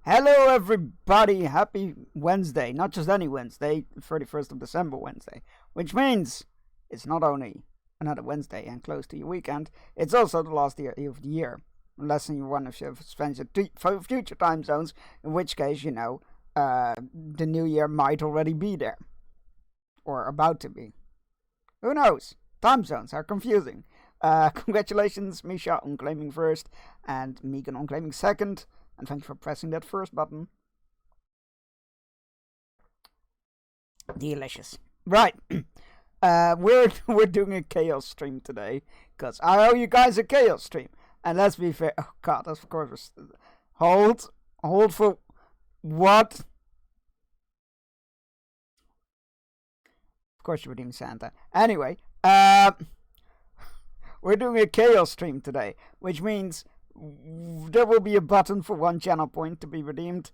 Hello, everybody. Happy Wednesday. Not just any Wednesday, 31st of December Wednesday. Which means it's not only another Wednesday and close to your weekend, it's also the last day of the year. Unless you want to spend your future time zones, in which case, the new year might already be there. Or about to be. Who knows? Time zones are confusing. Congratulations, Misha, on claiming first, and Megan on claiming second. And thank you for pressing that first button. Delicious. Right. We're doing a chaos stream today, because I owe you guys a chaos stream. And let's be fair. Oh god, of course. Hold for what? Of course you're redeeming Santa. Anyway, we're doing a chaos stream today, which means there will be a button for 1 channel point to be redeemed,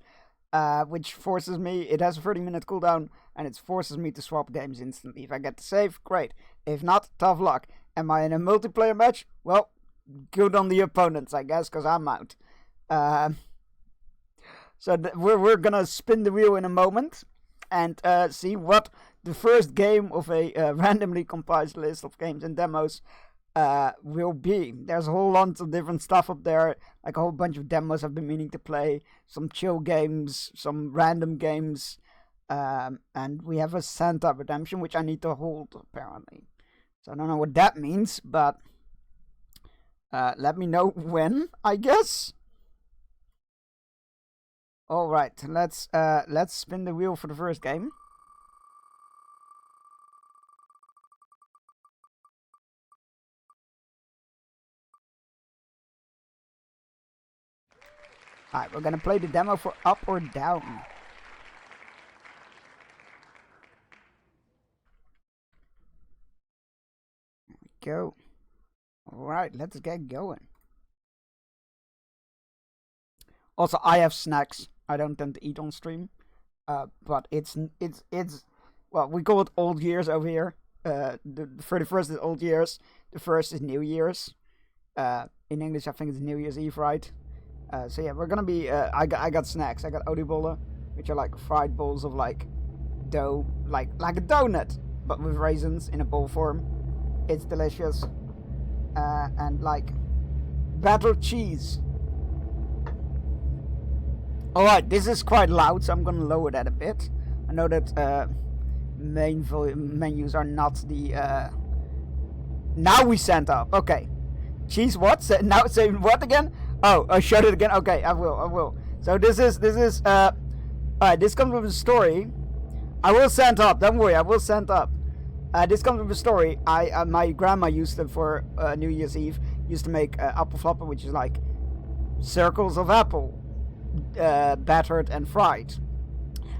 which forces me, it has a 30-minute cooldown, and it forces me to swap games instantly. If I get the save, great. If not, tough luck. Am I in a multiplayer match? Well, good on the opponents, I guess, because I'm out. So we're gonna spin the wheel in a moment, and see what the first game of a randomly compiled list of games and demos will be. There's a whole lot of different stuff up there, like a whole bunch of demos I've been meaning to play, some chill games, some random games, and we have a Santa Redemption, which I need to hold, apparently. So I don't know what that means, but let me know when, I guess. Alright, let's spin the wheel for the first game. Alright, we're gonna play the demo for up or down. There we go. Alright, let's get going. Also, I have snacks. I don't tend to eat on stream. But it's well, we call it old years over here. The 31st is old years. The 1st is New Year's. In English, I think it's New Year's Eve, right? So yeah, we're gonna be. I got snacks. I got oliebollen, which are like fried balls of like dough, like a donut, but with raisins in a ball form. It's delicious. And like battered cheese. Alright, this is quite loud, so I'm gonna lower that a bit. I know that main menus are not the. Now we sent up. Okay, cheese. What? Now say what again? Oh, shut it again. Okay, I will. So this is. Alright, this comes with a story. I will send up. Don't worry, I will send up. This comes with a story. My grandma used to for New Year's Eve. Used to make apple flopper, which is like circles of apple. Battered and fried,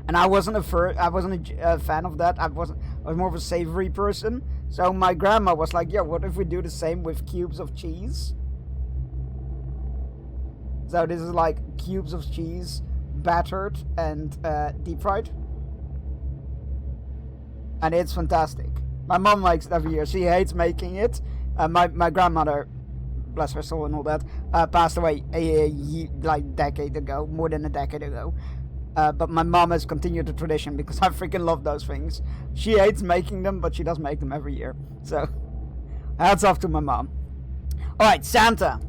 and I wasn't a fan of that. I was more of a savory person. So my grandma was like, "Yeah, what if we do the same with cubes of cheese?" So this is like cubes of cheese, battered and deep fried, and it's fantastic. My mom likes it every year. She hates making it. My grandmother, bless her soul and all that, passed away like decade ago, more than a decade ago. But my mom has continued the tradition because I freaking love those things. She hates making them, but she does make them every year. So, hats off to my mom. Alright, Santa.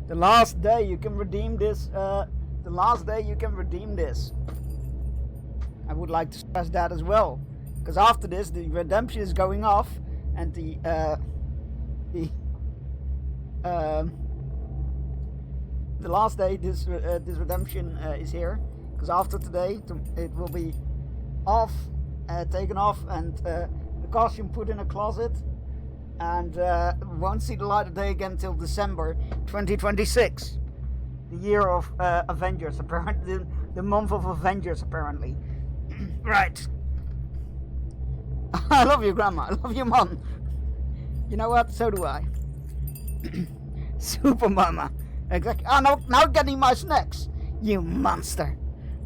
The last day you can redeem this. I would like to stress that as well. Because after this, the redemption is going off, and the last day this redemption is here, because after today it will be off, taken off, and the costume put in a closet, and won't see the light of day again until December 2026, the year of Avengers, apparently the month of Avengers, apparently. Right. I love you, Grandma. I love you, Mom. You know what? So do I. Super Mama. Exactly. Oh, no, now getting my snacks. You monster.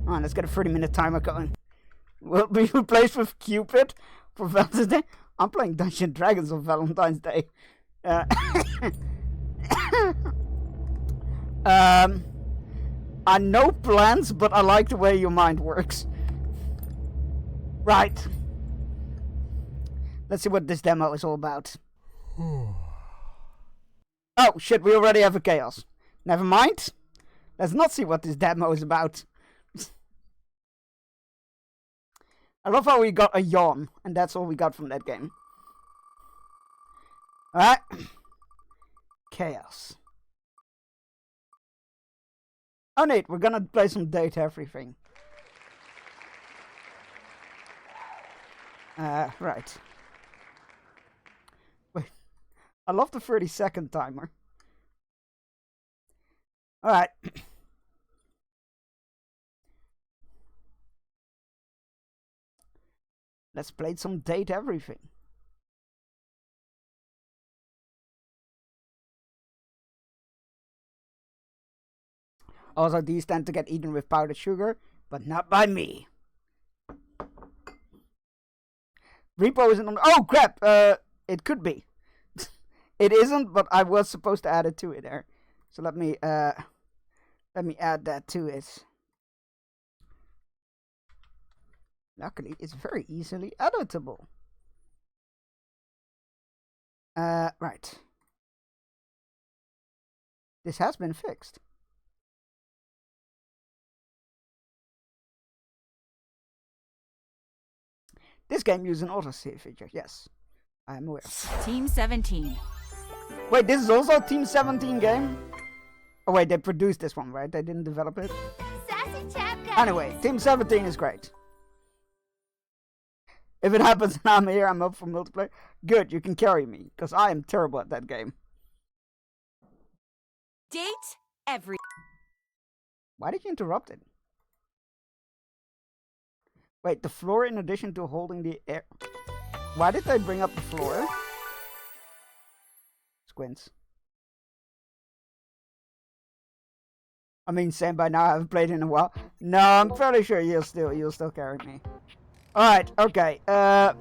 Oh, let's get a 30-minute timer going. Will be replaced with Cupid for Valentine's Day. I'm playing Dungeons and Dragons on Valentine's Day. I know plans, but I like the way your mind works. Right. Let's see what this demo is all about. Oh, shit, we already have a chaos. Never mind. Let's not see what this demo is about. I love how we got a yawn, and that's all we got from that game. Alright. Chaos. Oh, Nate, we're gonna play some Date Everything. Right. Wait. I love the 30-second timer. Alright. Let's play some Date Everything. Also, these tend to get eaten with powdered sugar, but not by me. Repo isn't on. Oh crap! It could be. It isn't, but I was supposed to add it to it there. So let me add that to it. Luckily, it's very easily editable. Right. This has been fixed. This game uses an autosave feature, yes. I am aware. Team 17. Wait, this is also a Team 17 game? Oh wait, they produced this one, right? They didn't develop it? Sassy chap guys. Anyway, Team 17 is great. If it happens and I'm here, I'm up for multiplayer. Good, you can carry me, because I am terrible at that game. Date every. Why did you interrupt it? Wait, the floor in addition to holding the air... Why did they bring up the floor? Squints. I mean, same by now, I haven't played in a while. No, I'm fairly sure you'll still carry me. Alright, okay. I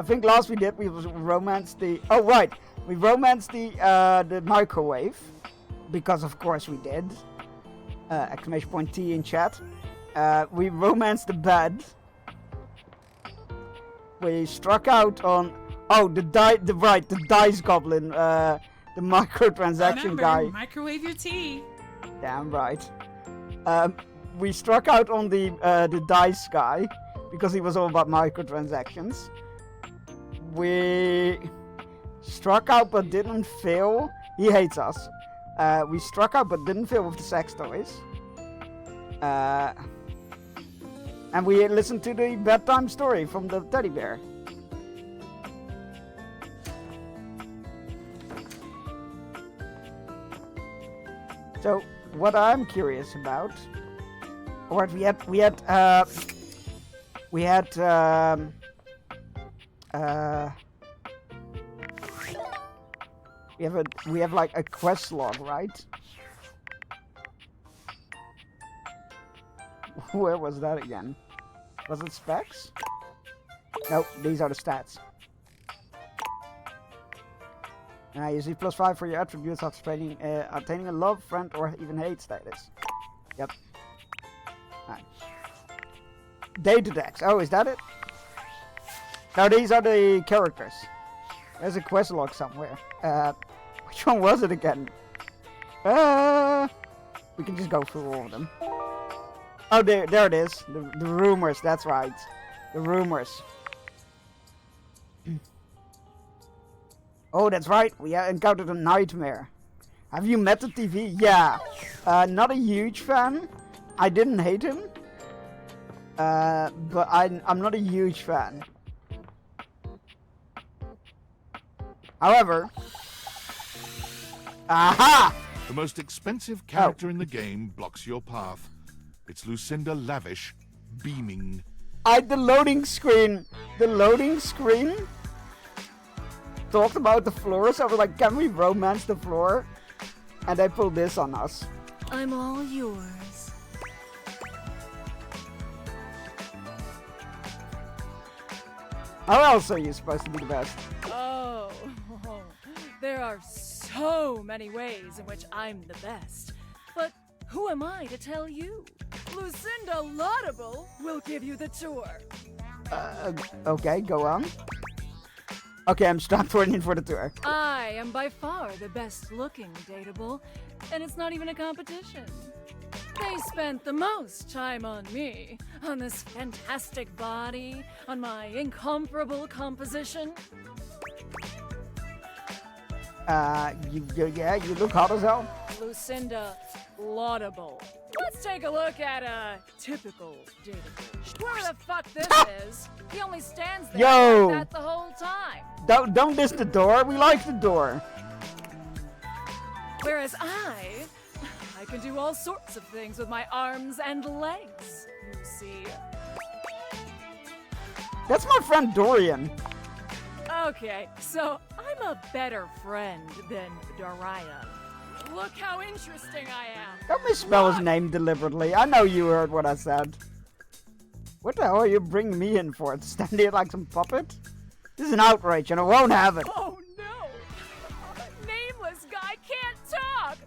think last we did, we romanced the... Oh, right. We romanced the microwave. Because of course we did. Exclamation point T in chat. We romanced the bed. We struck out on... Oh, the dice goblin. The microtransaction guy. Microwave your tea. Damn right. We struck out on the dice guy. Because he was all about microtransactions. We struck out but didn't fail. He hates us. We struck out but didn't fail with the sex toys. And we listened to the bedtime story from the teddy bear. So, what I'm curious about, or we have like a quest log, right? Where was that again? Was it specs? Nope, these are the stats. You see +5 for your attributes after attaining a love, friend, or even hate status. Yep. Right. Data decks. Oh, is that it? Now these are the characters. There's a quest log somewhere. Which one was it again? We can just go through all of them. Oh, there it is. The rumors, that's right. The rumors. Oh, that's right. We encountered a nightmare. Have you met the TV? Yeah. Not a huge fan. I didn't hate him. But I'm not a huge fan. However... Aha! The most expensive character in the game blocks your path. It's Lucinda Lavish, beaming. The loading screen talked about the floor, so I was like, can we romance the floor? And they pulled this on us. I'm all yours. How else are you supposed to be the best? Oh, there are so many ways in which I'm the best. But who am I to tell you? Lucinda Laudable will give you the tour. Okay, go on. Okay, I'm strapped in for the tour. I am by far the best looking dateable, and it's not even a competition. They spent the most time on me, on this fantastic body, on my incomparable composition. You look hot as hell. Lucinda Laudable. Let's take a look at a typical dateable. Where the fuck this is? He only stands there Yo! like that the whole time. Don't diss the door. We like the door. Whereas I can do all sorts of things with my arms and legs, you see. That's my friend Dorian. Okay, so I'm a better friend than Daria. Look how interesting I am. Don't misspell his name deliberately. I know you heard what I said. What the hell are you bringing me in for? To stand here like some puppet? This is an outrage and I won't have it. Oh no! Nameless guy can't talk!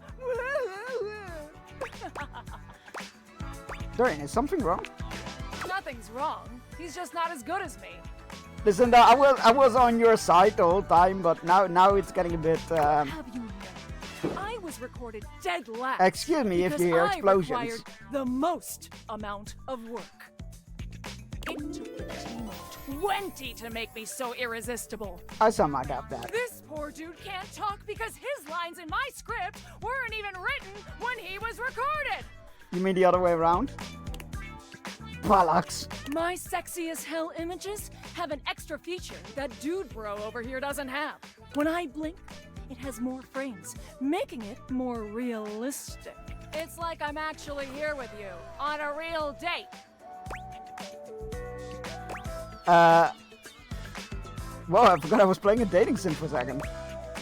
Dorian, is something wrong? Nothing's wrong. He's just not as good as me. Listen, I was on your side the whole time, but now it's getting a bit. Have you known? I was recorded dead last. Excuse me if because you hear I explosions. required the most amount of work. It took a team of 20 to make me so irresistible. I somehow doubt that. This poor dude can't talk because his lines in my script weren't even written when he was recorded. You mean the other way around? Bollocks. My sexy as hell images have an extra feature that Dude Bro over here doesn't have. When I blink, it has more frames, making it more realistic. It's like I'm actually here with you on a real date. Whoa, I forgot I was playing a dating sim for a second.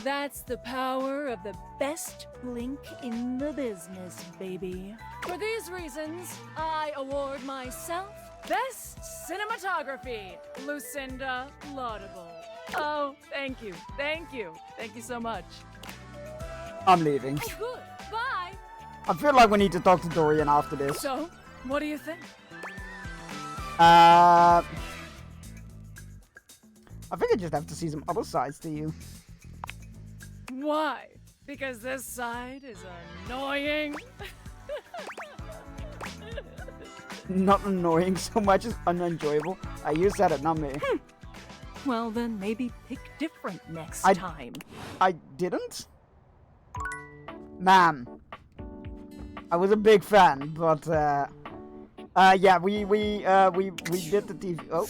That's the power of the best blink in the business, baby. For these reasons, I award myself Best Cinematography, Lucinda Laudable. Oh, thank you, thank you, thank you so much. I'm leaving. Oh, good, bye. I feel like we need to talk to Dorian after this. So, what do you think? I think I just have to see some other sides to you. Why? Because this side is annoying? Not annoying so much as unenjoyable. You said it, not me. Well, then maybe pick different next time. I didn't? Ma'am. I was a big fan, but yeah, we did the TV. Oh.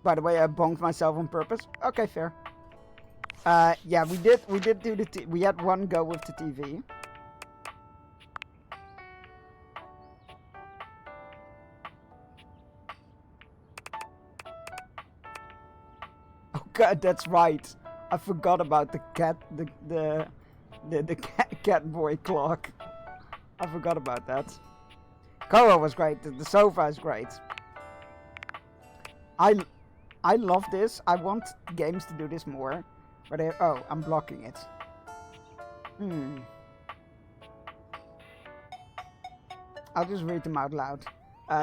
By the way, I bonked myself on purpose. Okay, fair. Yeah, we did do the we had one go with the TV. Oh god, that's right. I forgot about the cat, the cat boy clock. I forgot about that. Koa was great. The sofa is great. I love this. I want games to do this more. But oh, I'm blocking it. I'll just read them out loud.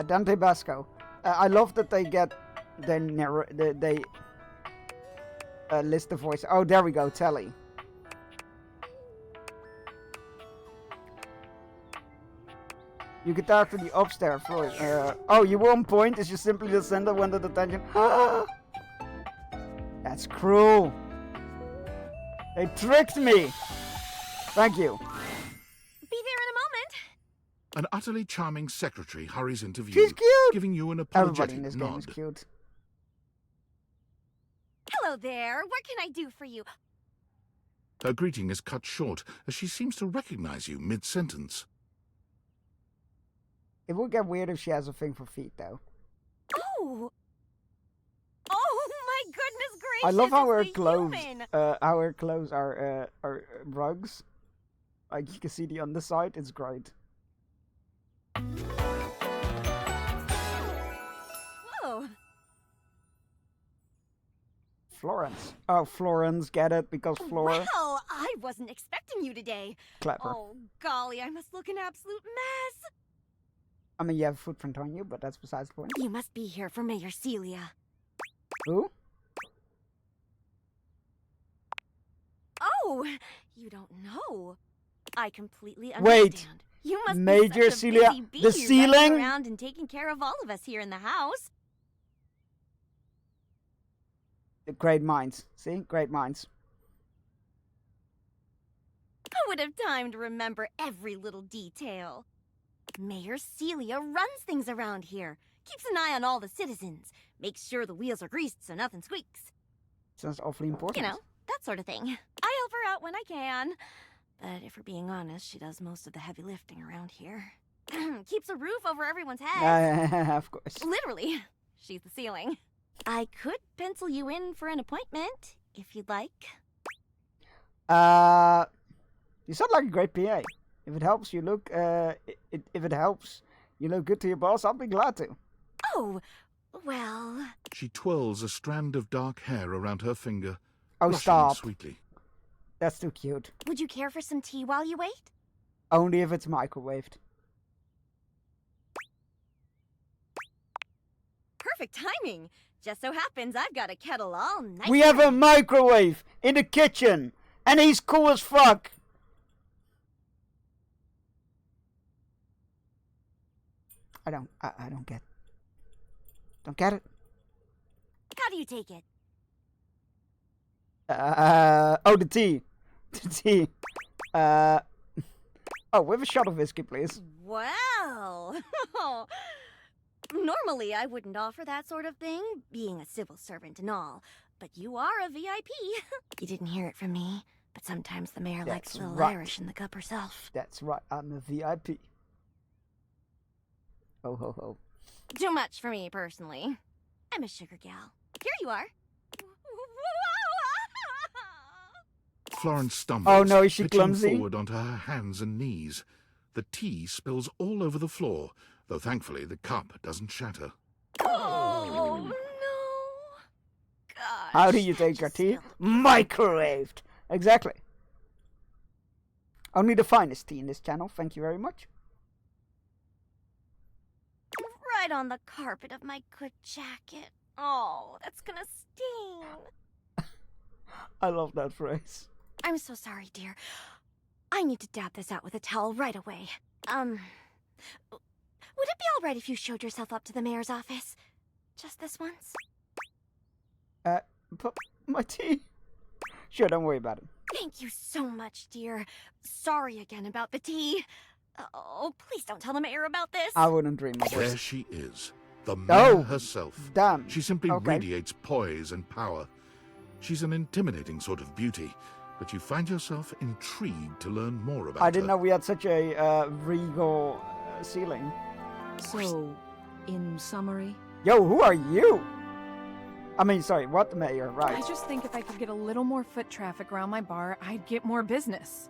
Dante Basco. I love that they get they list the voice. Oh, there we go. Telly. You can talk to the upstairs floor. Oh, you were on point. It's just simply the sender when the detention. That's cruel. They tricked me. Thank you. Be there in a moment. An utterly charming secretary hurries into view, She's cute. giving you an Everybody apologetic in this game nod. is cute. Hello there. What can I do for you? Her greeting is cut short as she seems to recognize you mid-sentence. It would get weird if she has a thing for feet, though. Oh. Oh my goodness gracious. I love how her it's the clothes, human. how her clothes are rugs. Like you can see the underside. It's great. Whoa. Florence. Oh, Florence, get it? Because Flora. Well, I wasn't expecting you today. Clever. Oh, golly, I must look an absolute mess. I mean, you have a footprint on you, but that's besides the point. You must be here for Mayor Celia. Who? Oh, you don't know. I completely Wait. understand. You must Major be such a Celia, busy bee the running ceiling? around and taking care of all of us here in the house. Great minds. See? Great minds. I would have time to remember every little detail. Mayor Celia runs things around here, keeps an eye on all the citizens, makes sure the wheels are greased so nothing squeaks. Sounds awfully important. You know, that sort of thing. I help her out when I can. But if we're being honest, she does most of the heavy lifting around here. Keeps a roof over everyone's heads. Of course. Literally, she's the ceiling. I could pencil you in for an appointment, if you'd like. You sound like a great PA. If it helps you look, if it helps you look good to your boss, I'll be glad to. Oh, well... She twirls a strand of dark hair around her finger, Oh, blushing stop. sweetly. That's too cute. Would you care for some tea while you wait? Only if it's microwaved. Perfect timing. Just so happens I've got a kettle all nice. We have a microwave in the kitchen, and he's cool as fuck. I don't get. Don't get it. How do you take it? Oh, the tea. The tea. Oh, with a shot of whiskey, please. Well, normally I wouldn't offer that sort of thing, being a civil servant and all. But you are a VIP. You didn't hear it from me, but sometimes the mayor likes That's a little right. Irish in the cup herself. That's right, I'm a VIP. Oh ho ho. Too much for me, personally. I'm a sugar gal. Here you are. Florence stumbles, Oh no, is she pitching clumsy? forward onto her hands and knees. The tea spills all over the floor, though thankfully the cup doesn't shatter. Oh, no. Gosh. How do you I take your just tea? spilled Microwaved. Exactly. Only the finest tea in this channel, thank you very much. right on the carpet of my good jacket. Oh, that's gonna sting. I love that phrase. I'm so sorry, dear. I need to dab this out with a towel right away. Would it be all right if you showed yourself up to the mayor's office? Just this once? But my tea? Sure, don't worry about it. Thank you so much, dear. Sorry again about the tea. Oh, please don't tell the mayor about this. I wouldn't dream of There it. she is, the mayor Oh, herself. Damn. She simply Okay. radiates poise and power. She's an intimidating sort of beauty, but you find yourself intrigued to learn more about I didn't her. know we had such a regal ceiling. So, in summary, Yo, who are you? I mean, sorry, what the mayor, right? I just think if I could get a little more foot traffic around my bar, I'd get more business.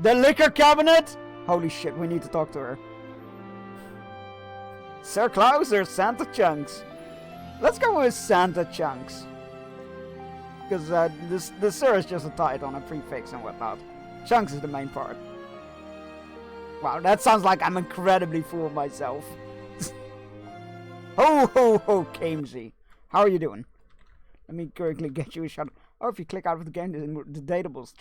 The liquor cabinet? Holy shit, we need to talk to her. Sir Klaus or Santa Chunks? Let's go with Santa Chunks. Because the Sir is just a title on a prefix and whatnot. Chunks is the main part. Wow, that sounds like I'm incredibly full of myself. Ho ho ho, Kamesy. How are you doing? Let me quickly get you a shot. Oh, if you click out of the game, the datables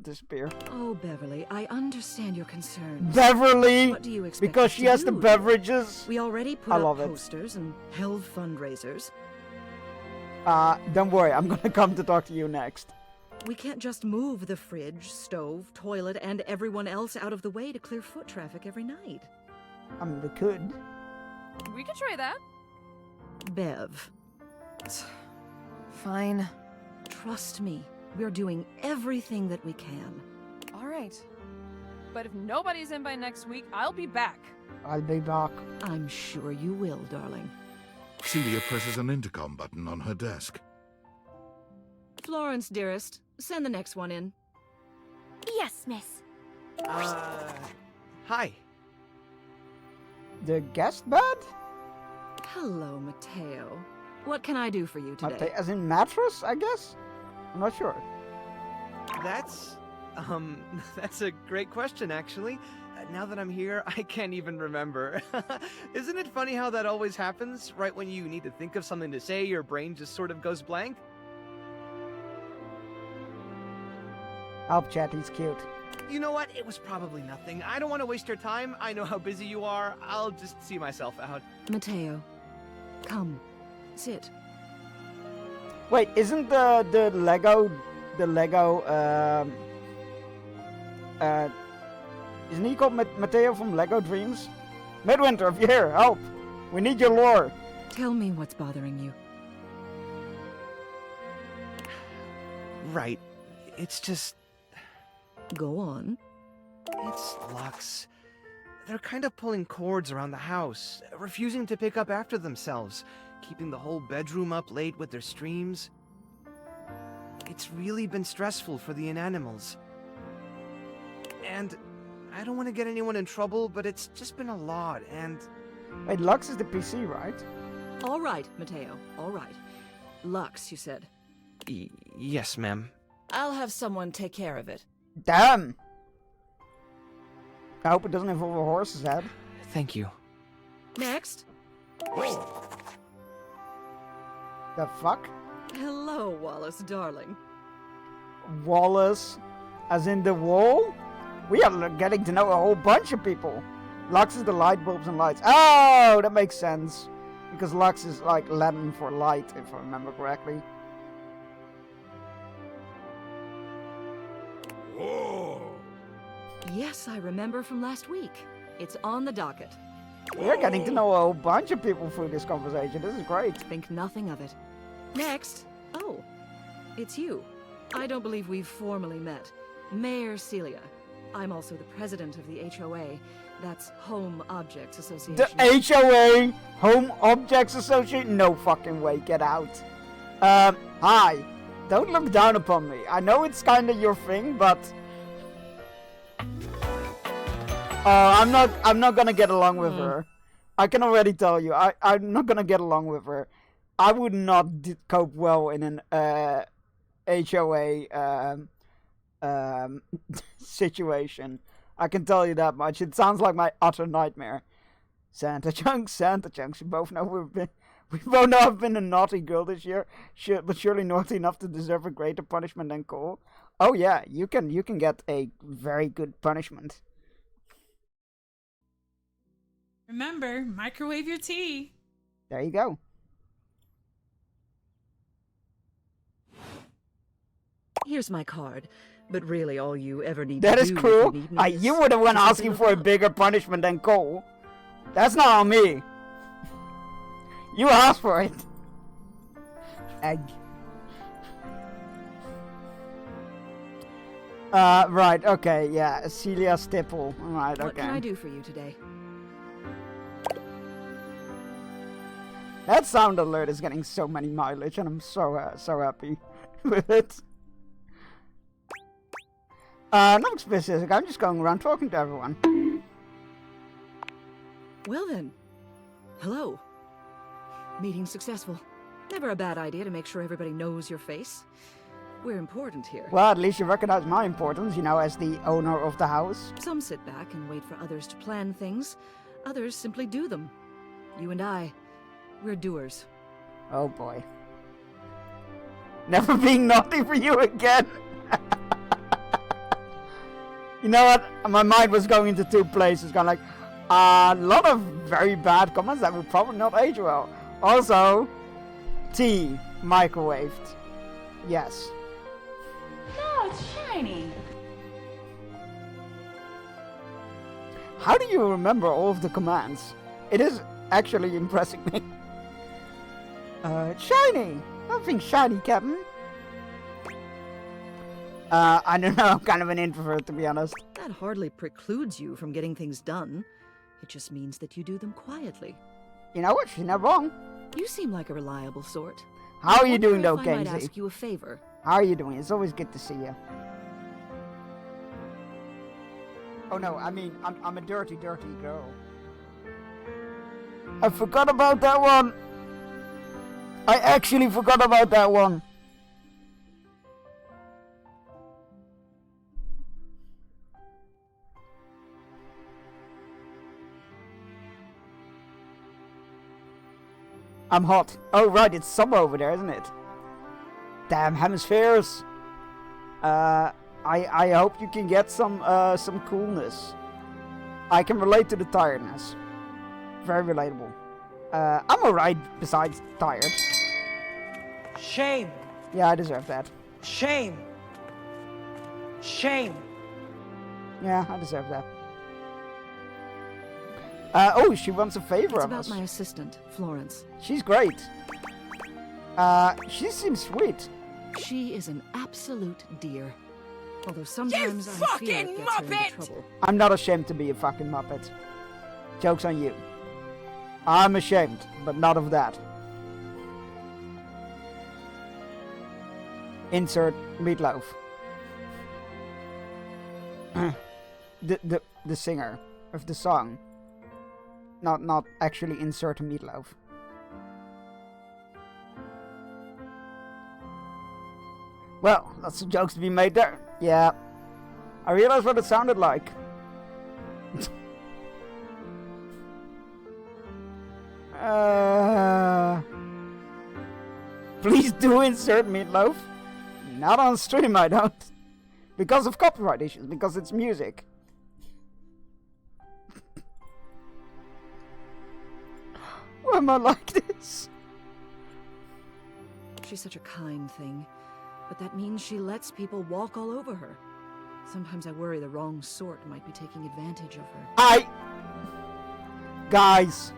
disappear. Oh, Beverly, I understand your concerns. Beverly! What do you expect Because us she to has the do? beverages. We already put I up love it. posters and held fundraisers. Don't worry, I'm gonna come to talk to you next. We can't just move the fridge, stove, toilet, and everyone else out of the way to clear foot traffic every night. I mean, we could. We could try that. Bev, Fine. trust me, we're doing everything that we can. All right. But if nobody's in by next week, I'll be back. I'll be back. I'm sure you will, darling. Celia presses an intercom button on her desk. Florence, dearest, send the next one in. Yes, miss. Hi. The guest bed? Hello, Mateo. What can I do for you today? As in mattress, I guess? I'm not sure. That's, that's a great question, actually. Now that I'm here, I can't even remember. Isn't it funny how that always happens? Right when you need to think of something to say, your brain just sort of goes blank? Help chat, he's cute. You know what? It was probably nothing. I don't want to waste your time. I know how busy you are. I'll just see myself out. Mateo, come, sit. Wait, isn't the Lego isn't he called Mateo from Lego Dreams? Midwinter, if you're here, help! We need your lore. Tell me what's bothering you. Right. It's just... Go on. It's Lux. They're kind of pulling cords around the house, refusing to pick up after themselves, keeping the whole bedroom up late with their streams. It's really been stressful for the inanimals. And I don't want to get anyone in trouble, but it's just been a lot, and... Wait, Lux is the PC, right? All right, Mateo, all right. Lux, you said. Yes, ma'am. I'll have someone take care of it. Damn! I hope it doesn't involve a horse's head. Thank you. Next. The fuck? Hello, Wallace, darling. Wallace, as in the wall? We are getting to know a whole bunch of people. Lux is the light bulbs and lights. Oh, that makes sense. Because Lux is like Latin for light, if I remember correctly. Whoa! Yes, I remember from last week. It's on the docket. We're getting to know a whole bunch of people through this conversation. This is great. Think nothing of it. Next. Oh, it's you. I don't believe we've formally met. Mayor Celia. I'm also the president of the HOA. That's Home Objects Association. The HOA, Home Objects Association? No fucking way, get out. Hi. Don't look down upon me. I know it's kinda your thing, but... I'm not gonna get along with her. I can already tell you, I'm not gonna get along with her. I would not cope well in an HOA situation. I can tell you that much. It sounds like my utter nightmare. Santa Chunks. We both know we both know I've been a naughty girl this year, but surely naughty enough to deserve a greater punishment than Cole. Oh yeah, you can get a very good punishment. Remember, microwave your tea. There you go. Here's my card. But really, all you ever need That to is do cruel. if you need me is You were the one to simply asking look for a up. bigger punishment than Cole. That's not on me. You asked for it. Egg. Right, okay, yeah. Celia Stipple. Right, What okay. can I do for you today? That sound alert is getting so many mileage, and I'm so happy with it. Nothing specific. I'm just going around talking to everyone. Well then. Hello. Meeting successful. Never a bad idea to make sure everybody knows your face. We're important here. Well, at least you recognize my importance, you know, as the owner of the house. Some sit back and wait for others to plan things. Others simply do them. You and I, we're doers. Oh boy. Never being naughty for you again. You know what? My mind was going into two places. Going like, a lot of very bad comments that will probably not age well. Also, tea microwaved. Yes. No, it's shiny. How do you remember all of the commands? It is actually impressing me. Shiny! Nothing shiny, Captain. I don't know, I'm kind of an introvert, to be honest. That hardly precludes you from getting things done. It just means that you do them quietly. You know what? She's not wrong. You seem like a reliable sort. How are you Wonder doing, if though, I might Gamesy? ask you a favor. How are you doing? It's always good to see you. Oh no, I mean, I'm a dirty girl. I forgot about that one. I actually forgot about that one. I'm hot. Oh right, it's summer over there, isn't it? Damn hemispheres. I hope you can get some coolness. I can relate to the tiredness. Very relatable. I'm alright besides tired. Shame! Yeah, I deserve that. Shame! Shame! Yeah, I deserve that. Oh, she wants a favor It's of about us. my assistant, Florence. She's great. She seems sweet. She is an absolute dear. Although sometimes I fear fucking it gets her muppet! into trouble. I'm not ashamed to be a fucking muppet. Joke's on you. I'm ashamed, but not of that. Insert Meatloaf. the singer of the song. Not actually insert Meatloaf. Well, lots of jokes to be made there. Yeah. I realized what it sounded like. Please do insert Meatloaf. Not on stream, I don't. Because of copyright issues, because it's music. Why am I like this? She's such a kind thing, but that means she lets people walk all over her. Sometimes I worry the wrong sort might be taking advantage of her. Guys,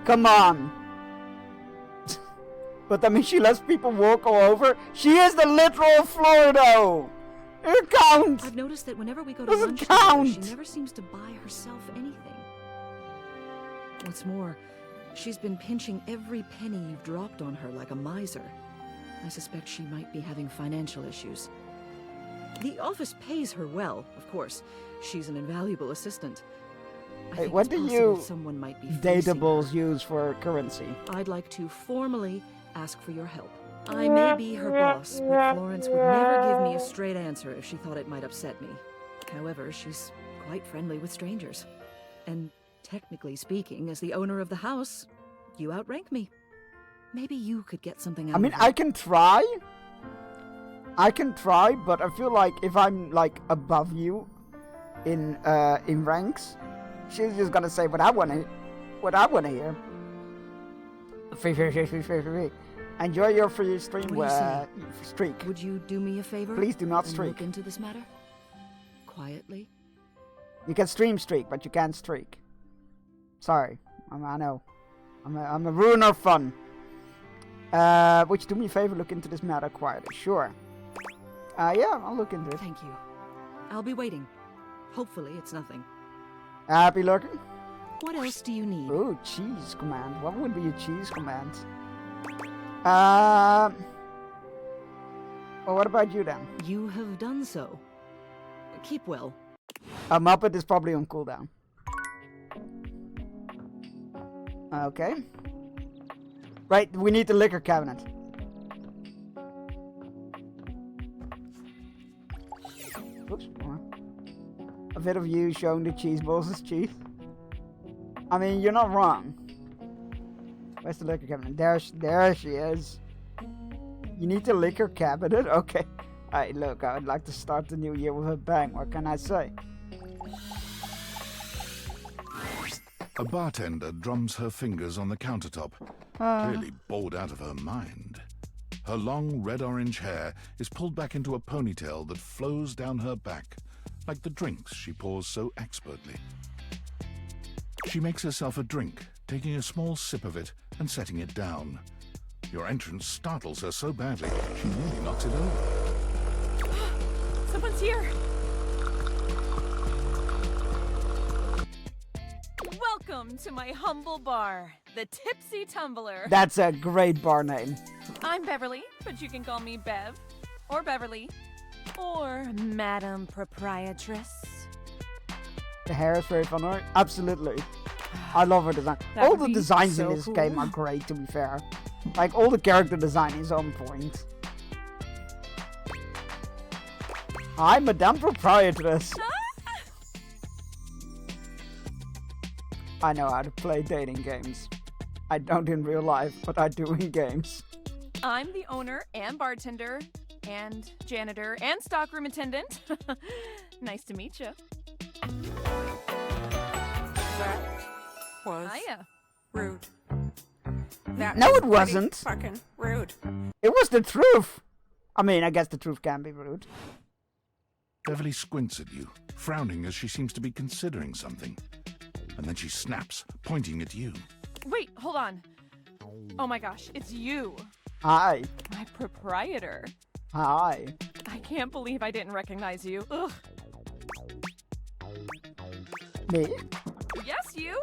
come on. But that means she lets people walk all over? She is the literal Florido! It counts! I've noticed that whenever we go to Doesn't lunch together, count. she never seems to buy herself anything. What's more, she's been pinching every penny you've dropped on her like a miser. I suspect she might be having financial issues. The office pays her well, of course. She's an invaluable assistant. I Hey, think what it's do possible you someone might be fleecing datables her. use for currency? I'd like to formally ask for your help. I may be her boss, but Florence would never give me a straight answer if she thought it might upset me. However, she's quite friendly with strangers. And technically speaking, as the owner of the house, you outrank me. Maybe you could get something out I mean, of her. I can try, but I feel like if I'm like above you in ranks, she's just gonna say what I wanna hear. Free. Enjoy your free stream What do you streak. Would you do me a favor? Please do not and streak. Look into this matter? Quietly? You can stream streak, but you can't streak. Sorry, I know. I'm a ruiner of fun. Would you do me a favor? Look into this matter quietly. Sure. Yeah, I'll look into it. Thank you. I'll be waiting. Hopefully it's nothing. Happy looking? What else do you need? Ooh, cheese command. What would be a cheese command? Well, what about you then? You have done so. Keep well. A Muppet is probably on cooldown. Okay. Right, we need the liquor cabinet. Oops. A bit of you showing the cheese balls as cheese. I mean, you're not wrong. Where's the liquor cabinet? There she is. You need the liquor cabinet? Okay. Alright, look, I would like to start the new year with a bang. What can I say? A bartender drums her fingers on the countertop, clearly bored out of her mind. Her long red-orange hair is pulled back into a ponytail that flows down her back, like the drinks she pours so expertly. She makes herself a drink, taking a small sip of it and setting it down. Your entrance startles her so badly, she nearly knocks it over. Someone's here. Welcome to my humble bar, the Tipsy Tumbler. That's a great bar name. I'm Beverly, but you can call me Bev, or Beverly, or Madam Proprietress. The hair is very fun, right? Absolutely. I love her design. That All would the be designs so in this cool. game are great, to be fair. Like, all the character design is on point. Hi, Madame Proprietress. I know how to play dating games. I don't in real life, but I do in games. I'm the owner and bartender and janitor and stockroom attendant. Nice to meet you. That was Hiya. rude. That No, was it pretty wasn't. Fucking rude. It was the truth. I mean, I guess the truth can be rude. Beverly squints at you, frowning as she seems to be considering something. And then she snaps, pointing at you. Wait, hold on. Oh my gosh, it's you, Hi. my proprietor. Hi. I can't believe I didn't recognize you. Ugh. Me? Yes, you?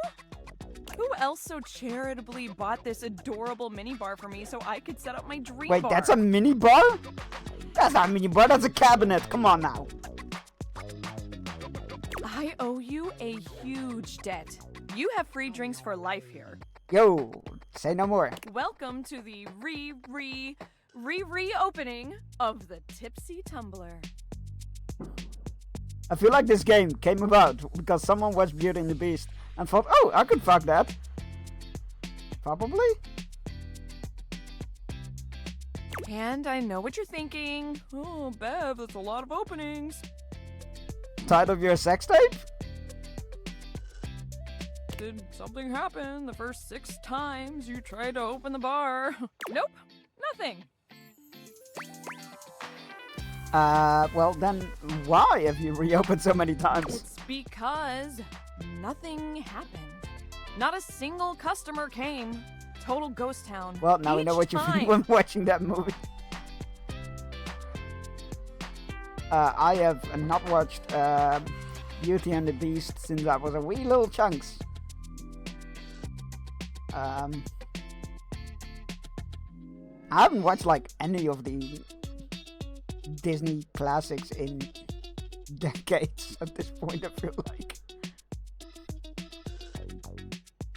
Who else so charitably bought this adorable minibar for me so I could set up my dream Wait, bar? that's a mini bar? That's not a mini bar, that's a cabinet. Come on now. I owe you a huge debt. You have free drinks for life here. Yo, say no more. Welcome to the reopening of the Tipsy Tumbler. I feel like this game came about because someone watched Beauty and the Beast and thought, oh, I could fuck that. Probably? And I know what you're thinking. Oh, Bev, that's a lot of openings. Title of your sex tape? Did something happen the first 6 times you tried to open the bar? Nope, nothing. Well then, why have you reopened so many times? It's because nothing happened. Not a single customer came. Total ghost town. Well, now we know what you feel when watching that movie. I have not watched Beauty and the Beast since I was a wee little chunks. I haven't watched like any of the Disney classics in decades at this point, I feel like.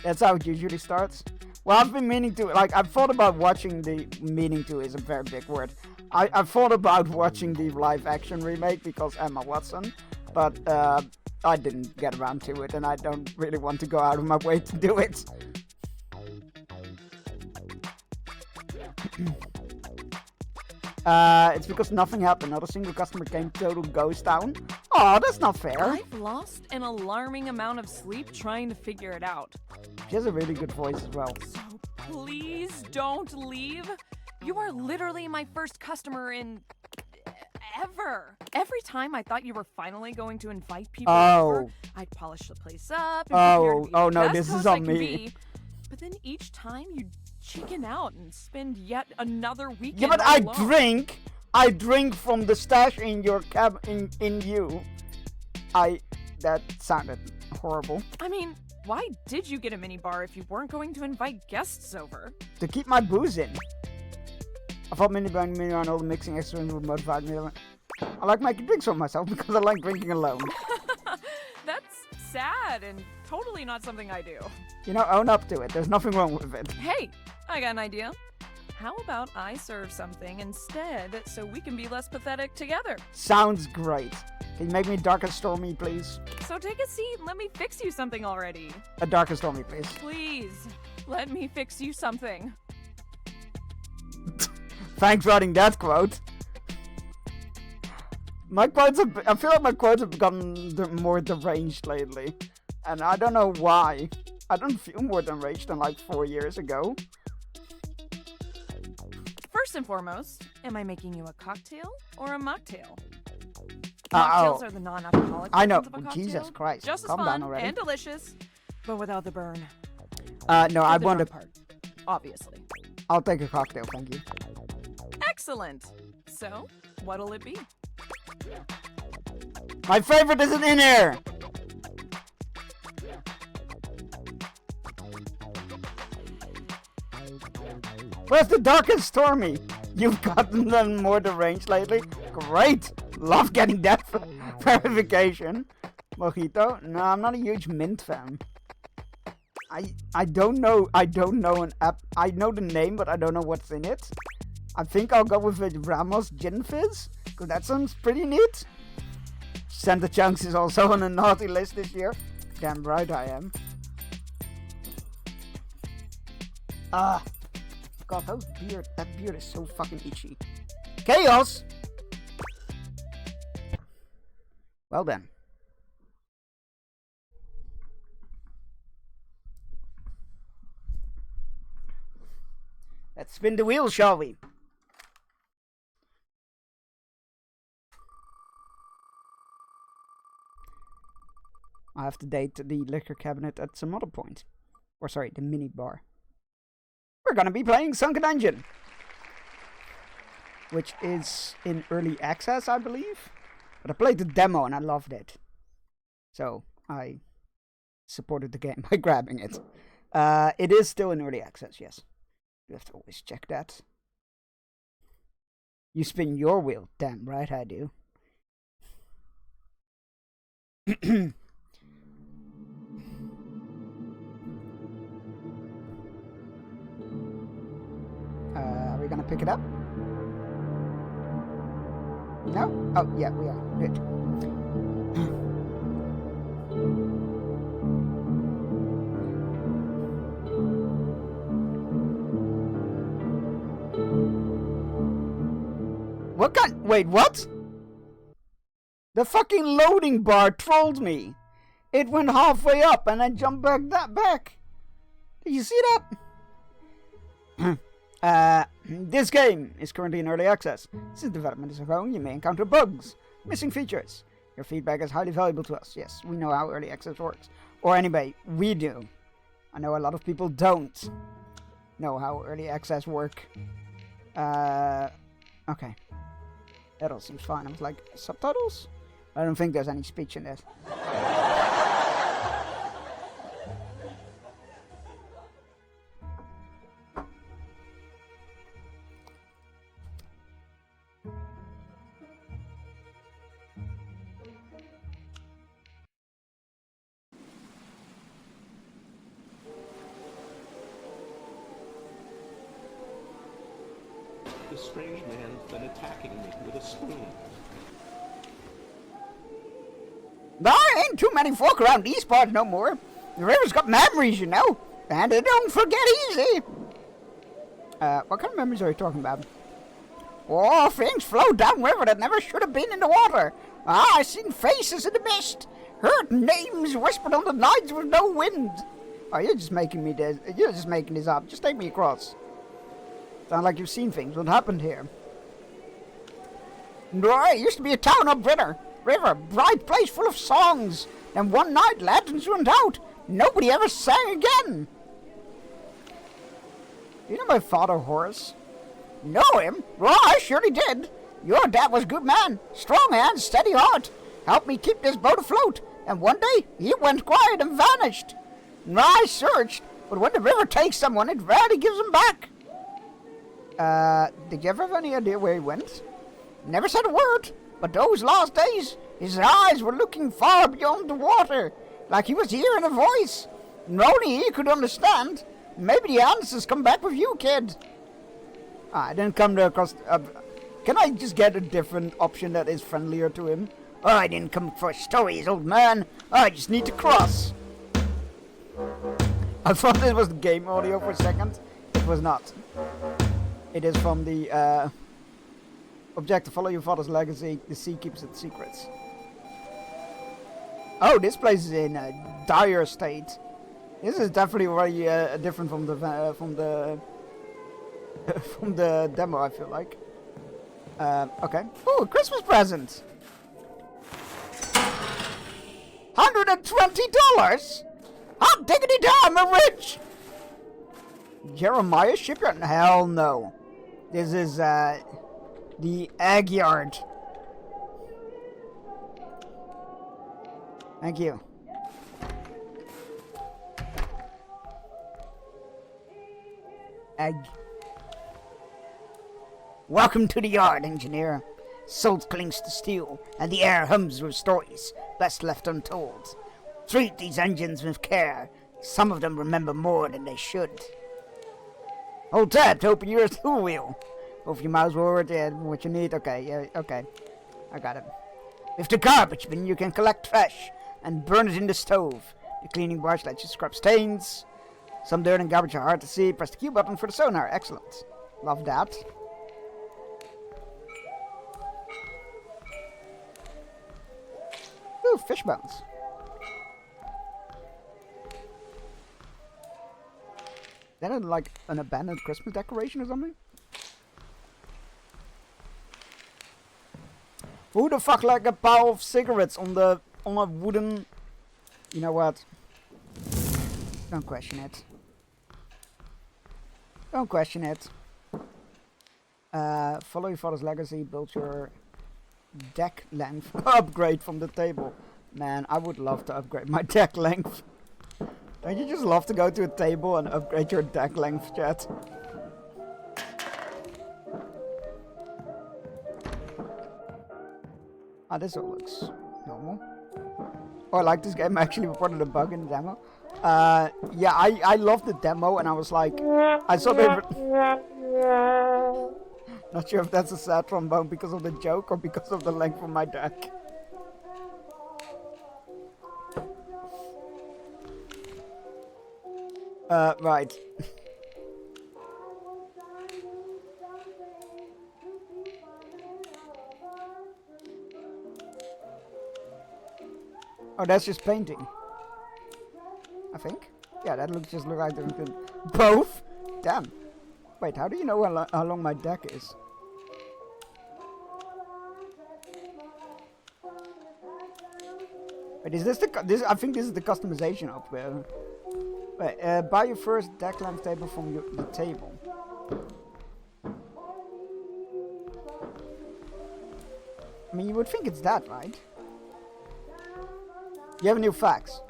That's how it usually starts. Well, I've been meaning to, like, I've thought about watching the, meaning to is a very big word. I've thought about watching the live action remake because Emma Watson, but I didn't get around to it and I don't really want to go out of my way to do it. It's because nothing happened. Not a single customer came. Total ghost town. Oh, that's not fair. I've lost an alarming amount of sleep trying to figure it out. She has a really good voice as well. So please don't leave. You are literally my first customer in ever. Every time I thought you were finally going to invite people over, I'd polish the place up and prepare to be the no, best this is host I on can me. be. But then each time you chicken out and spend yet another weekend. Yeah, but alone. I drink from the stash in your cab in you. That sounded horrible. I mean, why did you get a mini bar if you weren't going to invite guests over? To keep my booze in. I thought mini bar and all the mixing extras would motivate me. I like making drinks for myself because I like drinking alone. That's sad and totally not something I do. You know, own up to it. There's nothing wrong with it. Hey, I got an idea. How about I serve something instead so we can be less pathetic together? Sounds great. Can you make me dark and stormy, please? So take a seat and let me fix you something already. A dark and stormy, please. Please, let me fix you something. Thanks for writing that quote. My quotes I feel like my quotes have become more deranged lately. And I don't know why. I don't feel more deranged than like 4 years ago. First and foremost, am I making you a cocktail or a mocktail? Mocktails are the non-alcoholic I know. versions of a cocktail. Jesus Christ. Just as Calm fun down already. and delicious, but without the burn. No, I the want drunk to. part, obviously. I'll take a cocktail, thank you. Excellent. So, what'll it be? My favorite isn't in here! Where's the dark and stormy? You've gotten them more deranged lately? Great! Love getting that verification. Mojito? No, I'm not a huge mint fan. I don't know an app. I know the name, but I don't know what's in it. I think I'll go with the Ramos Gin Fizz, because that sounds pretty neat. Santa Chunks is also on a naughty list this year. Damn right I am. God, that beard is so fucking itchy. Chaos! Well then. Let's spin the wheel, shall we? I have to date the liquor cabinet at some other point. Or sorry, the mini bar. We're gonna be playing Sunken Engine, which is in early access, I believe. But I played the demo and I loved it. So I supported the game by grabbing it. It is still in early access, yes. You have to always check that. You spin your wheel. Damn right I do. Are we gonna pick it up? No? Oh, yeah, we are. Good. What kind? Wait, what? The fucking loading bar trolled me. It went halfway up and then jumped back. Did you see that? This game is currently in early access. Since development is ongoing, you may encounter bugs, missing features. Your feedback is highly valuable to us. Yes, we know how early access works. Or anyway, we do. I know a lot of people don't know how early access work. Okay. That all seems fine. I was like, subtitles? I don't think there's any speech in this. The strange man's been attacking me with a spoon. There ain't too many folk around these parts no more. The river's got memories, you know, and they don't forget easy. What kind of memories are you talking about? Oh, things flow downriver that never should have been in the water. I seen faces in the mist, heard names whispered on the nights with no wind. Oh, you're just making this up. Just take me across. Sound like you've seen things. What happened here? It used to be a town upriver. Bright place full of songs. And one night lanterns went out. Nobody ever sang again. You know my father, Horace? Know him? Well, I surely did. Your dad was a good man. Strong hand, steady heart. Helped me keep this boat afloat. And one day, he went quiet and vanished. I searched, but when the river takes someone, it rarely gives them back. Did you ever have any idea where he went? Never said a word, but those last days, his eyes were looking far beyond the water, like he was hearing a voice. And only he could understand. Maybe the answers come back with you, kid. I didn't come across... can I just get a different option that is friendlier to him? I didn't come for stories, old man. I just need to cross. I thought this was the game audio for a second. It was not. It is from the objective, follow your father's legacy, the sea keeps its secrets. Oh, this place is in a dire state. This is definitely very different from the from the demo, I feel like. Okay. Ooh, a Christmas present! $120? Hot diggity damn, I'm rich! Jeremiah Shipyard? Hell no. This is, the Egg Yard. Thank you. Egg. Welcome to the yard, engineer. Salt clings to steel, and the air hums with stories best left untold. Treat these engines with care. Some of them remember more than they should. Hold tab to open your tool wheel. Both your mouse forward and what you need. Okay, yeah, okay. I got it. With the garbage bin, you can collect trash and burn it in the stove. The cleaning brush lets you scrub stains. Some dirt and garbage are hard to see. Press the Q button for the sonar. Excellent. Love that. Ooh, fish bones. Is that like an abandoned Christmas decoration or something? Who the fuck like a pile of cigarettes on a wooden... You know what? Don't question it. Don't question it. Follow your father's legacy, build your deck length. Upgrade from the table. Man, I would love to upgrade my deck length. Don't you just love to go to a table and upgrade your deck length, chat? Ah, this all looks normal. Oh, I like this game. I actually reported a bug in the demo. Yeah, I loved the demo and I was like... I saw they... Not sure if that's a sad trombone because of the joke or because of the length of my deck. Right. Oh, that's just painting. I think. Yeah, that looks just like both. Damn. Wait, how do you know how long my deck is? Wait, is this the I think this is the customization up there. Wait, buy your first deck length table from the table. I mean, you would think it's that, right? You have a new fax.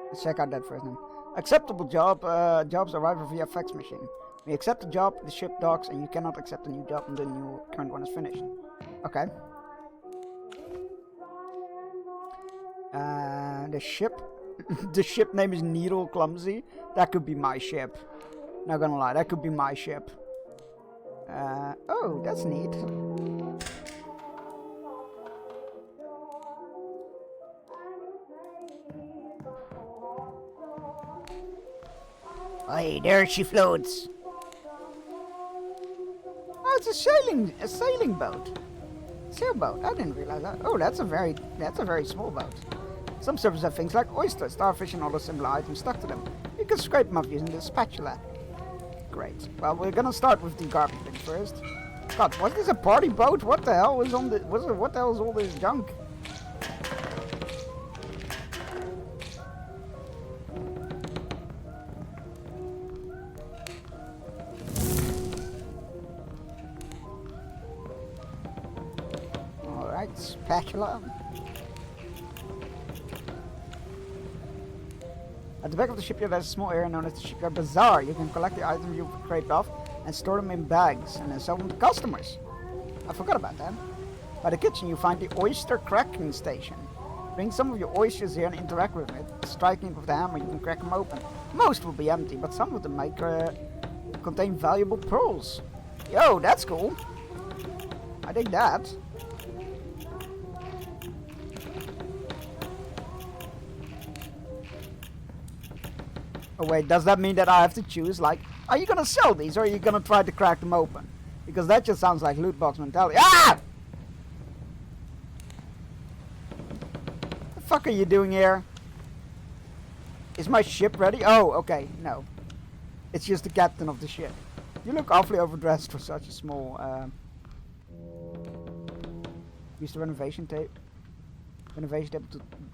Let's check out that first name. Acceptable job. Jobs arrive via fax machine. When you accept the job, the ship docks, and you cannot accept a new job until your current one is finished. Okay. The ship. The ship name is Needle Clumsy. That could be my ship. Not gonna lie, that could be my ship. Oh, that's neat. Hey, there she floats. Oh, it's a sailing boat. Sailboat. I didn't realize that. Oh, that's a very small boat. Some servers have things like oysters, starfish, and other similar items stuck to them. You can scrape them off using the spatula. Great. Well, we're gonna start with the garbage bin first. God, was this a party boat? What the hell was on the? What the hell is all this junk? All right, spatula. At the back of the shipyard there's a small area known as the Shipyard Bazaar. You can collect the items you've scraped off and store them in bags and then sell them to customers. I forgot about that. By the kitchen you find the oyster cracking station. Bring some of your oysters here and interact with it. Striking it with the hammer you can crack them open. Most will be empty, but some of them might contain valuable pearls. Yo, that's cool. I dig that. Oh wait, does that mean that I have to choose, like, are you gonna sell these or are you gonna try to crack them open? Because that just sounds like loot box mentality. Ah! What the fuck are you doing here? Is my ship ready? Oh, okay, no. It's just the captain of the ship. You look awfully overdressed for such a small, use the renovation table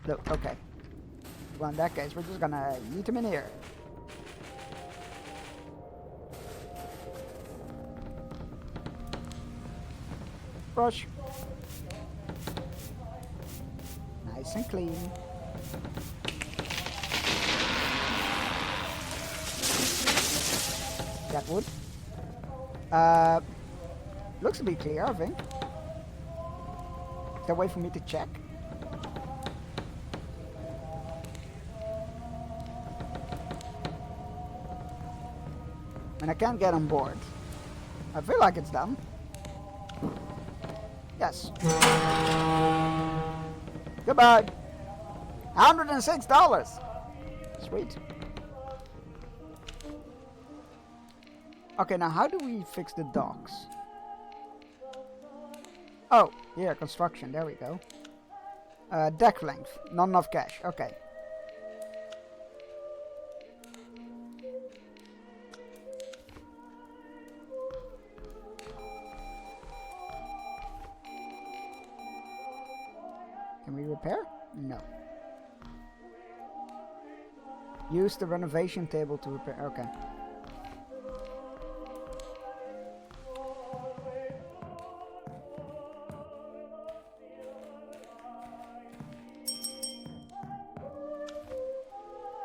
to, okay. Well, in that case, we're just gonna yeet him in here. Brush. Nice and clean. That wood. Looks to be clear, I think. Is there a way for me to check? And I can't get on board. I feel like it's done. Yes. Goodbye. $106. Sweet. Okay, now how do we fix the docks? Oh, yeah, construction. There we go. Deck length. Not enough cash. Okay. Can we repair? No. Use the renovation table to repair. Okay.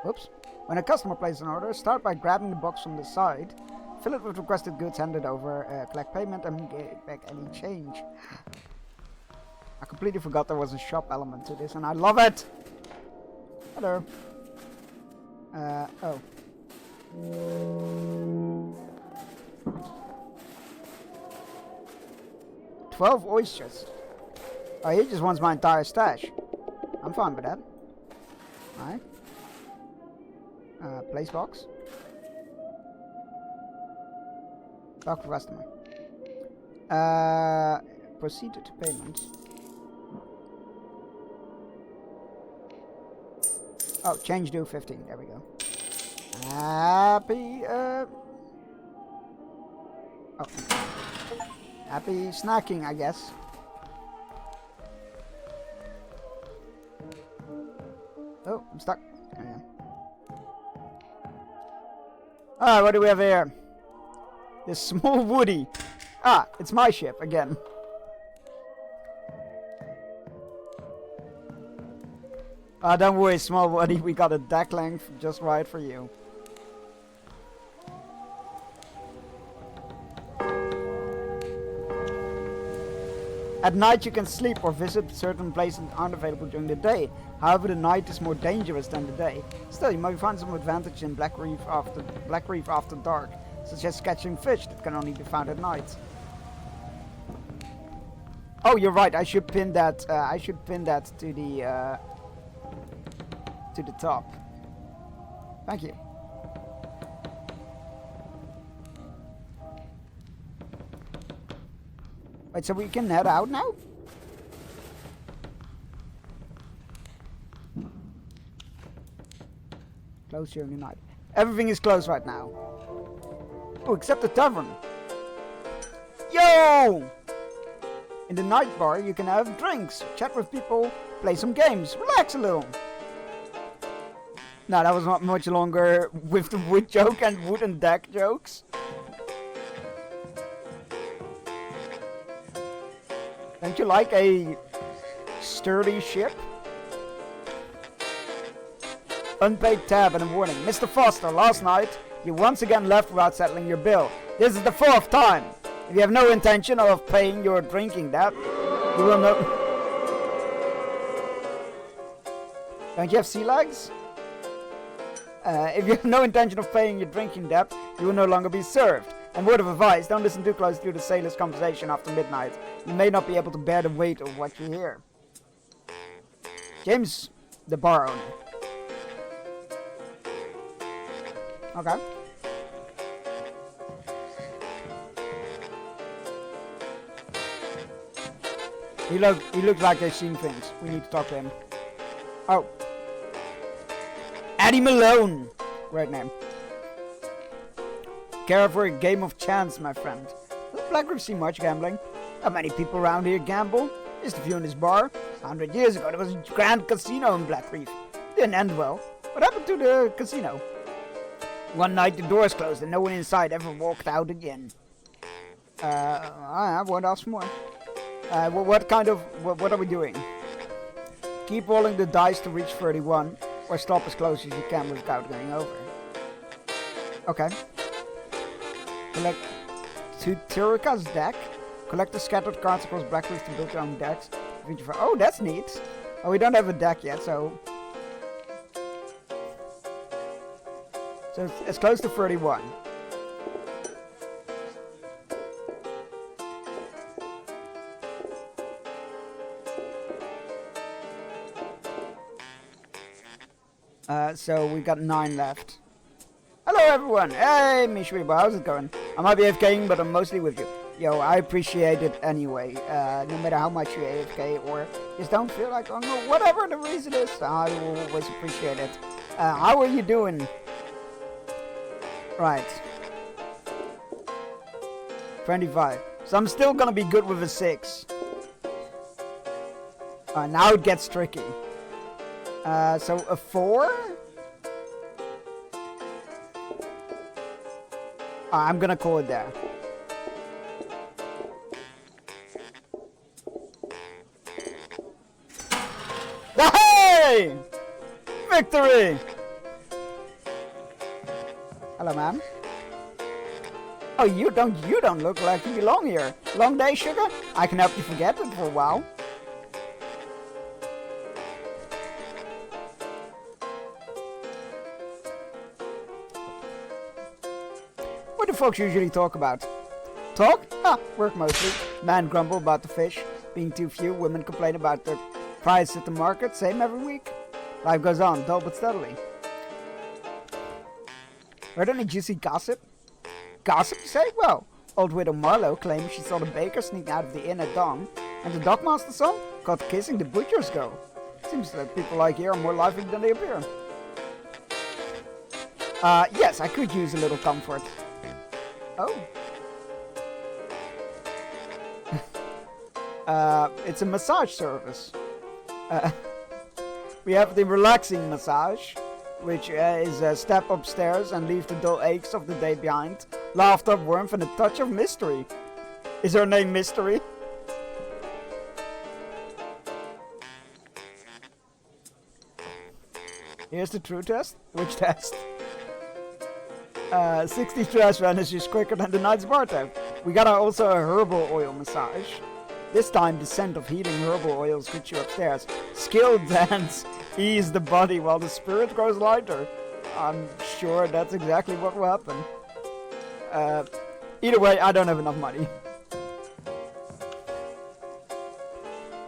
Whoops. When a customer places an order, start by grabbing the box from the side, fill it with requested goods, hand it over, collect payment, and get back any change. I completely forgot there was a shop element to this, and I love it! Hello. Oh. $12 oysters. Oh, he just wants my entire stash. I'm fine with that. Alright. Place box. Talk to customer. Proceed to payment. Oh, change to 15. There we go. Happy, Oh. Happy snacking, I guess. Oh, I'm stuck. Hang on. Ah, what do we have here? This small Woody. Ah, it's my ship again. Ah, don't worry, small Woody. We got a deck length just right for you. At night you can sleep or visit certain places that aren't available during the day. However, the night is more dangerous than the day. Still, you might find some advantage in Black Reef after dark, such as catching fish that can only be found at night. Oh, you're right. I should pin that. To the top. Thank you. Wait, so we can head out now? Closed during the night. Everything is closed right now. Oh, except the tavern. Yo! In the night bar, you can have drinks, chat with people, play some games, relax a little. No, that was not much longer with the wood joke and wooden deck jokes. Don't you like a sturdy ship? Unpaid tab and a warning. Mr. Foster, last night you once again left without settling your bill. This is the 4th time. If you have no intention of paying your drinking debt, you will not... Don't you have sea legs? If you have no intention of paying your drinking debt, you will no longer be served. And word of advice, don't listen too close to the sailors' conversation after midnight. You may not be able to bear the weight of what you hear. James, the bar owner. Okay. He looks like he's seen things. We need to talk to him. Oh. Eddie Malone. Great name. Care for a game of chance, my friend. Does Black Reef see much gambling? Not many people around here gamble. Just a few in this bar. 100 years ago, there was a grand casino in Black Reef. Didn't end well. What happened to the casino? One night the doors closed and no one inside ever walked out again. I won't ask more. What are we doing? Keep rolling the dice to reach 31, or stop as close as you can without going over. Okay. Collect to Tirika's deck. Collect the scattered cards across Black Reef to build your own decks. Oh, that's neat. Oh, we don't have a deck yet, so... So it's close to 31. So we got 9 left. Hello everyone! Hey, Mishriba, how's it going? I might be AFKing, but I'm mostly with you. Yo, I appreciate it anyway. No matter how much you AFK or just don't feel like, oh no, whatever the reason is, I will always appreciate it. How are you doing? Right. 25. So I'm still gonna be good with a 6. Now it gets tricky. So a 4? I'm gonna call it there. Hey! Victory! Hello, ma'am. Oh, you don't look like you belong here. Long day, sugar? I can help you forget it for a while. What do folks usually talk about? Talk? Work mostly. Men grumble about the fish being too few. Women complain about the price at the market. Same every week. Life goes on, dull but steadily. Heard any juicy gossip? Gossip, you say? Well, old widow Marlowe claims she saw the baker sneak out of the inn at dawn, and the dockmaster's son caught kissing the butcher's girl. Seems that people like here are more lively than they appear. Yes, I could use a little comfort. Oh. It's a massage service. We have the relaxing massage, which is a step upstairs and leave the dull aches of the day behind. Laughter, warmth, and a touch of mystery. Is her name Mystery? Here's the true test. Which test? 60 stress vanishes quicker than the night's bath. We got also a herbal oil massage. This time the scent of healing herbal oils gets you upstairs. Skilled dance ease the body while the spirit grows lighter. I'm sure that's exactly what will happen. Either way, I don't have enough money.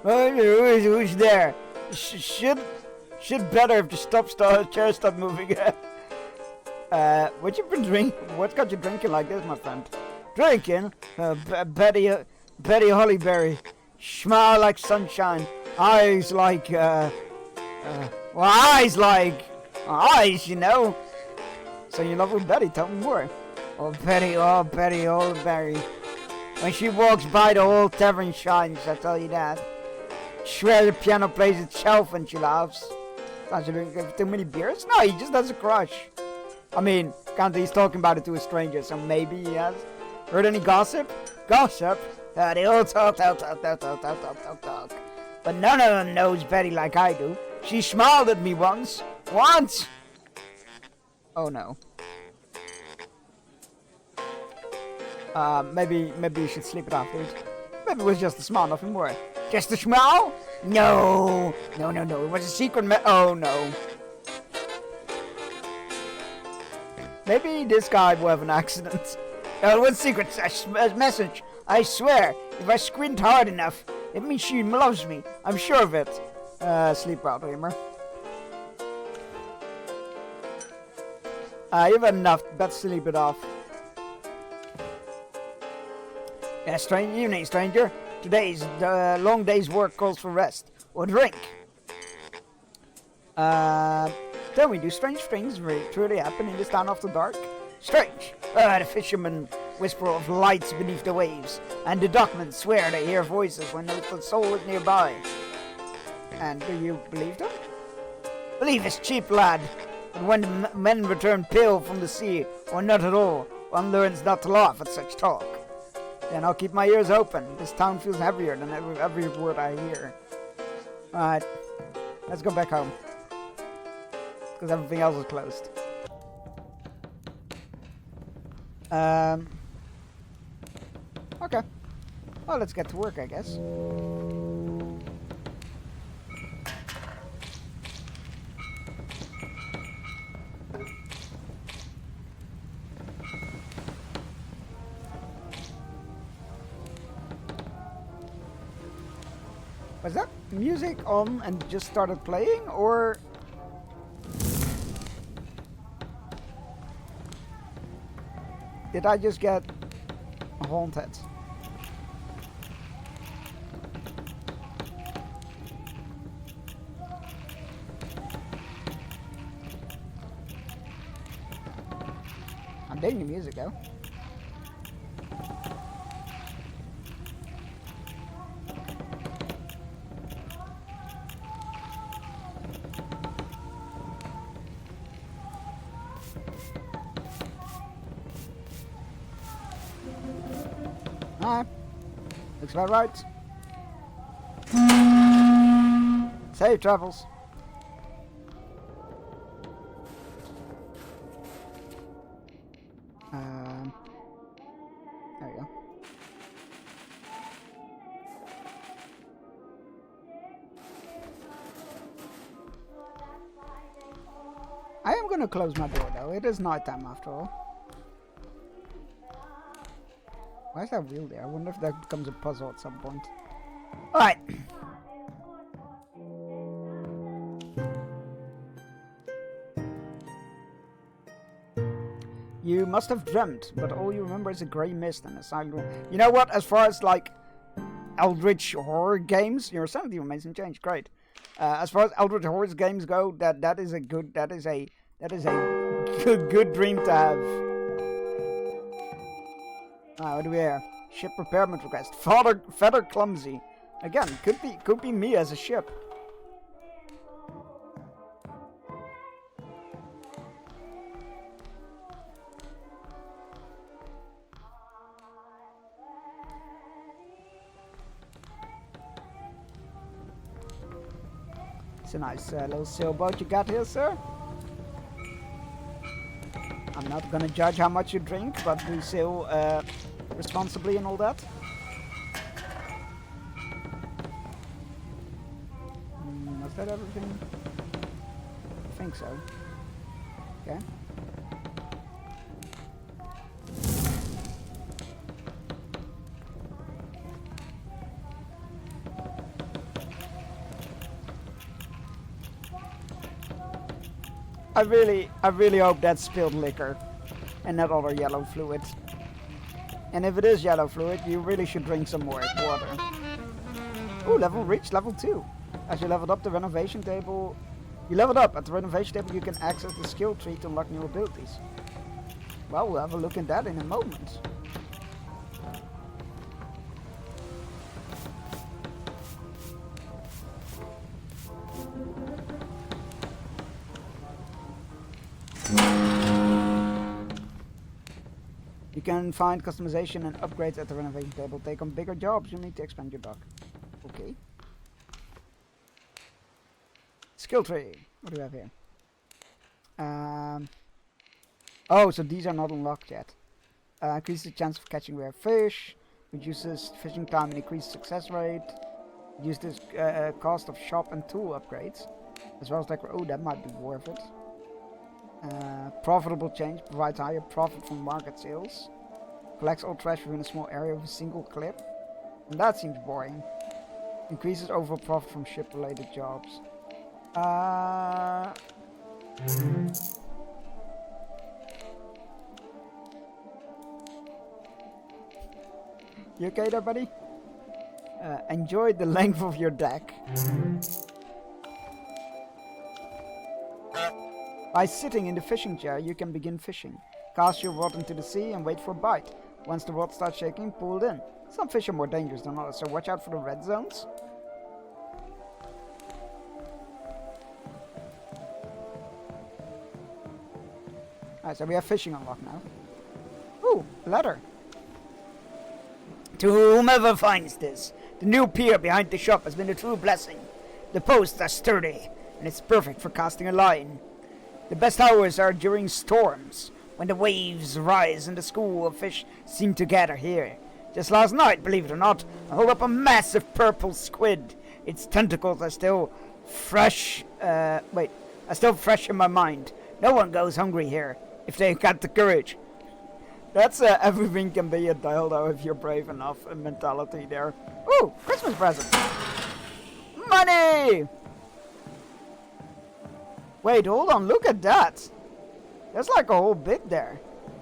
Who's there? Should better if the chair stop moving. What you been drinking? What got you drinking like this, my friend? Drinking? Betty Hollyberry. Smile like sunshine. Eyes like, eyes, you know. So you love with Betty, tell me more. Oh, Betty Hollyberry. When she walks by, the whole tavern shines, I tell you that. Swear the piano plays itself when she laughs. Does he drink too many beers? No, he just has a crush. I mean, he's talking about it to a stranger, so maybe he has. Heard any gossip? Gossip? They all talk. But none of them knows Betty like I do. She smiled at me once. Once! Oh no. Maybe you should sleep it off, dude. Maybe it was just a smile, nothing more. Just a smile? No. It was a secret oh no. Maybe this guy will have an accident. What secret message? I swear, if I squint hard enough, it means she loves me. I'm sure of it. Sleep well, dreamer. You've had enough. Better sleep it off. Yeah, strange evening, stranger. Today's long day's work calls for rest or drink. Tell me, do strange things truly happen in this town after dark? Strange. The fishermen whisper of lights beneath the waves, and the dockmen swear they hear voices when no soul is nearby. And do you believe them? Believe is cheap, lad. But when the men return pale from the sea, or not at all, one learns not to laugh at such talk. Then I'll keep my ears open. This town feels heavier than every word I hear. Alright, let's go back home. Because everything else is closed. Okay. Well, let's get to work, I guess. Was that music on and just started playing, or... did I just get haunted? I'm digging the music though. Alright. Looks about right. Safe travels. There we go. I am gonna close my door though. It is nighttime after all. Why is that wheel there? I wonder if that becomes a puzzle at some point. Alright. You must have dreamt, but all you remember is a grey mist and a silent room. You know what? As far as like Eldritch horror games, your sanity remains unchanged. Great. As far as Eldritch horror games go, that is a good dream to have. What do we have? Ship repairment request. Feather clumsy. Again, could be me as a ship. It's a nice little sailboat you got here, sir. I'm not gonna judge how much you drink, but do sail responsibly and all that. Was that everything? I think so. Okay. I really hope that's spilled liquor and not other yellow fluid. And if it is yellow fluid, you really should drink some more water. Ooh, reached level 2. As you leveled up the renovation table, at the renovation table you can access the skill tree to unlock new abilities. Well, we'll have a look at that in a moment. You can find customization and upgrades at the renovation table. Take on bigger jobs, you need to expand your dock. Okay. Skill tree. What do we have here? Oh, so these are not unlocked yet. Increases the chance of catching rare fish. Reduces fishing time and increased success rate. Reduces cost of shop and tool upgrades. As well as like, oh, that might be worth it. Profitable change provides higher profit from market sales. Collects all trash within a small area with a single clip. And that seems boring. Increases overall profit from ship related jobs. You okay there, buddy? Enjoy the length of your deck. By sitting in the fishing chair, you can begin fishing. Cast your rod into the sea and wait for a bite. Once the rod starts shaking, pull it in. Some fish are more dangerous than others, so watch out for the red zones. Alright, so we have fishing unlocked now. Ooh, letter. To whomever finds this, the new pier behind the shop has been a true blessing. The posts are sturdy, and it's perfect for casting a line. The best hours are during storms, when the waves rise and the school of fish seem to gather here. Just last night, believe it or not, I hauled up a massive purple squid. Its tentacles are still fresh, are still fresh in my mind. No one goes hungry here, if they got the courage. That's everything can be a dildo if you're brave enough, a mentality there. Ooh, Christmas present! Money! Wait, hold on, look at that. There's like a whole bit there.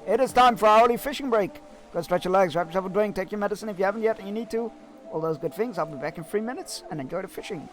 It is time for our early fishing break. Go stretch your legs, grab yourself a drink, take your medicine if you haven't yet and you need to. All those good things. I'll be back in 3 minutes and enjoy the fishing.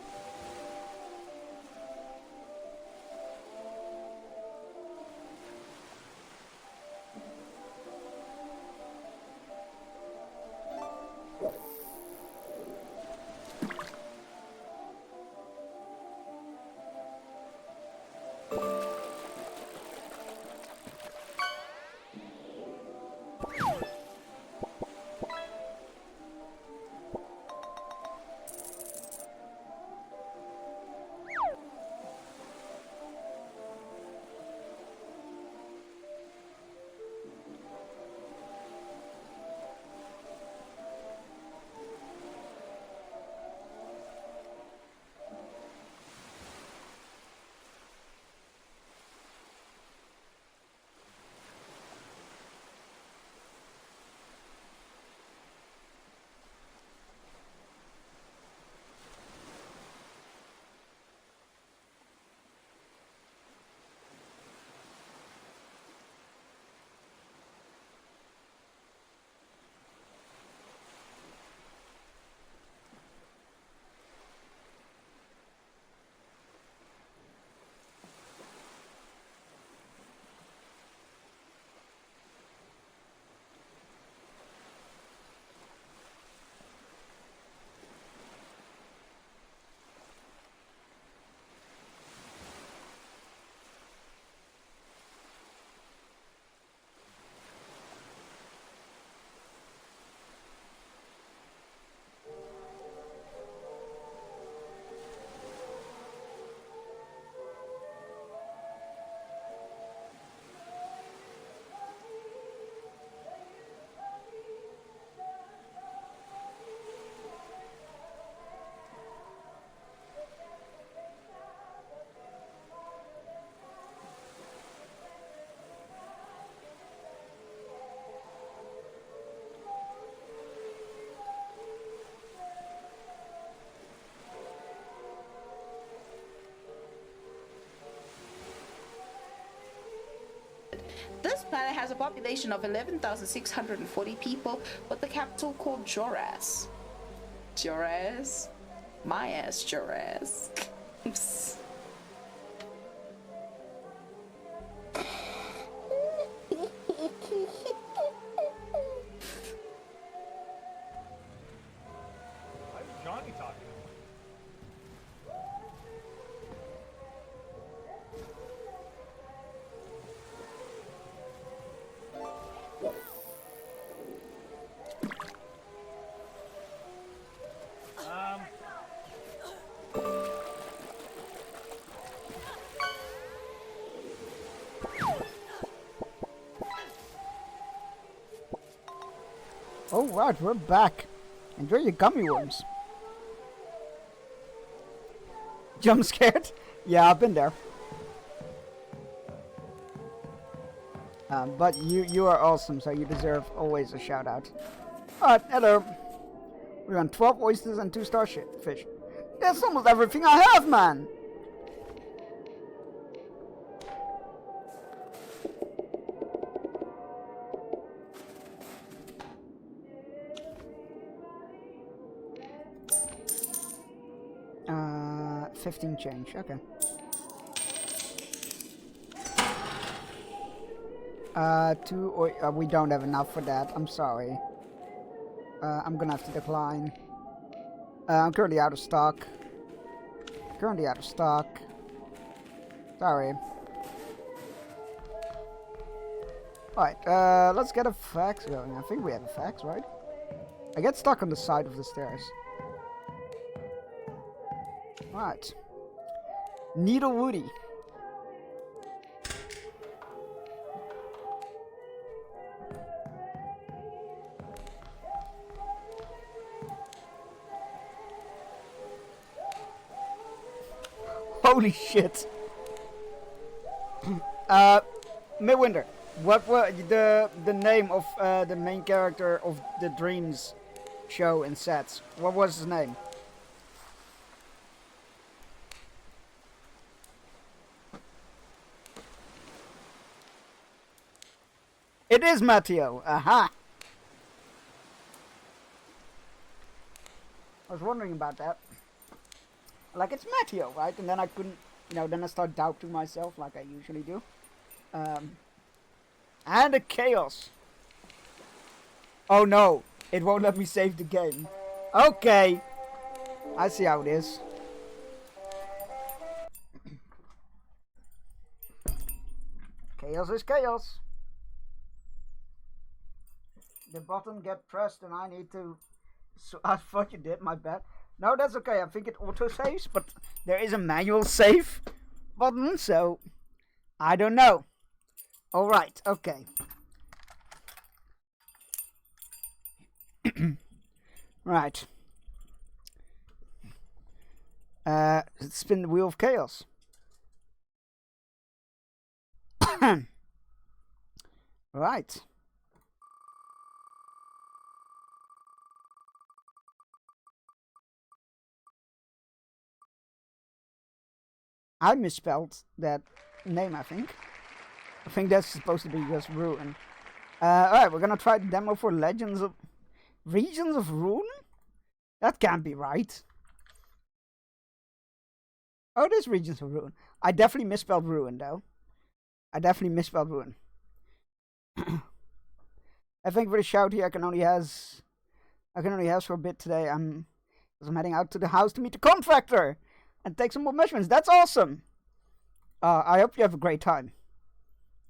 This planet has a population of 11,640 people, with the capital called Joraz. Joraz? My ass, Joraz. Oops. Johnny talking. Oh, right, we're back. Enjoy your gummy worms. Jump scared? Yeah, I've been there. But you are awesome, so you deserve always a shout out. Alright, hello. We want 12 oysters and 2 starfish. That's almost everything I have, man! Uh, 15 change, okay. We don't have enough for that, I'm sorry. I'm gonna have to decline. I'm currently out of stock. Sorry. Alright, let's get a fax going. I think we have a fax, right? I get stuck on the side of the stairs. Right. Needle Woody. Holy shit. Midwinter, what was the name of the main character of the Dreams show and sets? What was his name? It is Matteo. Aha. I was wondering about that. Like, it's Matteo, right? And then I couldn't, then I start doubting myself like I usually do. And a chaos. Oh no, it won't let me save the game. Okay. I see how it is. Chaos is chaos. The button get pressed and I need to... So I thought you did, my bad. No, that's okay. I think it auto-saves, but there is a manual save button, so I don't know. Alright, okay. Right. Spin the wheel of chaos. Right. I misspelled that name, I think. I think that's supposed to be just Ruin. Alright, we're gonna try the demo for Regions of Ruin? That can't be right. Oh, it is Regions of Ruin. I definitely misspelled Ruin, though. I definitely misspelled Ruin. I think for the shout here, I can only has for a bit today. I'm heading out to the house to meet the contractor and take some more measurements. That's awesome. I hope you have a great time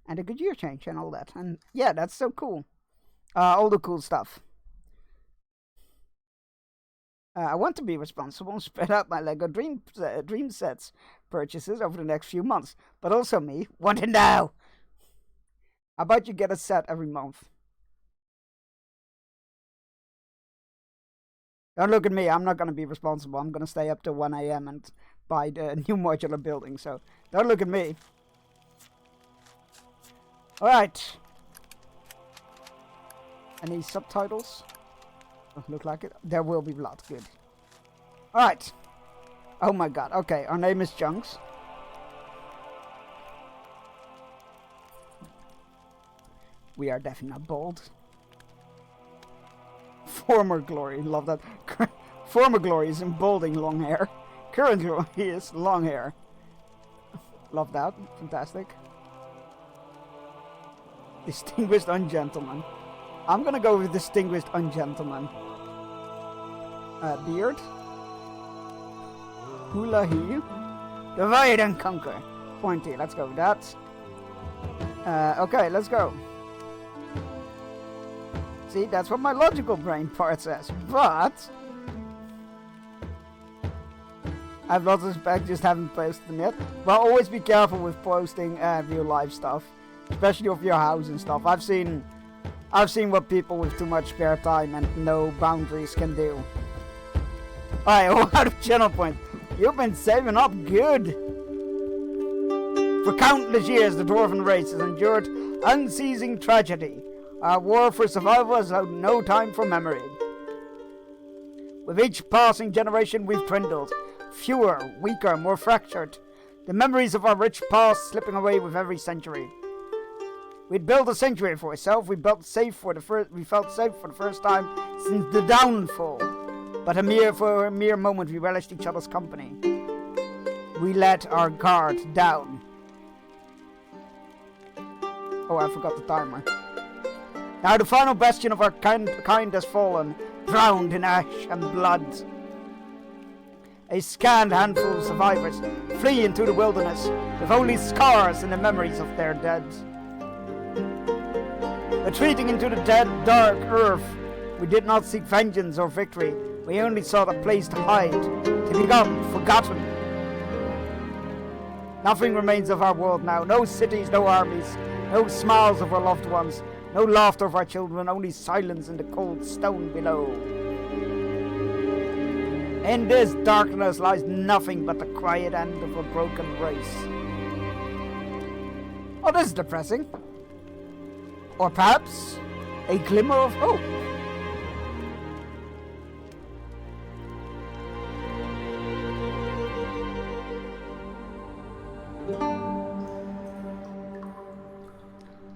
and a good year change and all that. And yeah, that's so cool. All the cool stuff. I want to be responsible and spread out my Lego Dream Sets purchases over the next few months. But also me, want to know? How about you get a set every month? Don't look at me, I'm not going to be responsible. I'm going to stay up till 1 AM and buy the new modular building. So don't look at me. Alright. Any subtitles? Doesn't look like it. There will be blood. Good. Alright. Oh my god. Okay, our name is Chunks. We are definitely not bald. Former glory, love that. Former glory is in balding long hair. Current glory is long hair. Love that, fantastic. Distinguished ungentleman. I'm gonna go with distinguished ungentleman. Beard. Hula heel. Divide and conquer. Pointy, let's go with that. Okay, let's go. See, that's what my logical brain part says. But I have lots of respect, just haven't posted them yet. But always be careful with posting real life stuff, especially of your house and stuff. I've seen what people with too much spare time and no boundaries can do. Alright, out of channel point. You've been saving up good. For countless years, the Dwarven race has endured unceasing tragedy. Our war for survival has had no time for memory. With each passing generation, we've dwindled. Fewer, weaker, more fractured. The memories of our rich past slipping away with every century. We'd built a sanctuary for ourselves. We felt safe for the first time since the downfall. But for a mere moment, we relished each other's company. We let our guard down. Oh, I forgot the timer. Now the final bastion of our kind has fallen, drowned in ash and blood. A scant handful of survivors flee into the wilderness with only scars and the memories of their dead. Retreating into the dead, dark earth, we did not seek vengeance or victory. We only sought a place to hide, to become forgotten. Nothing remains of our world now. No cities, no armies, no smiles of our loved ones, no laughter of our children, only silence in the cold stone below. In this darkness lies nothing but the quiet end of a broken race. Oh, this is depressing. Or perhaps a glimmer of hope.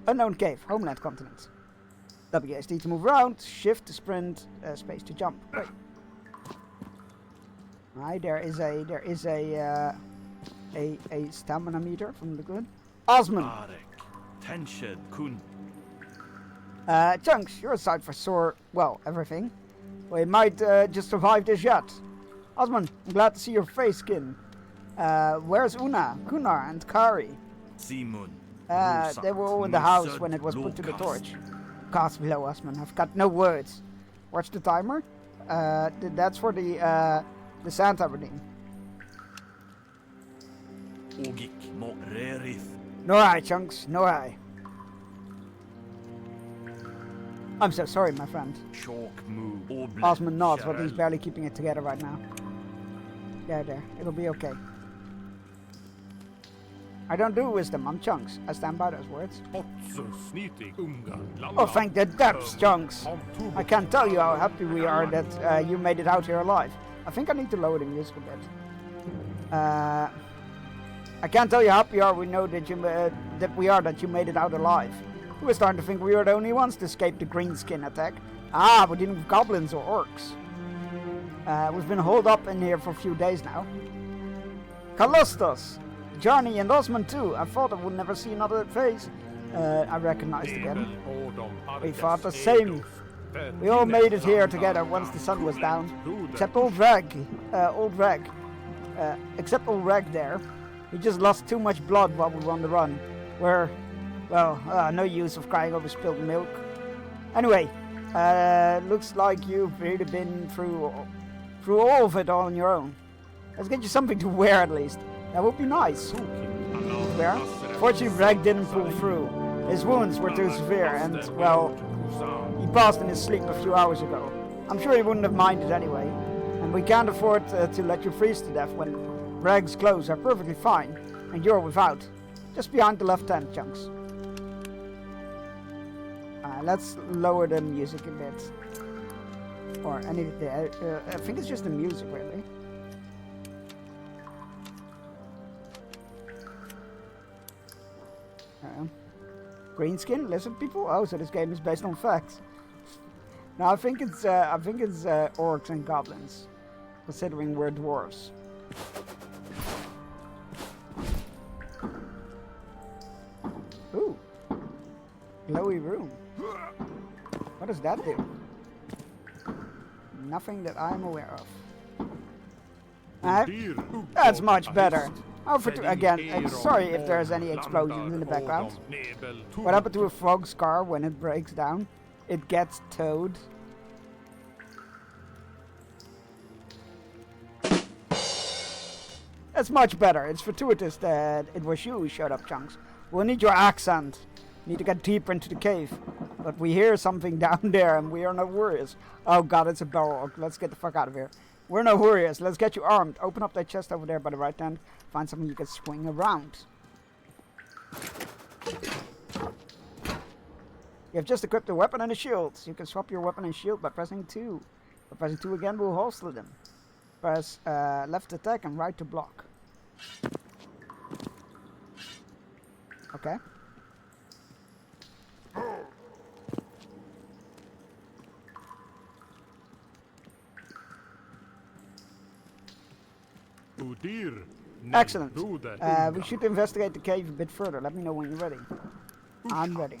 Unknown cave, homeland continent. WSD to move around, shift to sprint, space to jump. Great. Alright, there is a stamina meter from the good. Osman. Chunks, you're aside for everything. We might just survive this yet. Osman, I'm glad to see your face skin. Where's Una, Gunnar, and Kari? Simon. They were all in the house when it was put to the torch. Cast below, Osman. I've got no words. Watch the timer. That's for the Santa redeem. No I, Chunks. No I. I'm so sorry, my friend. Osman nods, but he's barely keeping it together right now. There. It'll be okay. I don't do wisdom, I'm Chunks. I stand by those words. Oh, thank the depths, Chunks. I can't tell you how happy we are that you made it out here alive. I think I need to lower the music a bit. I can't tell you how happy we know that you made it out alive. We were starting to think we were the only ones to escape the greenskin attack. We're dealing with goblins or orcs. We've been holed up in here for a few days now. Callustos! Johnny and Osman too. I thought I would never see another face. I recognized again. We thought the same. We all made it here together once the sun was down. Except old Reg. Except old Reg there. He just lost too much blood while we were on the run. No use of crying over spilled milk. Anyway, looks like you've really been through all of it on your own. Let's get you something to wear at least. That would be nice. Where? Fortunately, Reg didn't pull through. His wounds were too severe, and, he passed in his sleep a few hours ago. I'm sure he wouldn't have minded anyway. And we can't afford to let you freeze to death when Reg's clothes are perfectly fine, and you're without. Just behind the left tent, Chunks. Let's lower the music a bit. Or any... I think it's just the music, really. Greenskin lizard people. Oh, so this game is based on facts. No, I think it's orcs and goblins, considering we're dwarves. Ooh, glowy room. What does that do? Nothing that I'm aware of. That's much better. Oh, again, sorry if there's any explosions in the background. What happened to a frog's car when it breaks down? It gets towed. That's much better. It's fortuitous that it was you who showed up, Chunks. We'll need your accent. Need to get deeper into the cave. But we hear something down there and we are no warriors. Oh god, it's a Balrog. Let's get the fuck out of here. We're no warriors. Let's get you armed. Open up that chest over there by the right hand. Find something you can swing around. You have just equipped a weapon and a shield. You can swap your weapon and shield by pressing 2. By pressing 2 again will holster them. Press left to attack and right to block. Okay. Excellent. We should investigate the cave a bit further. Let me know when you're ready. I'm ready.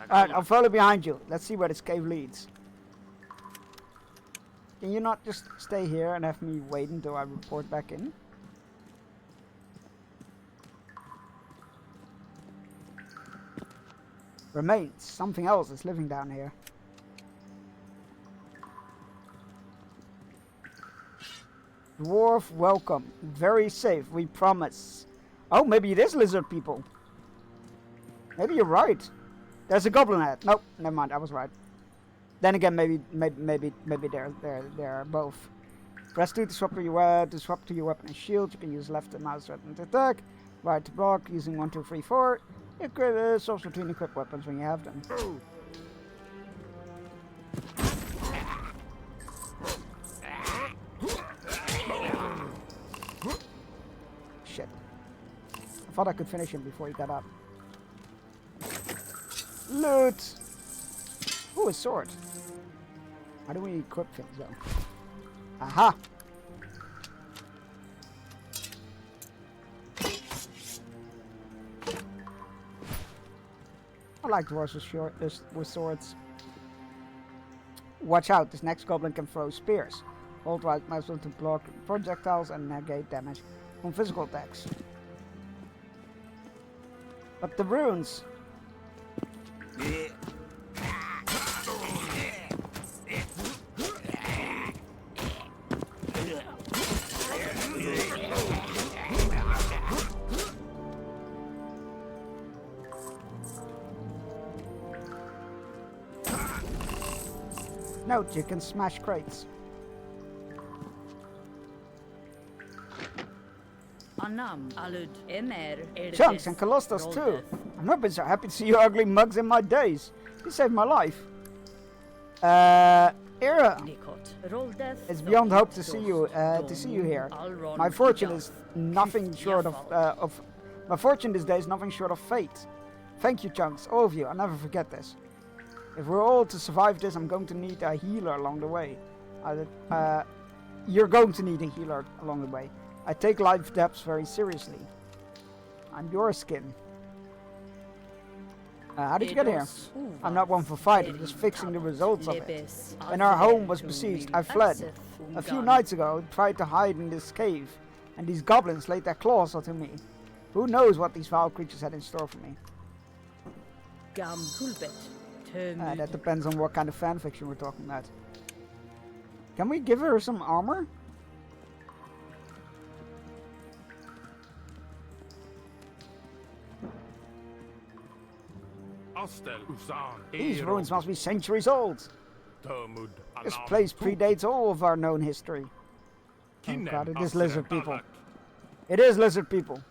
Alright, I'll follow behind you. Let's see where this cave leads. Can you not just stay here and have me wait until I report back in? Remains. Something else is living down here. Dwarf, welcome. Very safe, we promise. Oh, maybe it is lizard people. Maybe you're right. There's a goblin head. Nope, never mind. I was right. Then again, maybe they're both. Press 2 to swap to your weapon and shield. You can use left mouse button to attack, right to block. Using 1, 2, 3, 4. Equip swaps between equipped weapons when you have them. Shit. I thought I could finish him before he got up. Loot! Ooh, a sword. How do we equip things though? Aha! I like dwarves with swords. Watch out, this next goblin can throw spears. Hold right mouse button to block projectiles and negate damage from physical attacks. But the runes! Note, you can smash crates. Chunks and Colossus too. I've not been so happy to see you ugly mugs in my days. You saved my life. Era. It's beyond hope to see you here. My fortune is nothing short of my fortune this day is nothing short of fate. Thank you, Chunks, all of you. I'll never forget this. If we're all to survive this, I'm going to need a healer along the way. You're going to need a healer along the way. I take life depths very seriously. I'm your skin. How did you get here? I'm not one for fighting, just fixing the results of it. When our home was besieged, I fled. A few nights ago, I tried to hide in this cave, and these goblins laid their claws onto me. Who knows what these vile creatures had in store for me? That depends on what kind of fanfiction we're talking about. Can we give her some armor? These ruins must be centuries old. This place predates all of our known history. Oh god, it is lizard people. It is lizard people.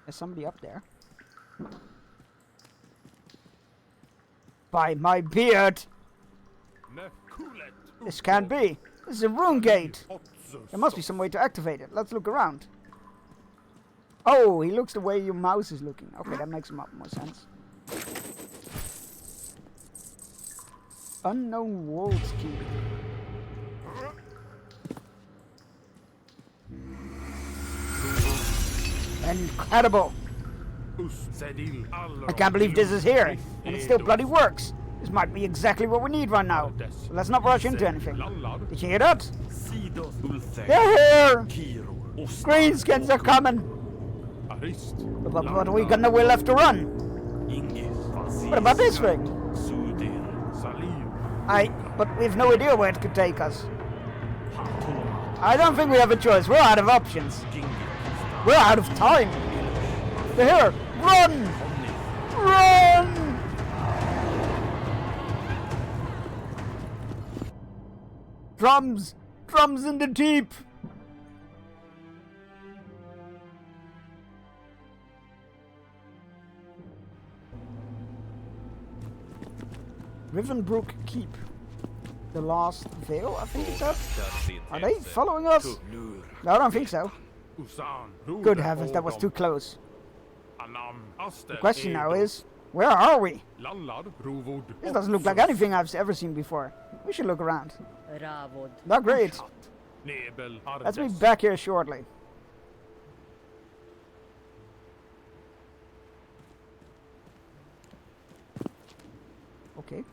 There's somebody up there. By my beard! This can't be. This is a rune gate. There must be some way to activate it. Let's look around. Oh, he looks the way your mouse is looking. Okay, that makes more sense. Unknown worlds key. Incredible! I can't believe this is here, and it still bloody works. This might be exactly what we need right now. So let's not rush into anything. Did you hear that? They're here! Greenskins are coming! But we got nowhere left to run. What about this thing? But we have no idea where it could take us. I don't think we have a choice. We're out of options. We're out of time. They're here. Run! Run! Drums! Drums in the deep! Rivenbrook Keep. The Last Veil, I think it's up. Are they following us? No, I don't think so. Good heavens, that was too close. The question now is, where are we? This doesn't look like anything I've ever seen before. We should look around. Not great. Let's be back here shortly. Okay.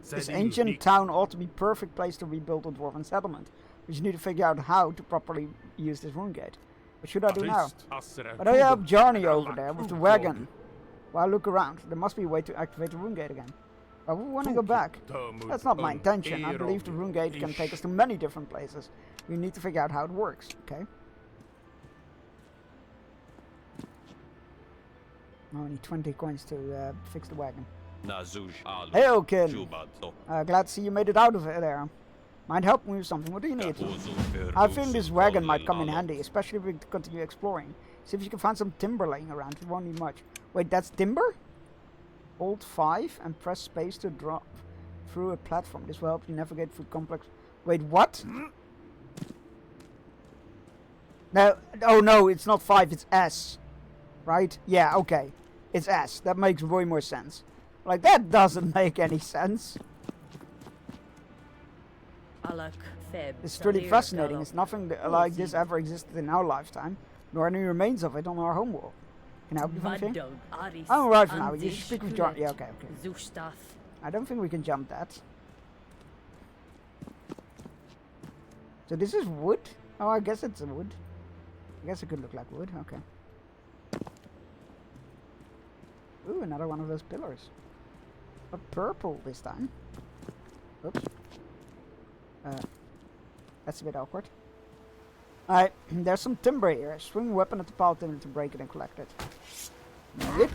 This ancient town ought to be perfect place to rebuild a dwarven settlement. We just need to figure out how to properly use this rune gate. What should I do now? But I have Jarny over there with the wagon. While I look around, there must be a way to activate the rune gate again. But we want to go back. That's not my intention. I believe the rune gate can take us to many different places. We need to figure out how it works, okay? I only 20 coins to fix the wagon. Hey, Kin. Glad to see you made it out of it there. Mind helping me with something? What do you need? I feel this wagon might come in handy, especially if we continue exploring. See if you can find some timber laying around. It won't need much. Wait, that's timber? Hold 5 and press space to drop through a platform. This will help you navigate through complex... Wait, what? No, oh no, it's not 5, it's S. Right? Yeah, okay. It's S. That makes way more sense. Like, that doesn't make any sense. It's pretty fascinating. It's nothing like this ever existed in our lifetime, nor any remains of it on our homeworld. Can I help you with anything? I'm right for now. You should speak with John. Yeah, okay, okay. I don't think we can jump that. So this is wood? Oh, I guess it's a wood. I guess it could look like wood. Okay. Ooh, another one of those pillars. But purple this time. Oops. That's a bit awkward. Alright, there's some timber here. Swing weapon at the pile timber to break it and collect it. Yep.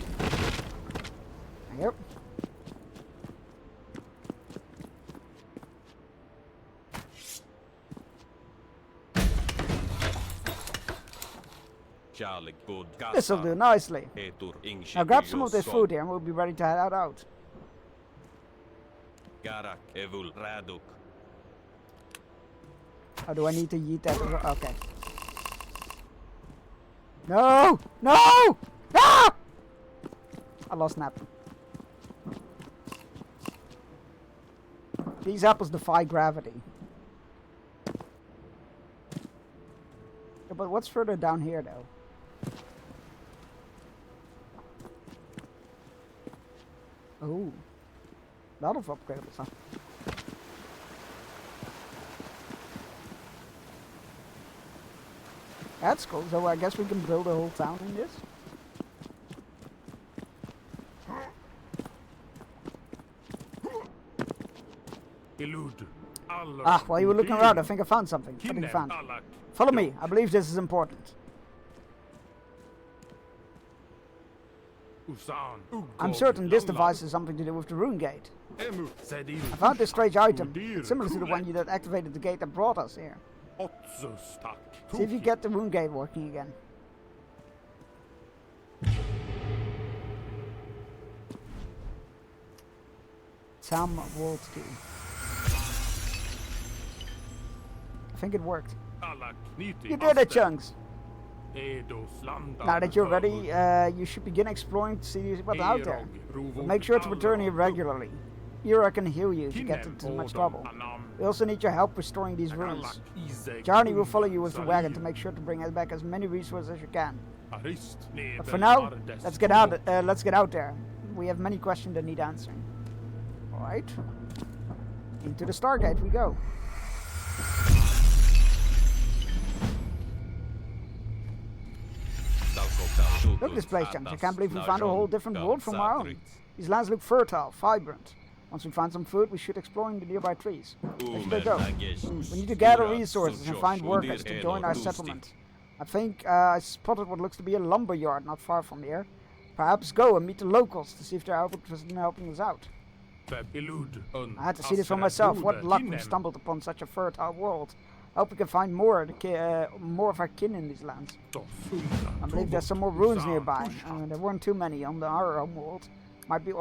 Yep. This'll do nicely. Now grab some of this food here and we'll be ready to head out. Oh, do I need to yeet that? Okay. No! No! No! I lost an apple. These apples defy gravity. Yeah, but what's further down here, though? Oh. A lot of upgradables, huh? That's cool, so I guess we can build a whole town in this. Ah, while you were looking around, I think I found something. What did you find? Follow me, I believe this is important. I'm certain this device has something to do with the rune gate. I found this strange item. It's similar to the one that activated the gate that brought us here. See if you get the rune gate working again. Tam World Key. I think it worked. Alla kniti You did it, aste. Chunks! Edo slanda Now that you're ready, höror. you should begin exploring to see what's out there. Erog, But rovor, make sure to return here allor, regularly. Ira can heal you if you get Kinem into too much odom trouble. anam. We also need your help restoring these Alla ruins. isek Johnny will follow you with the saliv. wagon to make sure to bring back as many resources as you can. Arist But for nebel now, ardes let's get out. Let's get out there. We have many questions that need answering. All right. Into the Stargate we go. Look at this place, Chunks. I can't believe we found a whole different world from our own. These lands look fertile, vibrant. Once we find some food, we should explore the nearby trees. Where should I go? We need to gather resources and find workers to join our settlement. I think I spotted what looks to be a lumber yard not far from here. Perhaps go and meet the locals to see if they're interested in helping us out. I had to see this for myself. What luck we stumbled upon such a fertile world. I hope we can find more of our kin in these lands. I believe there's some more ruins nearby. There weren't too many on our home world. Might be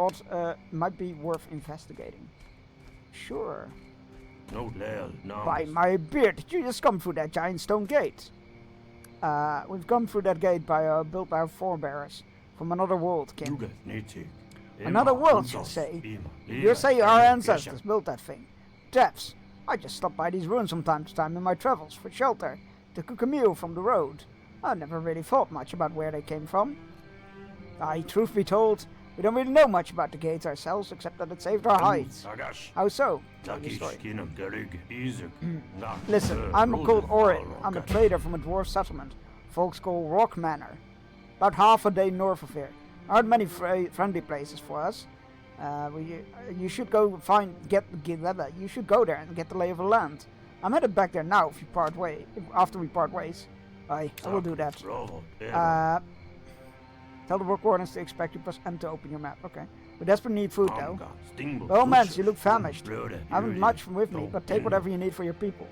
worth investigating. Sure. By my beard, did you just come through that giant stone gate? We've come through that gate built by our forebears from another world, kin. Another world, you say? You say our ancestors built that thing. Depths. I just stop by these ruins from time to time in my travels for shelter, to cook a meal from the road. I never really thought much about where they came from. Truth be told, we don't really know much about the gates ourselves, except that it saved our hides. How so? Tell your story. Listen, I'm called Orin. I'm a trader from a dwarf settlement, folks call Rock Manor. About half a day north of here. Aren't many friendly places for us. You should go you should go there and get the lay of the land. I'm headed back there now after we part ways. I will do that. Tell the work wardens to expect you press M to open your map. Okay. We desperately need food though. Oh man, you look famished. I haven't much with me, but take whatever you need for your people.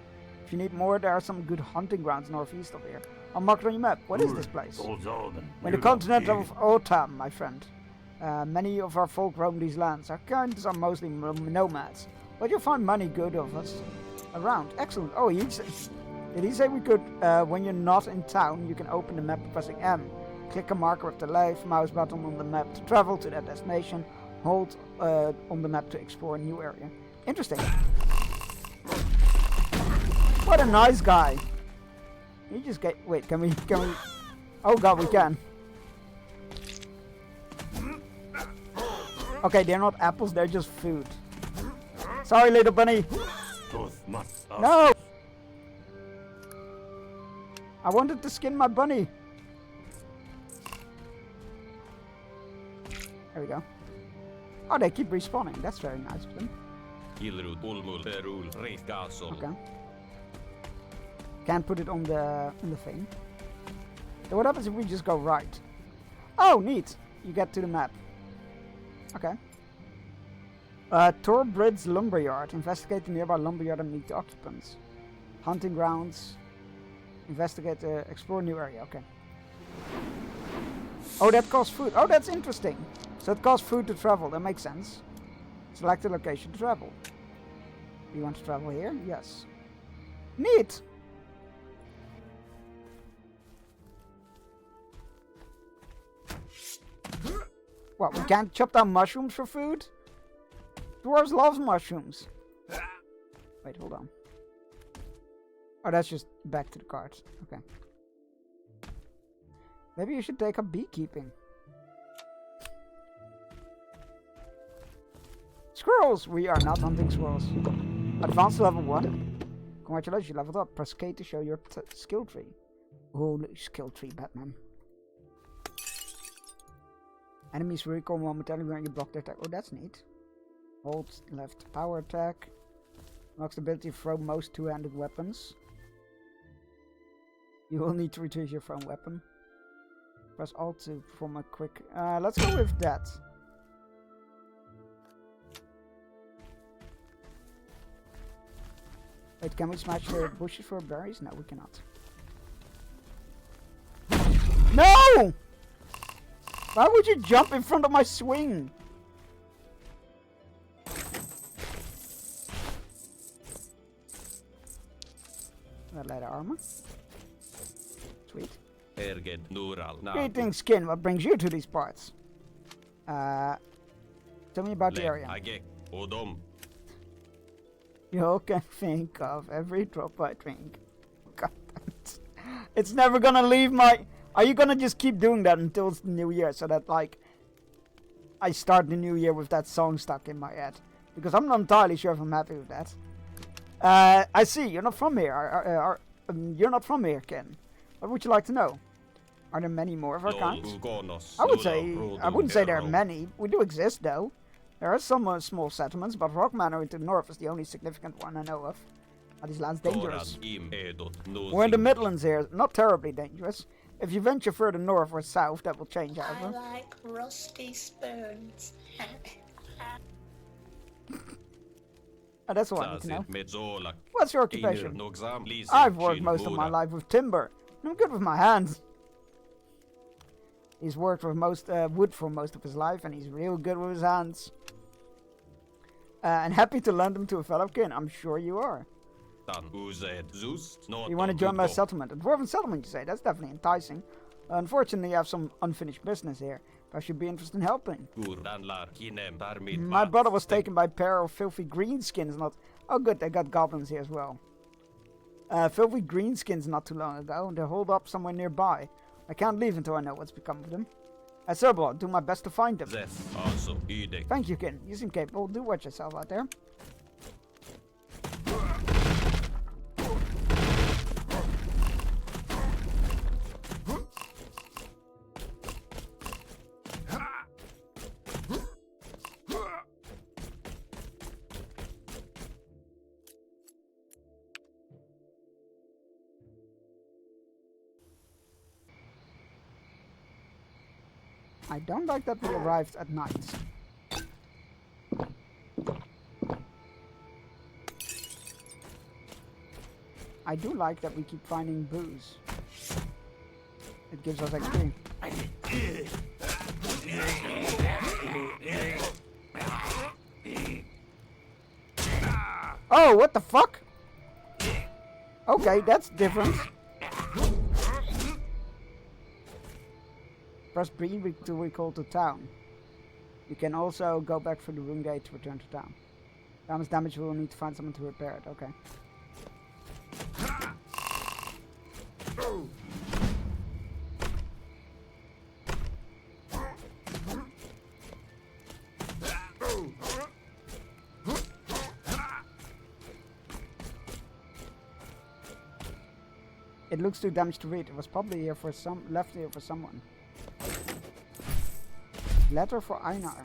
If you need more, there are some good hunting grounds northeast of here. I'll mark it on your map. What is this place? In the continent of Otam, my friend. Many of our folk roam these lands. Our kinds are mostly nomads, but you'll find many good of us around. Excellent. Oh, did he say we could, when you're not in town, you can open the map by pressing M. Click a marker with the left mouse button on the map to travel to that destination. Hold on the map to explore a new area. Interesting. What a nice guy. He just get. Wait, can we? Oh god, we can. Okay, they're not apples, they're just food. Sorry, little bunny. No! I wanted to skin my bunny. There we go. Oh, they keep respawning. That's very nice of them. Okay. Can't put it on the thing. So what happens if we just go right? Oh, neat. You get to the map. Okay. Torbrid's Lumberyard. Investigate the nearby lumberyard and meet the occupants. Hunting grounds. Investigate, explore new area. Okay. Oh, that costs food. Oh, that's interesting. So it costs food to travel. That makes sense. Select the location to travel. You want to travel here? Yes. Neat. What, we can't chop down mushrooms for food? Dwarves love mushrooms. Wait, hold on. Oh, that's just back to the cart. Okay. Maybe you should take up beekeeping. Squirrels! We are not hunting squirrels. Advanced level 1. Congratulations, you leveled up. Press K to show your skill tree. Oh, skill tree, Batman. Enemies recall momentarily when you block their attack. Oh, that's neat. Hold left power attack. Unlocks the ability to throw most two-handed weapons. You will need to retrieve your thrown weapon. Press Alt to perform a quick... let's go with that. Wait, can we smash the bushes for berries? No, we cannot. No! Why would you jump in front of my swing? leather armor. Sweet. Erged Nural. Greetings, Skin. What brings you to these parts? Tell me about the area. Age. Odom. You can think of every drop I drink. God damn it. It's never gonna leave my... Are you gonna just keep doing that until it's the new year so that, like, I start the new year with that song stuck in my head? Because I'm not entirely sure if I'm happy with that. I see, you're not from here. You're not from here, Ken. What would you like to know? Are there many more of our kind? I wouldn't say there are many. We do exist, though. There are some small settlements, but Rock Manor to the north is the only significant one I know of. Are these lands dangerous? We're in the Midlands here, not terribly dangerous. If you venture further north or south, that will change, however. I like rusty spoons. Oh, that's all I need to know. What's your occupation? I've worked most of my life with timber. I'm good with my hands. He's worked with wood for most of his life, and he's real good with his hands. And happy to lend them to a fellow kin. I'm sure you are. You want to join my settlement? A dwarven settlement, you say? That's definitely enticing. Unfortunately, I have some unfinished business here. I should be interested in helping. My brother was taken by a pair of filthy greenskins not... Oh good, they got goblins here as well. Filthy greenskins not too long ago, and they're holed up somewhere nearby. I can't leave until I know what's become of them. I'll do my best to find them. Thank you, Kin. You seem capable. Do watch yourself out there. I don't like that we arrived at night. I do like that we keep finding booze. It gives us XP. Oh, what the fuck? Okay, that's different. Press B to recall to town. You can also go back through the rune gate to return to town. How much damage we will need to find someone to repair it. Okay. It looks too damaged to read. It was probably here for left here for someone. Letter for Einar.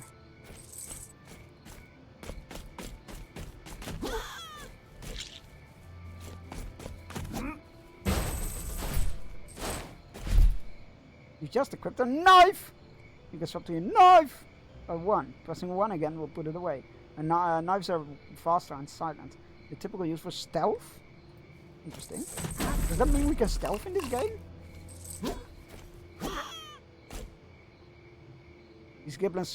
You just equipped a knife! You can swap to your knife! Or 1. Pressing 1 again will put it away. And knives are faster and silent. They're typically used for stealth? Interesting. Does that mean we can stealth in this game? These goblins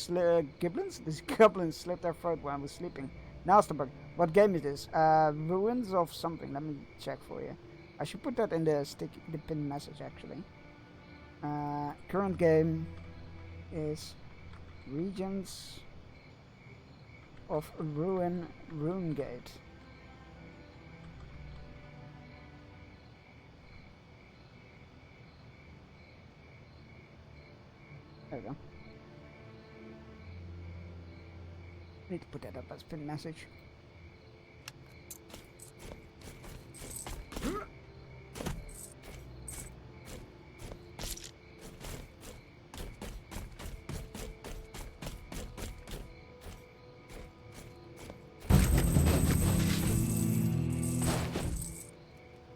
slit their throat while I was sleeping. Nasterbug. What game is this? Ruins of something. Let me check for you. I should put that in the pinned message actually. Current game is Regions of Runegate. There we go. Need to put that up as pinned message.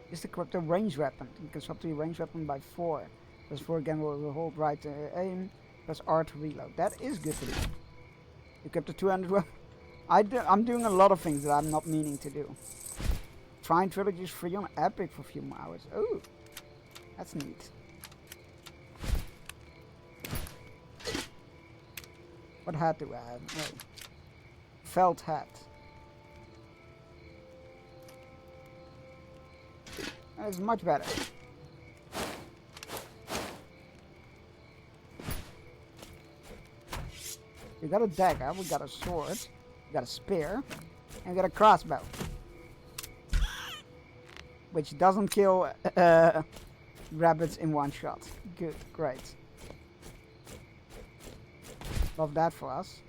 Just equip the range weapon. You can swap to your range weapon by 4. Press 4 again will hold right to aim. Press R to reload. That is good to do. Equip the 200 weapon. I'm doing a lot of things that I'm not meaning to do. Trying trilogies free on Epic for a few more hours. Oh, that's neat. What hat do I have? Oh. Felt hat. It's much better. We got a dagger, we got a sword, we got a spear, and we got a crossbow. Which doesn't kill rabbits in one shot. Good, great. Love that for us.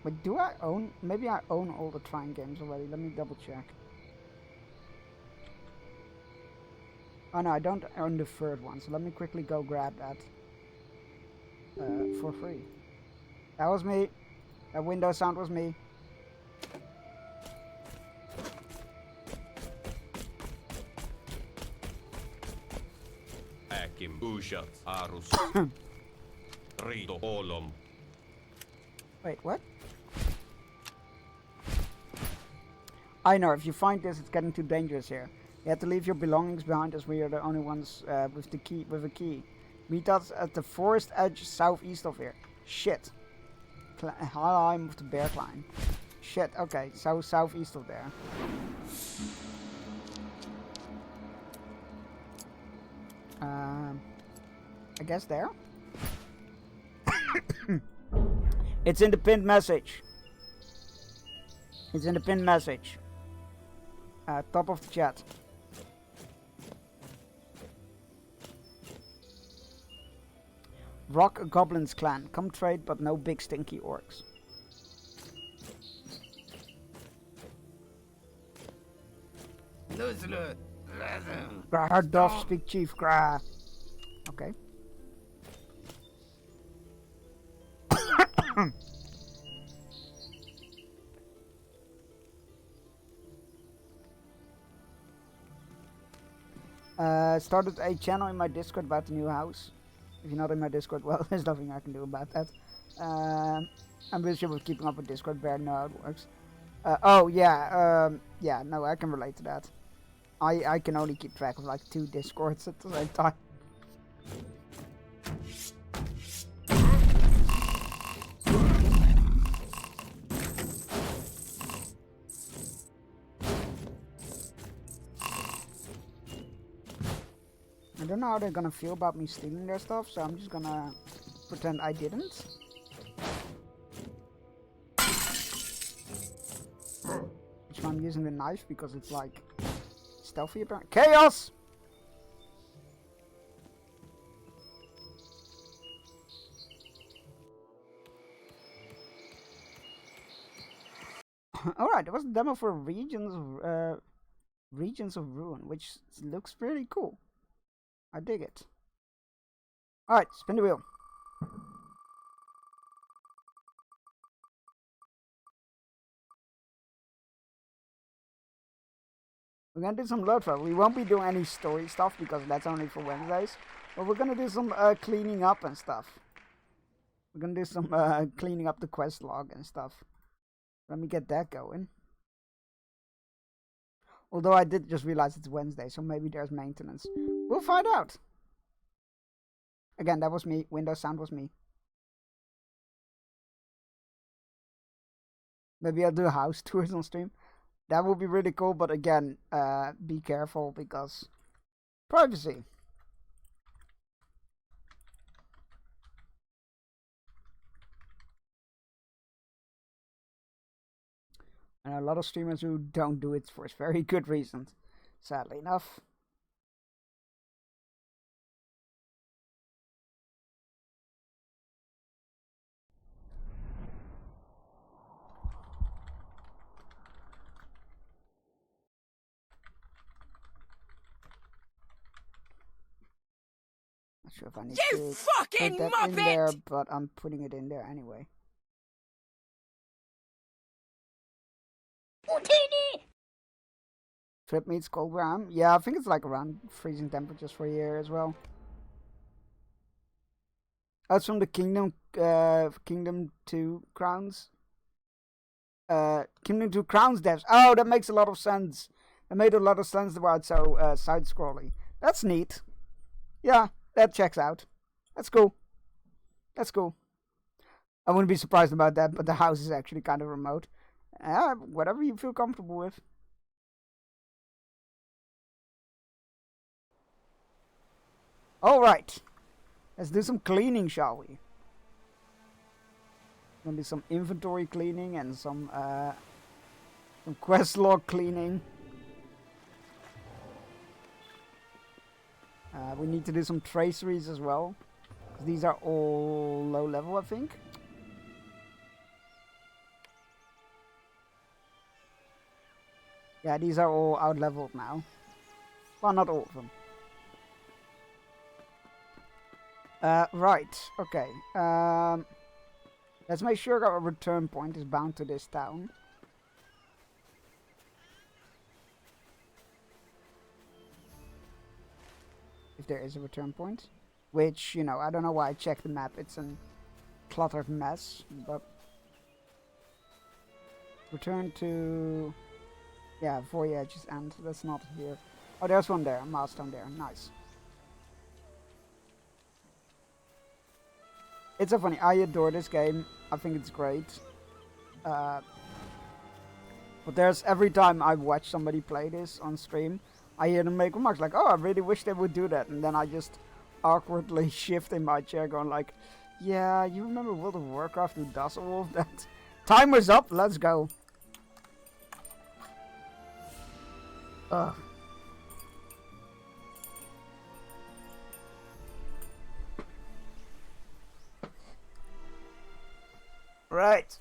But do I own... Maybe I own all the Trine games already. Let me double check. Oh no, I don't own the third one. So let me quickly go grab that. For free. That was me. That window sound was me. Äkim Ushat Arus. Rito Olom. Wait, what? I know, if you find this, it's getting too dangerous here. You have to leave your belongings behind as we are the only ones with a key. Meet us at the forest edge southeast of here. Shit. How I moved to Bear Climb. Shit, okay, so southeast of there. I guess there? It's in the pinned message. It's in the pinned message. Top of the chat. Rock a Goblin's clan. Come trade, but no big stinky orcs. Grah, doth speak chief, grah. Okay. Started a channel in my Discord about the new house. If you're not in my Discord, well, there's nothing I can do about that. I'm really sure with keeping up with Discord, Bear know how it works. Oh, yeah, yeah, no, I can relate to that. I can only keep track of like 2 Discords at the same time. I don't know how they're gonna feel about me stealing their stuff, so I'm just gonna pretend I didn't. Which I'm using the knife because it's like stealthy apparently. Chaos! Alright, that was the demo for Regions of Ruin, which looks pretty cool. I dig it. Alright, spin the wheel. We're gonna do some load travel. We won't be doing any story stuff because that's only for Wednesdays. But we're gonna do some cleaning up and stuff. We're gonna do some cleaning up the quest log and stuff. Let me get that going. Although I did just realize it's Wednesday, so maybe there's maintenance. We'll find out. Again, that was me. Windows sound was me. Maybe I'll do house tours on stream. That would be really cool, but again, be careful because privacy. And a lot of streamers who don't do it for very good reasons, sadly enough. Not sure if I need to fucking put that in there, but I'm putting it in there anyway. Trip meets cold ram. Yeah, I think it's like around freezing temperatures for here as well. That's from the Kingdom 2 Crowns. Kingdom 2 Crowns devs. Oh, that makes a lot of sense. It made a lot of sense about so side-scrolling. That's neat. Yeah, that checks out. That's cool. That's cool. I wouldn't be surprised about that, but the house is actually kind of remote. Whatever you feel comfortable with. Alright. Let's do some cleaning, shall we? Gonna do some inventory cleaning and some quest log cleaning. We need to do some traceries as well. These are all low level, I think. Yeah, these are all out leveled now. Well, not all of them. Right, okay. Let's make sure our return point is bound to this town. If there is a return point. Which, you know, I don't know why I checked the map. It's a cluttered mess, but... Return to... Yeah, Voyage's End. That's not here. Oh, there's one there. A milestone there. Nice. It's so funny. I adore this game. I think it's great. But there's every time I watch somebody play this on stream, I hear them make remarks like, oh, I really wish they would do that. And then I just awkwardly shift in my chair going like, yeah, you remember World of Warcraft who does all of that? Timer's up. Let's go. Ugh. Right.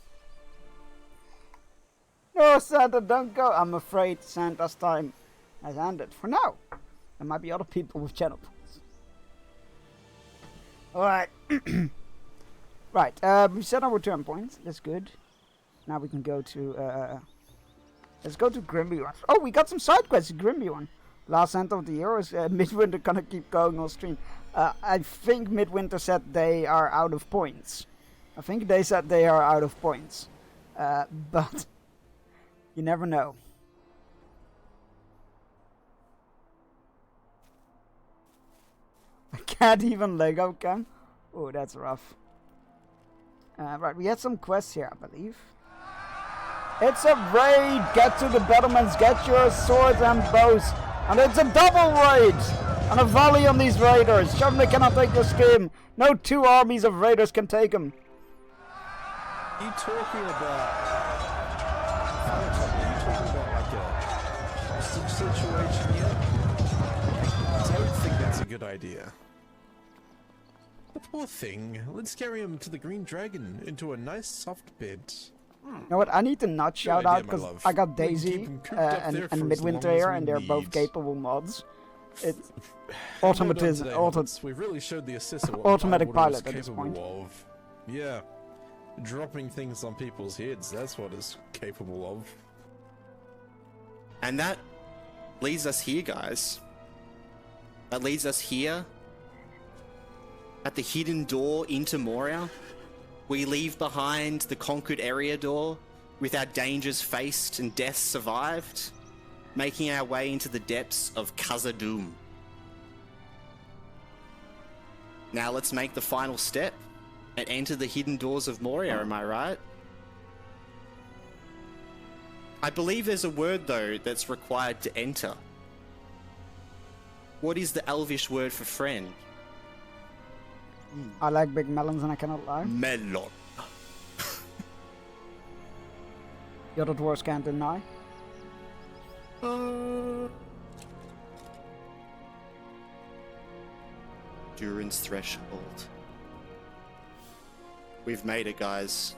No, Santa, don't go. I'm afraid Santa's time has ended. For now. There might be other people with channel points. Alright. Right. We set our return points. That's good. Now we can go to... let's go to Grimby. Oh, we got some side quests in Grimby one. Last Santa of the year. Is Midwinter gonna keep going on stream? I think Midwinter said they are out of points. I think they said they are out of points. But you never know. I can't even Lego cam. Oh, that's rough. Right, we had some quests here, I believe. It's a raid! Get to the battlements, get your swords and bows. And it's a double raid! And a volley on these raiders. Show them they cannot take your scheme. No two armies of raiders can take them. Are you talking about... Are you talking about like a hostage situation here? I don't think that's a good idea. The poor thing. Let's carry him to the Green Dragon into a nice soft bed. You know what? I need to not shout out because I got Daisy and Midwinter here, and they're both capable mods. It's We've really showed the assessor what automatic pilot pilot at this point. Of. Yeah. Dropping things on people's heads, that's what it's capable of. And that leads us here, guys. That leads us here at the hidden door into Moria. We leave behind the conquered area door with our dangers faced and deaths survived, making our way into the depths of Khazad-dûm. Now let's make the final step and enter the hidden doors of Moria, am I right? I believe there's a word, though, that's required to enter. What is the Elvish word for friend? I like big melons and I cannot lie. Melon. The other dwarves can't deny. Durin's Threshold. We've made it, guys.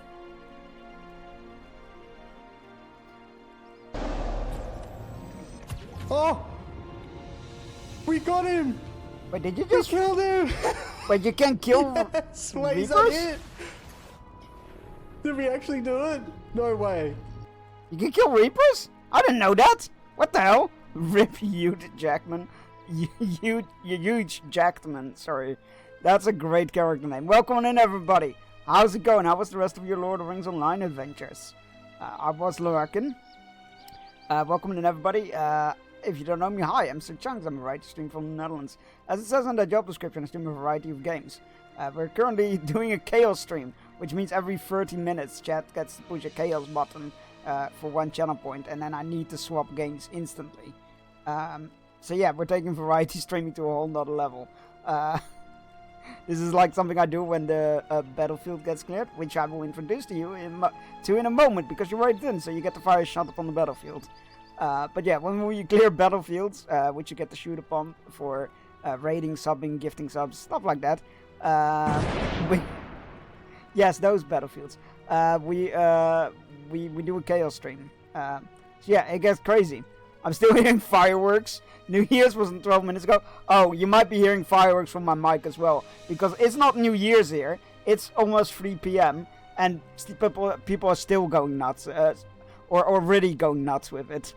Oh! We got him! Wait, did you just killed him? Wait, you can kill yes, wait, is that it? Did we actually do it? No way. You can kill Reapers? I didn't know that. What the hell? Rip Huge Jackman. Huge Jackman, sorry. That's a great character name. Welcome in, everybody. How's it going? How was the rest of your Lord of the Rings Online adventures? I was Lurkin. Welcome in, everybody. If you don't know me, hi, I'm Sir Chunks. I'm a writer stream from the Netherlands. As it says in the job description, I stream a variety of games. We're currently doing a chaos stream, which means every 30 minutes chat gets to push a chaos button for one channel point, and then I need to swap games instantly. So yeah, we're taking variety streaming to a whole nother level. This is like something I do when the battlefield gets cleared, which I will introduce to you in a moment, because you wrote it in, so you get to fire a shot upon the battlefield. But yeah, when we clear battlefields, which you get to shoot upon for raiding, subbing, gifting subs, stuff like that. Yes, those battlefields. We do a chaos stream. So yeah, it gets crazy. I'm still hearing fireworks. New Year's wasn't 12 minutes ago. Oh, you might be hearing fireworks from my mic as well, because it's not New Year's here. It's almost 3 p.m. and people are still going nuts, or already going nuts with it.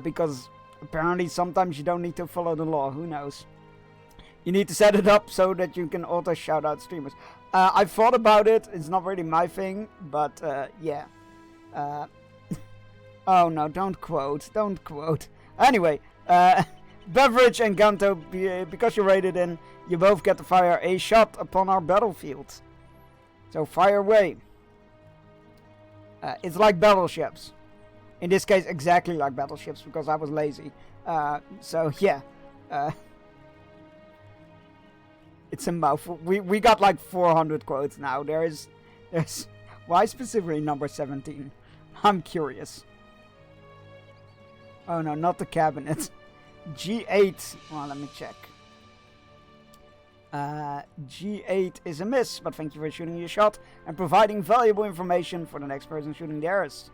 Because apparently sometimes you don't need to follow the law. Who knows? You need to set it up so that you can auto shout out streamers. I've thought about it. It's not really my thing, but yeah. Oh no, don't quote. Anyway, Beverage and Ganto, because you raided in, you both get to fire a shot upon our battlefield. So fire away. It's like battleships. In this case, exactly like battleships, because I was lazy. So yeah. It's a mouthful. We got like 400 quotes now. There's why specifically number 17? I'm curious. Oh no, not the cabinet. G8. Well, let me check. G8 is a miss, but thank you for shooting your shot and providing valuable information for the next person shooting theirs.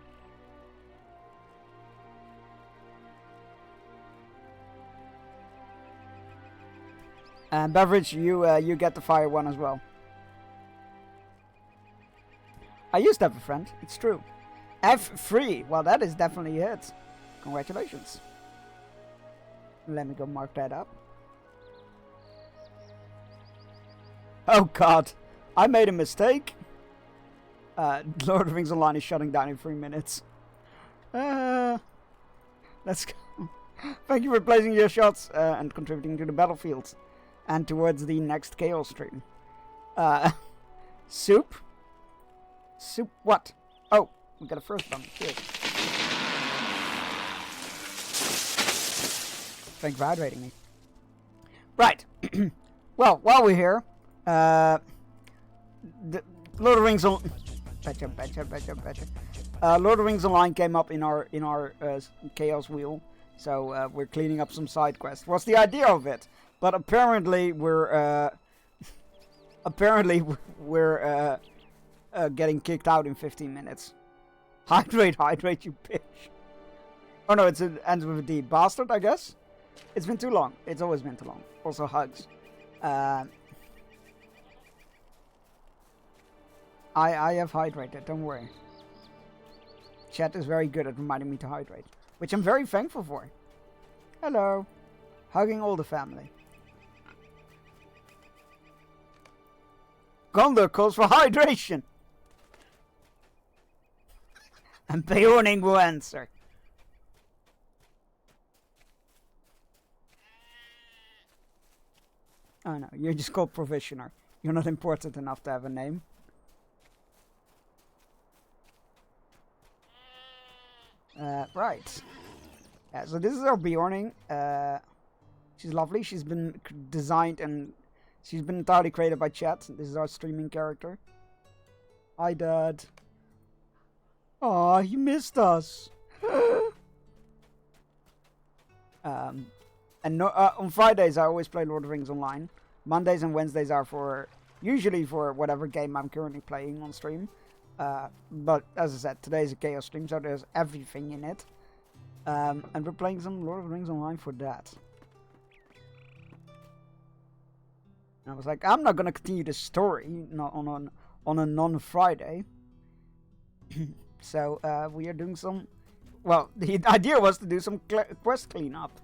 And Beverage, you get to fire one as well. I used to have a friend, it's true. F3, well that is definitely a hit. Congratulations. Let me go mark that up. Oh god, I made a mistake. Lord of the Rings Online is shutting down in 3 minutes. Let's go. Thank you for placing your shots and contributing to the battlefield. And towards the next chaos stream. Soup? Soup what? Oh, we got a first one. Good. Thanks for hydrating me. Right. Well, while we're here, the Lord of the Rings Lord of the Rings Online came up in our chaos wheel, so we're cleaning up some side quests. What's the idea of it? But apparently we're getting kicked out in 15 minutes. Hydrate, you bitch. Oh no, it ends with a D. Bastard, I guess. It's been too long. It's always been too long. Also hugs. I have hydrated. Don't worry. Chat is very good at reminding me to hydrate, which I'm very thankful for. Hello. Hugging all the family. Gondor calls for hydration. And Beorning will answer. Oh no, you're just called Provisioner. You're not important enough to have a name. Right. Yeah, so this is our Beorning. She's lovely. She's been designed and she's been entirely created by chat. This is our streaming character. Hi, Dad. Aw, you missed us. And no, on Fridays I always play Lord of the Rings Online. Mondays and Wednesdays are usually for whatever game I'm currently playing on stream. But as I said, today's a chaos stream, so there's everything in it. And we're playing some Lord of the Rings Online for that. And I was like, I'm not gonna continue the story on a non-Friday. So we are doing some. Well, the idea was to do some quest cleanup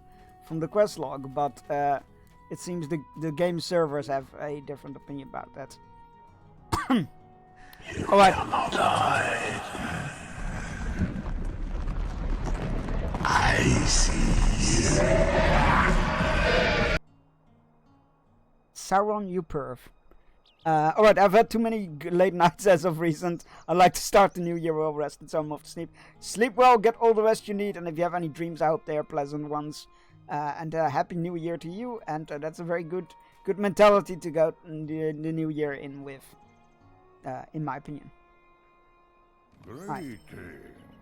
from the quest log, but it seems the game servers have a different opinion about that. All right. I see. Sauron, you perv. Alright, I've had too many late nights as of recent. I'd like to start the new year well rested, so I'm off to sleep. Sleep well, get all the rest you need, and if you have any dreams, I hope they are pleasant ones. And Happy New Year to you, and that's a very good mentality to go the new year in with, in my opinion. Right.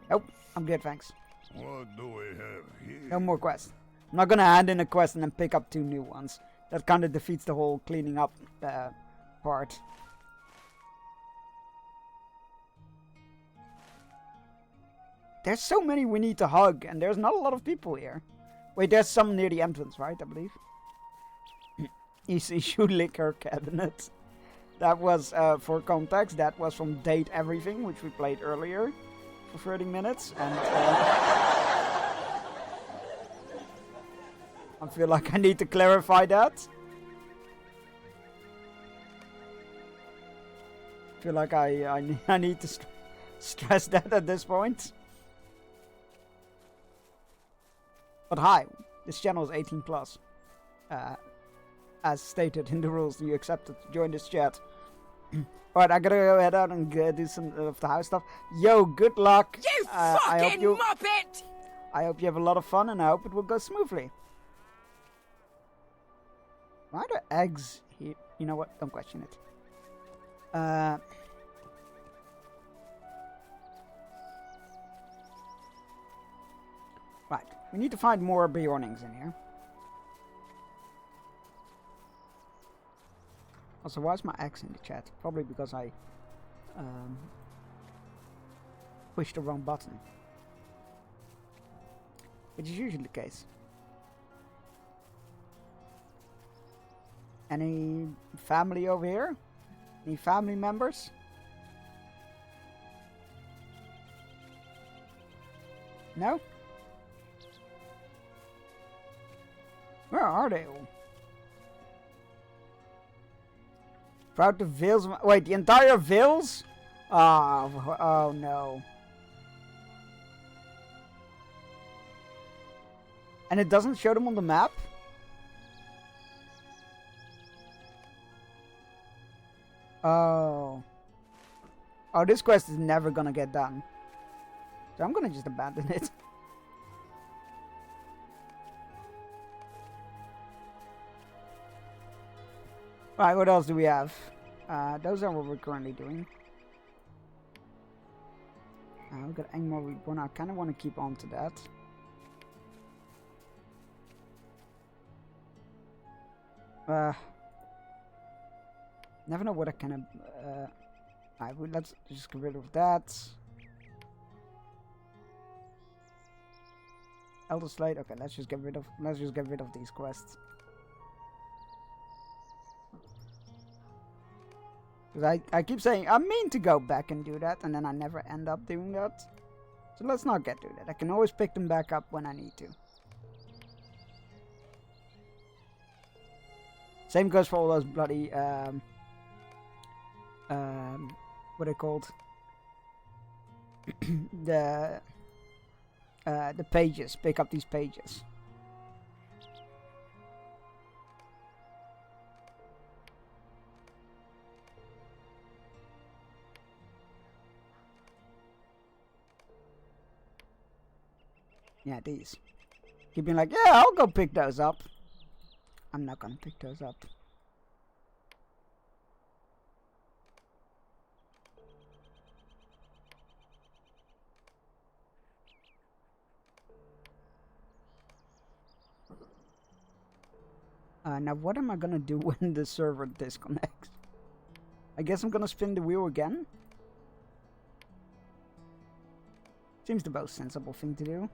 Nope, I'm good, thanks. What do we have here? No more quests. I'm not gonna hand in a quest and then pick up 2 new ones. That kind of defeats the whole cleaning up part. There's so many we need to hug, and there's not a lot of people here. Wait, there's some near the entrance, right? I believe. Easy shoe liquor cabinet. That was, for context, that was from Date Everything, which we played earlier for 30 minutes, and I feel like I need to clarify that. I feel like I need to stress that at this point. But hi, this channel is 18 plus. As stated in the rules, you accepted to join this chat. Alright, I gotta go head out and do some of the house stuff. Yo, good luck. You fucking muppet! I hope you have a lot of fun, and I hope it will go smoothly. Why are there eggs here? You know what? Don't question it. Right, we need to find more Bjornings in here. Also, why is my X in the chat? Probably because I pushed the wrong button. Which is usually the case. Any family over here? Any family members? No? Where are they all? Throughout the Vales. Wait, the entire Vales? Oh no. And it doesn't show them on the map? Oh. Oh, this quest is never gonna get done. So I'm gonna just abandon it. Right, what else do we have? Those are what we're currently doing. We've got Angmar Reborn. I kind of want to keep on to that. Never know what I kind of. Alright, let's just get rid of that. Elder Slate. Okay, let's just get rid of these quests. Because I keep saying I mean to go back and do that, and then I never end up doing that. So let's not get to that. I can always pick them back up when I need to. Same goes for all those bloody what are they called? the pages. Pick up these pages. Yeah, these. Keep being like, yeah, I'll go pick those up. I'm not gonna pick those up. Now what am I gonna do when the server disconnects? I guess I'm gonna spin the wheel again. Seems the most sensible thing to do.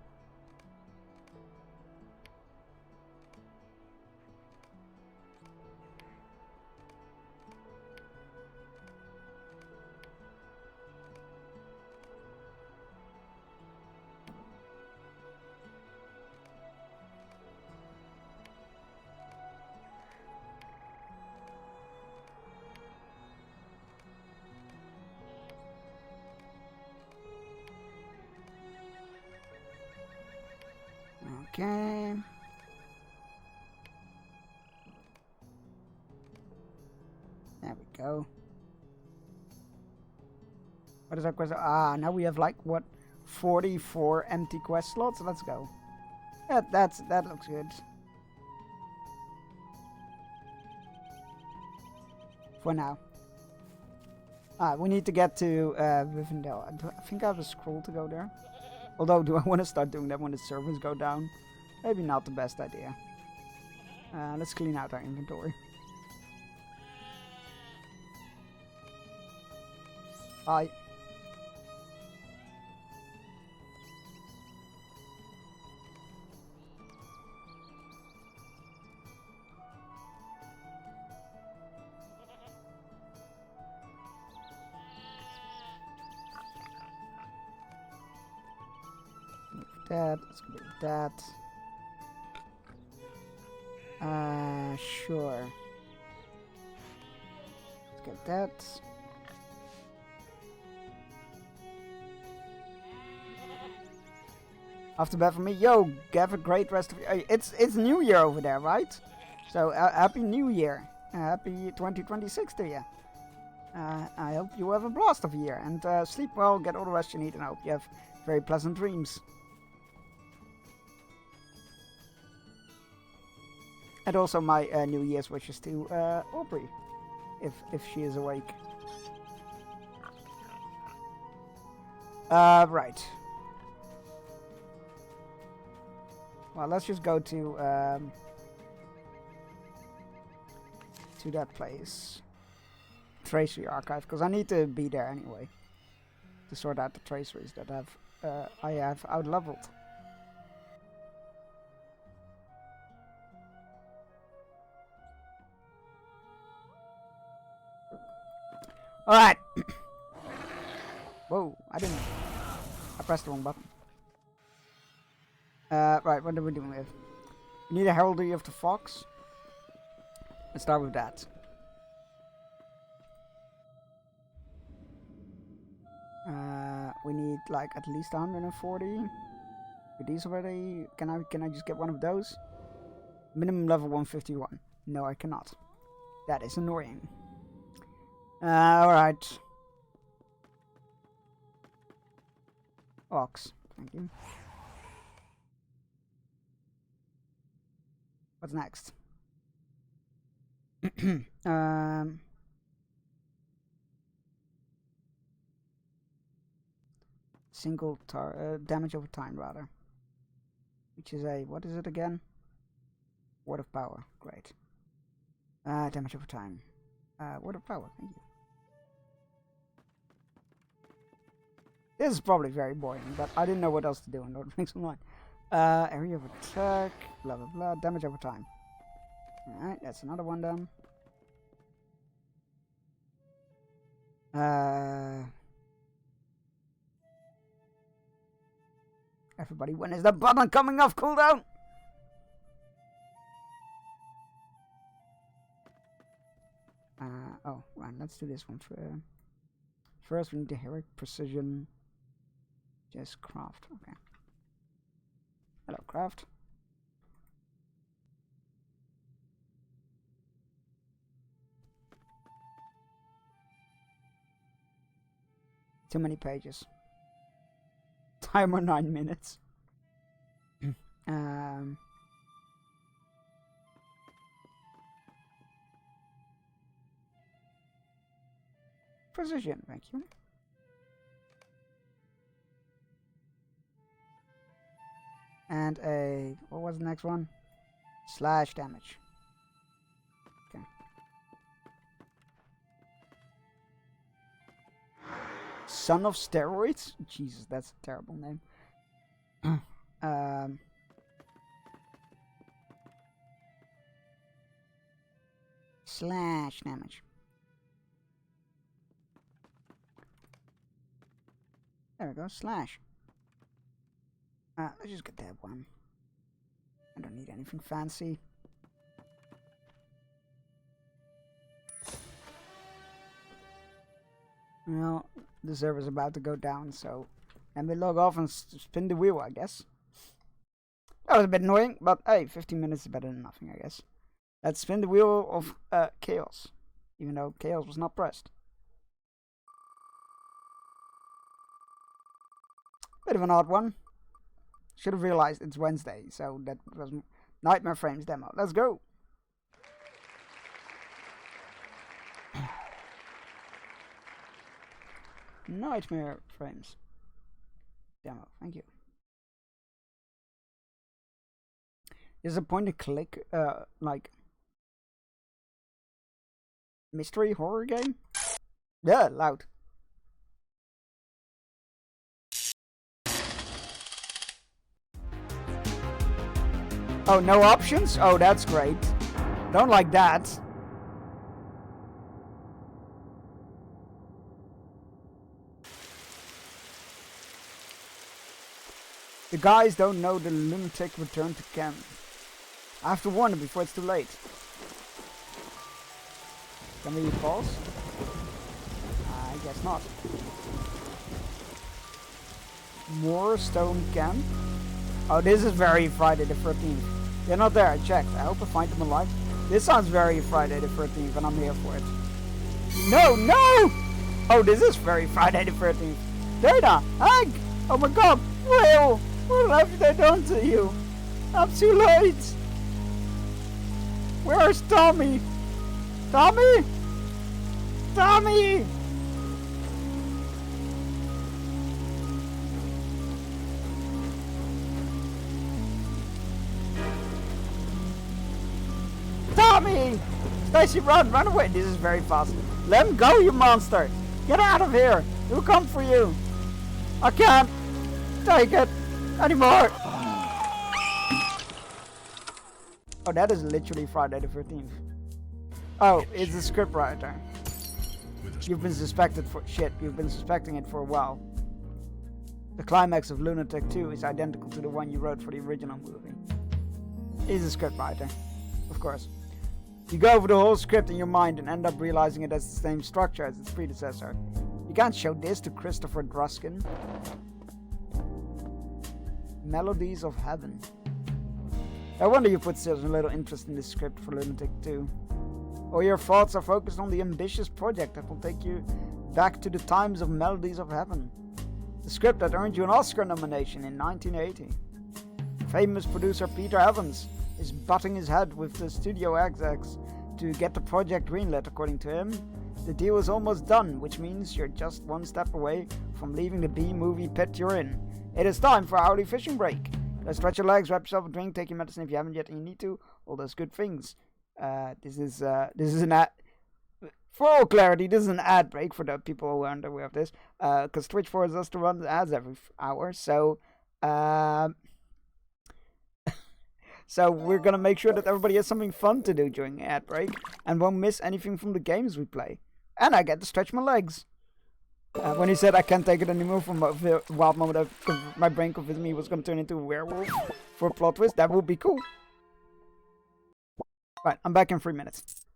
Okay. There we go. What is our quest? Ah, now we have like what, 44 empty quest slots. Let's go. That looks good. For now. We need to get to Rivendell. I think I have a scroll to go there. Although, do I want to start doing that when the servers go down? Maybe not the best idea. Let's clean out our inventory. Bye. That, let's go with that. Sure. Let's get that. Off the bat for me. Yo, have a great rest of your... It's New Year over there, right? So, Happy New Year. Happy 2026 to you. I hope you have a blast of a year. And sleep well, get all the rest you need, and I hope you have very pleasant dreams. And also my New Year's wishes to Aubrey, if she is awake. Right. Well, let's just go to that place, Tracery Archive, because I need to be there anyway to sort out the traceries that I have out-leveled. Alright. Whoa, I pressed the wrong button. Right, what are we doing with? We need a Heraldry of the Fox. Let's start with that. We need like at least 140. With these already, can I just get one of those? Minimum level 151. No, I cannot. That is annoying. Alright. Ox, thank you. What's next? Single damage over time, rather. Which is a, what is it again? Word of Power, great. Damage over time. Word of Power, thank you. This is probably very boring, but I didn't know what else to do in Lord of the Rings Online. Area of attack, blah blah blah, damage over time. Alright, that's another one done. Everybody, when is the button coming off cooldown? Oh, right, let's do this one first. We need the Heroic Precision. Just craft, okay. Hello, craft. Too many pages. Timer 9 minutes. Precision, thank you. And a, what was the next one? Slash damage. Okay. Son of Steroids? Jesus, that's a terrible name. Slash damage. There we go, slash. Let's just get that one. I don't need anything fancy. Well, the server's about to go down, so let me log off and spin the wheel, I guess. That was a bit annoying, but hey, 15 minutes is better than nothing, I guess. Let's spin the wheel of chaos, even though chaos was not pressed. Bit of an odd one. Should have realized it's Wednesday, so that was Nightmare Frames demo. Let's go! Nightmare Frames demo, thank you. Is a point and click, like, mystery horror game? Yeah, loud. Oh, no options? Oh, that's great. Don't like that. The guys don't know the lunatic returned to camp. I have to warn them before it's too late. Can we pause? I guess not. More stone camp? Oh, this is very Friday the 13th. They're not there, I checked. I hope I find them alive. This sounds very Friday the 13th and I'm here for it. No, no! Oh, this is very Friday the 13th. Dana! Hank! Oh my god! Will! What have they done to you? I'm too late! Where's Tommy? Tommy? Tommy! Tommy! Stacy, run! Run away! This is very fast. Let him go, you monster! Get out of here! He'll come for you! I can't take it anymore! Oh, that is literally Friday the 13th. Oh, it's the scriptwriter. You've been suspected for shit. You've been suspecting it for a while. The climax of Lunatic 2 is identical to the one you wrote for the original movie. He's a scriptwriter, of course. You go over the whole script in your mind and end up realizing it has the same structure as its predecessor. You can't show this to Christopher Druskin. Melodies of Heaven. I wonder you put such a little interest in this script for Lunatic 2. All your thoughts are focused on the ambitious project that will take you back to the times of Melodies of Heaven. The script that earned you an Oscar nomination in 1980. Famous producer Peter Evans is butting his head with the studio execs to get the project greenlit. According to him, the deal is almost done, which means you're just one step away from leaving the B-movie pit you're in. It is time for our hourly fishing break. Go stretch your legs, wrap yourself a drink, take your medicine if you haven't yet and you need to. All those good things. This is an ad. For all clarity, this is an ad break for the people who aren't aware of this. Because Twitch forces us to run the ads every hour. So, so we're gonna make sure that everybody has something fun to do during the ad break and won't miss anything from the games we play. And I get to stretch my legs. When he said I can't take it anymore from a wild moment, my brain convinced me he was going to turn into a werewolf for a plot twist. That would be cool. Right, I'm back in 3 minutes.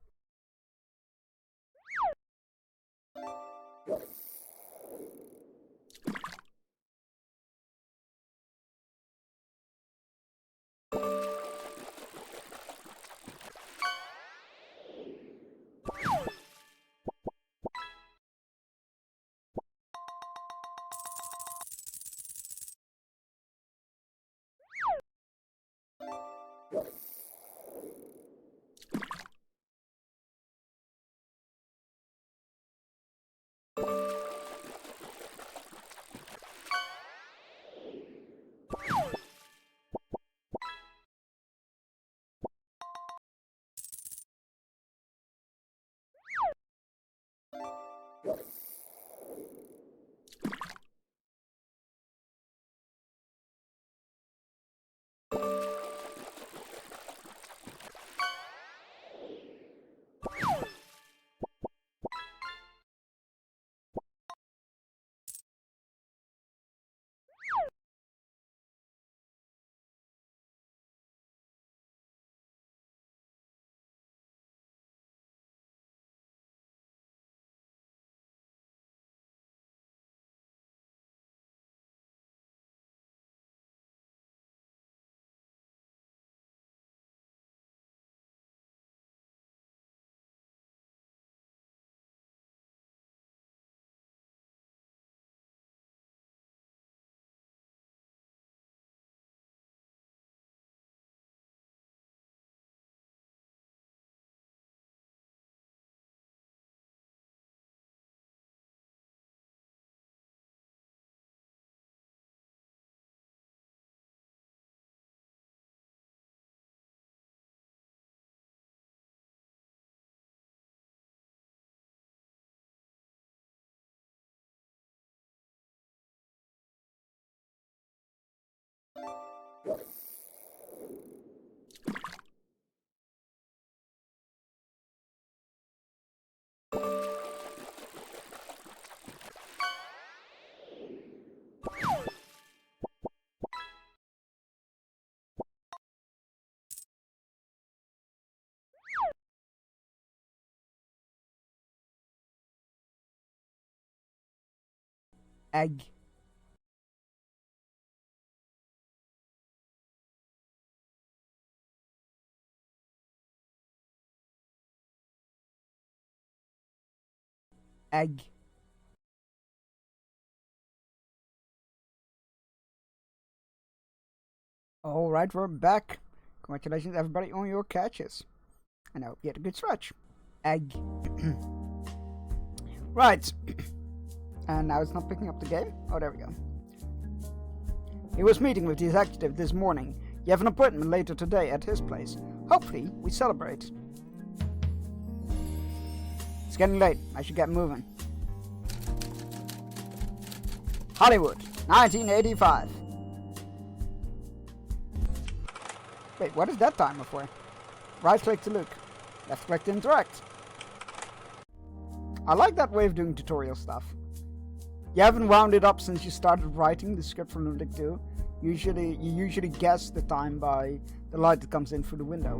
Egg. Egg. Alright, we're back. Congratulations everybody on your catches. I know, you had a good stretch. Egg. Right. And now it's not picking up the game. Oh, there we go. He was meeting with the executive this morning. You have an appointment later today at his place. Hopefully, we celebrate. It's getting late. I should get moving. Hollywood, 1985. Wait, what is that timer for? Right click to look. Left click to interact. I like that way of doing tutorial stuff. You haven't wound it up since you started writing the script for Lunatic 2. You usually guess the time by the light that comes in through the window.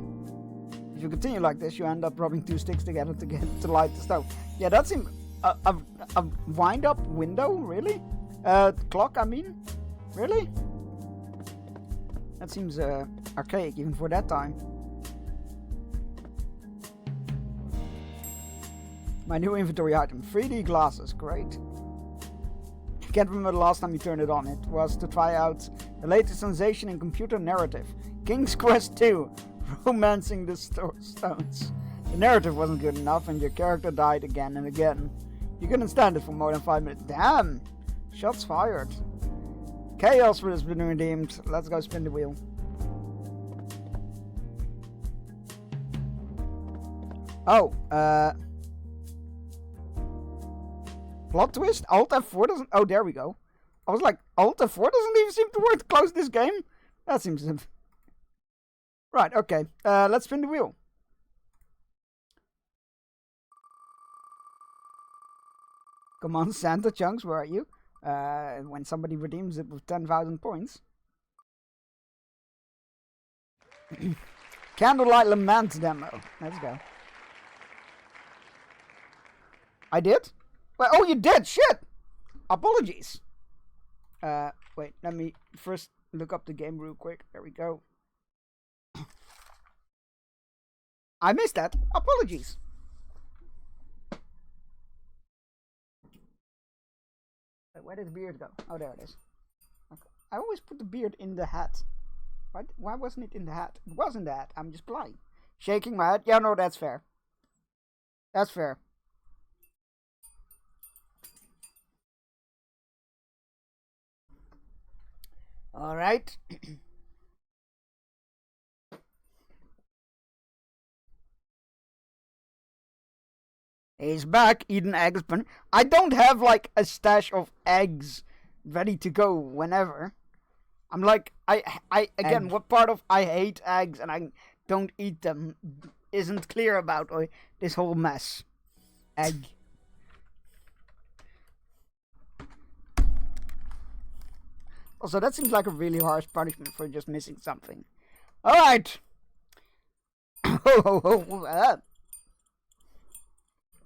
If you continue like this, you end up rubbing two sticks together to get to light the stove. Yeah, that seems a wind-up window, really? Clock, I mean? Really? That seems archaic even for that time. My new inventory item, 3D glasses, great. I can't remember the last time you turned it on. It was to try out the latest sensation in computer narrative, King's Quest II, Romancing the Stones. The narrative wasn't good enough and your character died again and again. You couldn't stand it for more than 5 minutes. Damn! Shots fired. Chaos has been redeemed. Let's go spin the wheel. Oh, plot twist? Alt F4 doesn't... Oh, there we go. I was like, Alt F4 doesn't even seem to work to close this game? That seems... Right, okay. Let's spin the wheel. Come on, Santa Chunks, where are you? When somebody redeems it with 10,000 points. Candlelight Lament demo. Let's go. I did? Well, oh, you did? Shit! Apologies. Wait, let me first look up the game real quick. There we go. I missed that. Apologies. Wait, where did the beard go? Oh, there it is. Okay. I always put the beard in the hat. Why wasn't it in the hat? It was in the hat. I'm just blind. Shaking my head. Yeah, no, that's fair. That's fair. All right. He's back eating eggs, but I don't have like a stash of eggs ready to go whenever. I'm like, again, what part of I hate eggs and I don't eat them isn't clear about this whole mess. Egg. Also, that seems like a really harsh punishment for just missing something. Alright!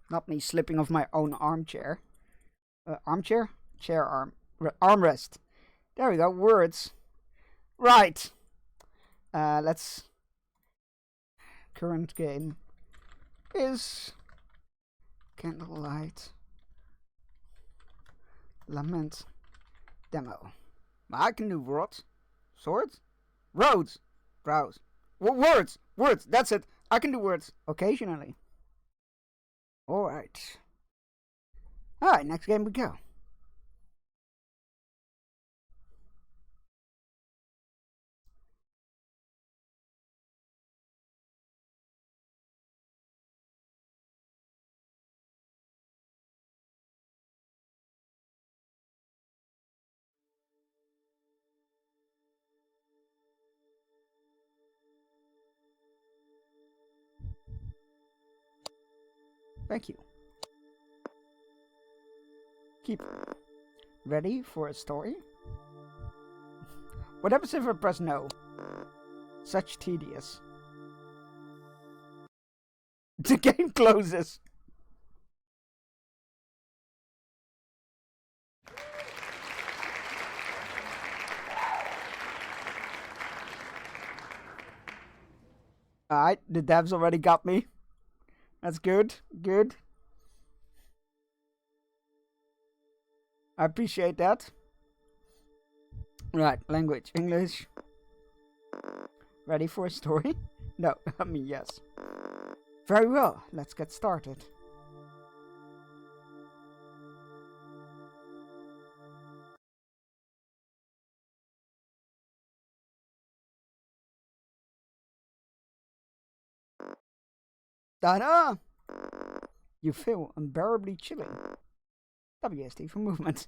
Not me slipping off my own armchair. Armchair? Chair arm. Armrest. There we go, words. Right. Let's... Current game is... Candlelight Lament demo. I can do words. Swords? Roads. Browse. Words. Words. That's it. I can do words. Occasionally. Alright. Alright, next game we go. Thank you. Keep ready for a story? What happens if I press no? Such tedious. The game closes. Alright, the devs already got me. That's good. Good. I appreciate that. Right, language. English. Ready for a story? No, I mean yes. Very well, let's get started. Ta-da! You feel unbearably chilling. WSD for movement.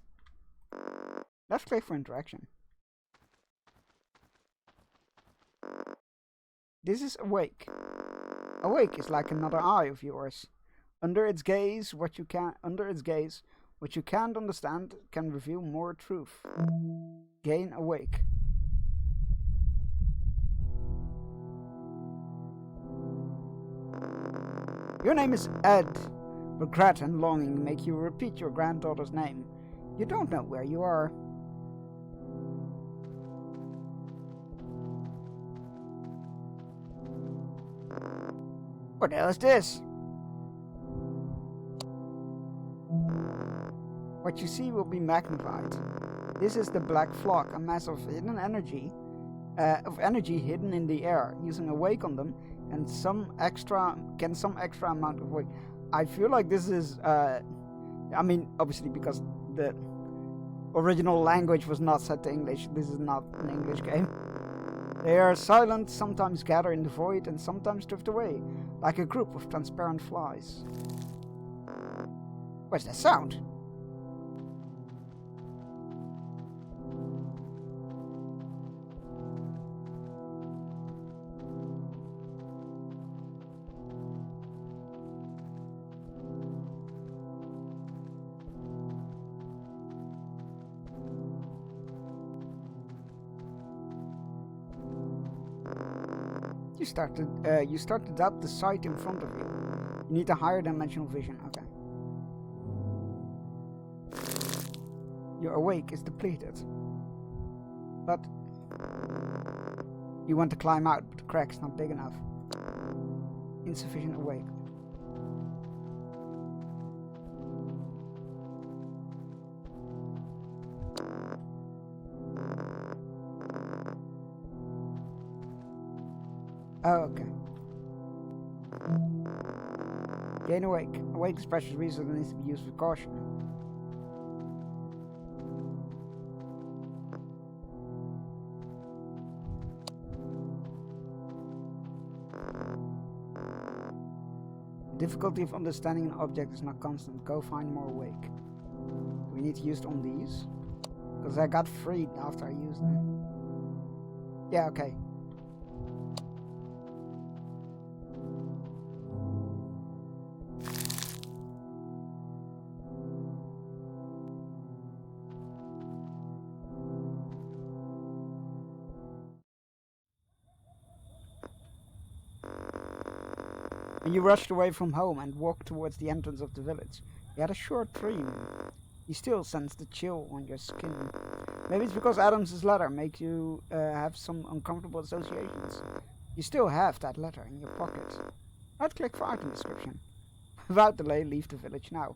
Left click for interaction. This is awake. Awake is like another eye of yours. Under its gaze, what you can't understand can reveal more truth. Gain awake. Your name is Ed. Regret and longing make you repeat your granddaughter's name. You don't know where you are. What the hell is this? What you see will be magnified. This is the Black Flock, a mass of hidden energy, hidden in the air. Using awake on them and some extra amount of weight. I feel like this is, I mean, obviously because the original language was not set to English. This is not an English game. They are silent, sometimes gather in the void, and sometimes drift away, like a group of transparent flies. Where's that sound? You start to doubt the sight in front of you. You need a higher dimensional vision. Okay. Your awake is depleted. But you want to climb out, but the crack's not big enough. Insufficient awake. Oh, okay. Gain awake. Awake is precious resource that needs to be used with caution. The difficulty of understanding an object is not constant. Go find more awake. Do we need to use it on these? Because I got freed after I used them. Yeah, okay. When you rushed away from home and walked towards the entrance of the village, you had a short dream. You still sense the chill on your skin. Maybe it's because Adam's letter makes you have some uncomfortable associations. You still have that letter in your pocket. Right-click for item description. Without delay, leave the village now.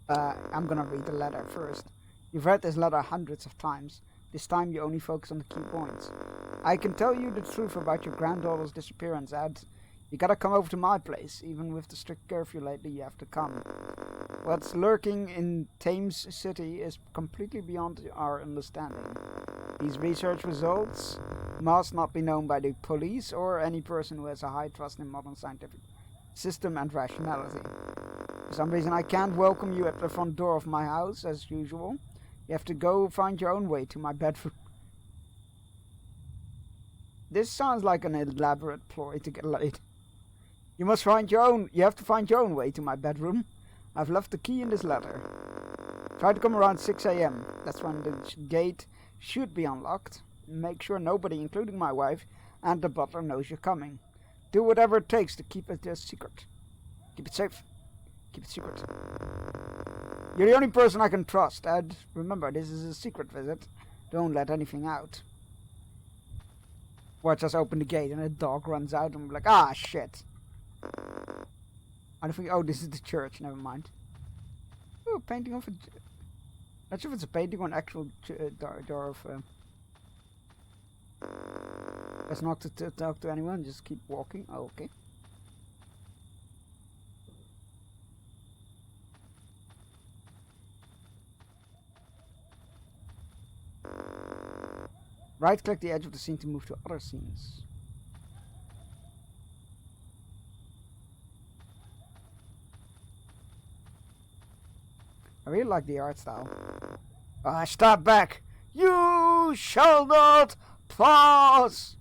I'm gonna read the letter first. You've read this letter hundreds of times. This time you only focus on the key points. I can tell you the truth about your granddaughter's disappearance, Ed. You gotta come over to my place. Even with the strict curfew lately, you have to come. What's lurking in Thames City is completely beyond our understanding. These research results must not be known by the police or any person who has a high trust in modern scientific system and rationality. For some reason, I can't welcome you at the front door of my house as usual. You have to go find your own way to my bedroom. This sounds like an elaborate ploy to get laid. You have to find your own way to my bedroom. I've left the key in this letter. Try to come around 6 a.m. That's when the gate should be unlocked. Make sure nobody, including my wife and the butler, knows you're coming. Do whatever it takes to keep it a secret. Keep it safe. Keep it secret. You're the only person I can trust, Ed. Remember, this is a secret visit. Don't let anything out. Watch us open the gate and a dog runs out and I'm like, ah, shit. I don't think, oh, this is the church, never mind. Oh, painting of a... Not sure if it's a painting or an actual door of... Let's not to talk to anyone, just keep walking. Oh, okay. Right-click the edge of the scene to move to other scenes. I really like the art style. Stop back! You shall not pass!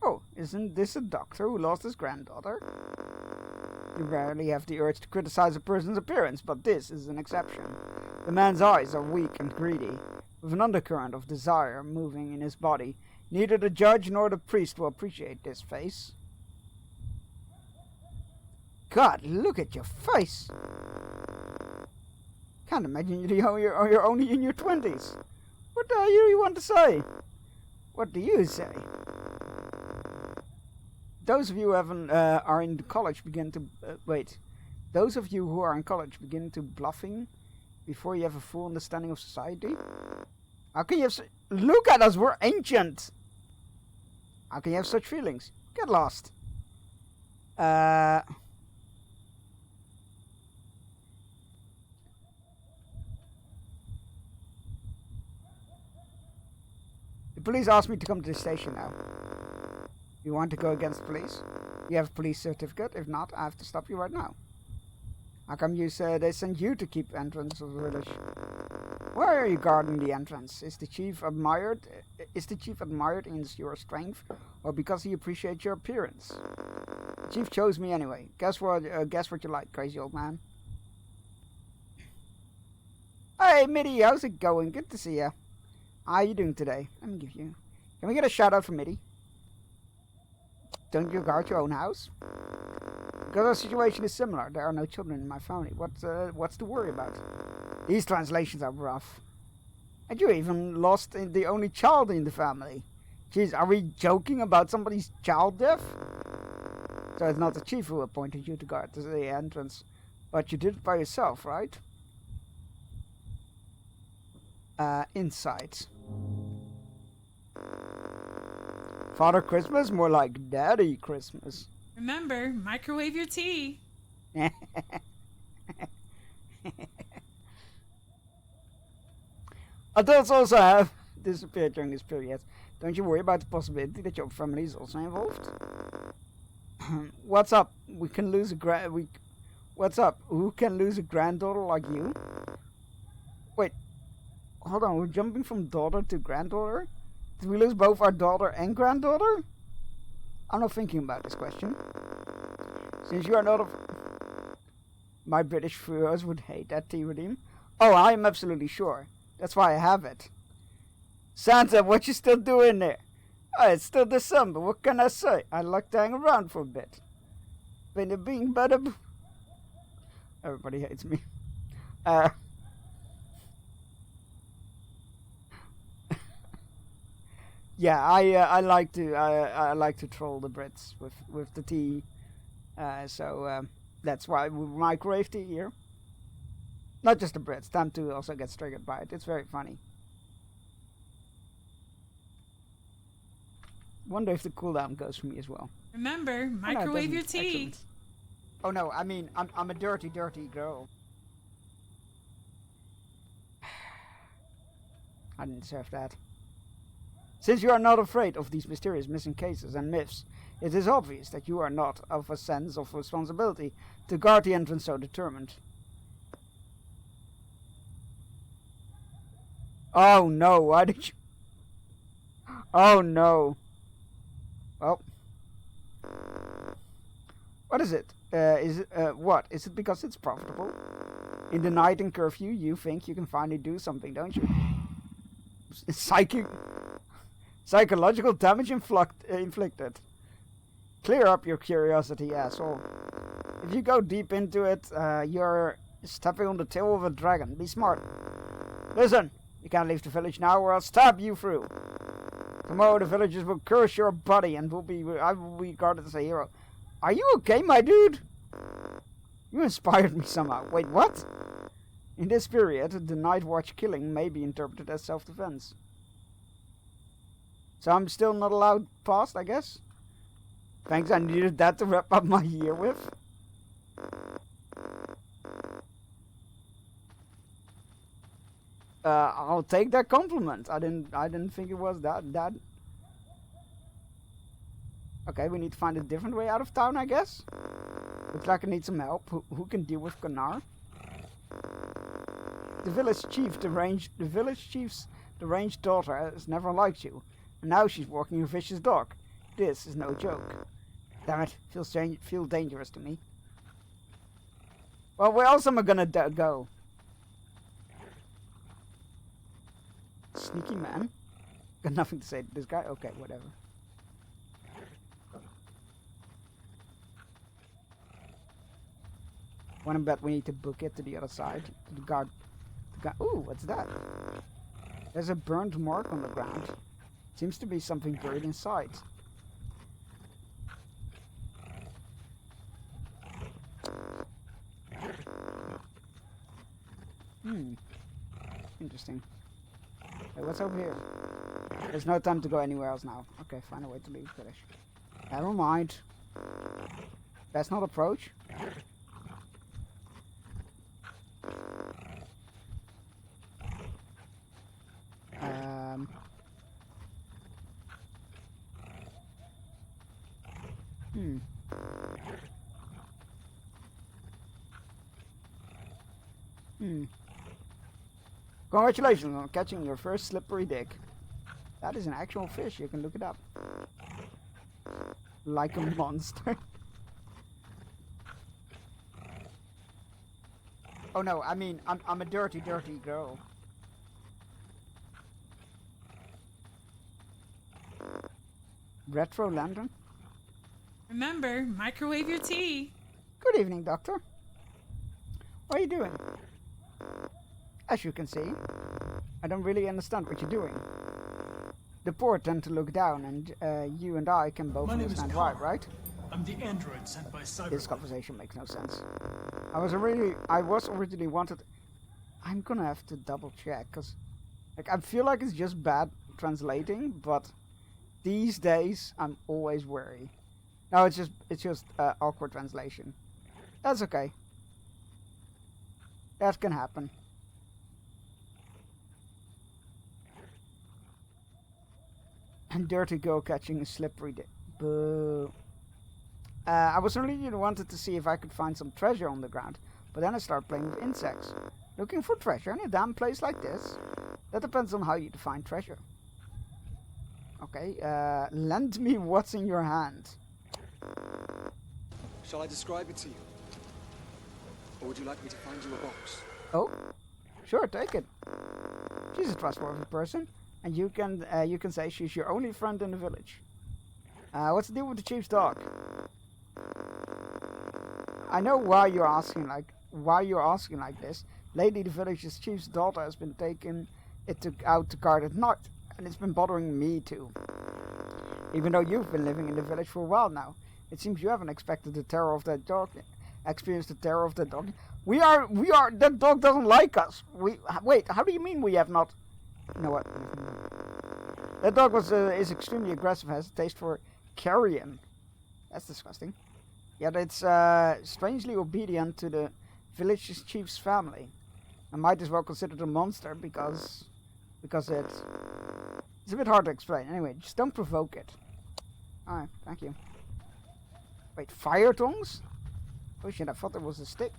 Oh, isn't this a doctor who lost his granddaughter? You rarely have the urge to criticize a person's appearance, but this is an exception. The man's eyes are weak and greedy, with an undercurrent of desire moving in his body. Neither the judge nor the priest will appreciate this face. God, look at your face! Can't imagine you're only in your 20s. What do you want to say? What do you say? Those of you who are in college begin to... wait. Those of you who are in college begin to bluffing before you have a full understanding of society? How can you have... Look at us, we're ancient! How can you have such feelings? Get lost. The police asked me to come to the station now. You want to go against police? You have a police certificate? If not, I have to stop you right now. How come you say they sent you to keep entrance of the village? Why are you guarding the entrance? Is the chief admired in your strength, or because he appreciates your appearance? The chief chose me anyway. Guess what you like, crazy old man. Hey, Mitty, how's it going? Good to see you. How are you doing today? Let me give you... Can we get a shout out from Mitty? Don't you guard your own house? Because our situation is similar. There are no children in my family. What's to worry about? These translations are rough. And you even lost the only child in the family. Jeez, are we joking about somebody's child death? So it's not the chief who appointed you to guard the entrance. But you did it by yourself, right? Insight. Father Christmas? More like Daddy Christmas. Remember, microwave your tea. Adults also have disappeared during this period. Don't you worry about the possibility that your family is also involved? What's up? We can lose a What's up? Who can lose a granddaughter like you? Wait. Hold on, we're jumping from daughter to granddaughter? Did we lose both our daughter and granddaughter? I'm not thinking about this question. Since you are not of... My British viewers would hate that tea redeem. Oh, I am absolutely sure. That's why I have it. Santa, what you still doing there? Oh, it's still December, what can I say? I like to hang around for a bit. Being better... Everybody hates me. Yeah, I like to troll the Brits with the tea, so that's why we microwave tea here. Not just the Brits, them too also gets triggered by it. It's very funny. Wonder if the cooldown goes for me as well. Remember, microwave your tea. Excellent. Oh no, I mean I'm a dirty girl. I didn't deserve that. Since you are not afraid of these mysterious missing cases and myths, it is obvious that you are not of a sense of responsibility to guard the entrance so determined. Oh no, why did you... Oh no. Well, What is it? What? Is it because it's profitable? In the night and curfew, you think you can finally do something, don't you? Psychological damage inflicted. Clear up your curiosity, asshole. If you go deep into it, you're stepping on the tail of a dragon. Be smart. Listen, you can't leave the village now or I'll stab you through. Tomorrow the villagers will curse your body and I will be regarded as a hero. Are you okay, my dude? You inspired me somehow. Wait, what? In this period, the Night Watch killing may be interpreted as self-defense. So I'm still not allowed past, I guess? Thanks, I needed that to wrap up my year with. I'll take that compliment. I didn't think it was that. Okay, we need to find a different way out of town, I guess. Looks like I need some help. Who can deal with Kanar? The village chief's deranged daughter has never liked you, and now she's walking a vicious dog. This is no joke. Damn it, feels dangerous to me. Well, where else am I gonna go? Sneaky man. Got nothing to say to this guy. Okay, whatever. Wanna bet we need to book it to the other side. To the guard. Ooh, what's that? There's a burnt mark on the ground. Seems to be something buried inside. Interesting. Hey, what's over here? There's no time to go anywhere else now. Okay, find a way to leave the village. Never mind. Best not approach. Congratulations on catching your first slippery dick. That is an actual fish, you can look it up. Like a monster. Oh no, I mean, I'm a dirty girl. Retro lantern? Remember, microwave your tea. Good evening, Doctor. What are you doing? As you can see, I don't really understand what you're doing. The poor tend to look down, and you and I can both understand why, right? I'm the android sent by Cyberpunk. This conversation makes no sense. I was originally wanted. I'm gonna have to double check, cause like I feel like it's just bad translating, but these days I'm always wary. No, it's just awkward translation. That's okay. That can happen. And dirty girl catching a slippery dick. Boo. I was originally wanted to see if I could find some treasure on the ground, but then I started playing with insects. Looking for treasure in a damn place like this? That depends on how you define treasure. Okay, lend me what's in your hand. Shall I describe it to you? Or would you like me to find you a box? Oh, sure, take it. She's a trustworthy person, and you can say she's your only friend in the village. What's the deal with the chief's dog? I know why you're asking like this. Lately, the village's chief's daughter has been taken out to guard at night, and it's been bothering me too. Even though you've been living in the village for a while now, it seems you haven't experienced the terror of that dog. That dog doesn't like us. Wait, how do you mean we have not? You know what? That dog is extremely aggressive, has a taste for carrion. That's disgusting. Yet it's strangely obedient to the village's chief's family. I might as well consider it a monster because it's a bit hard to explain. Anyway, just don't provoke it. Alright, thank you. Wait, fire tongs? Oh shit, I thought there was a stick.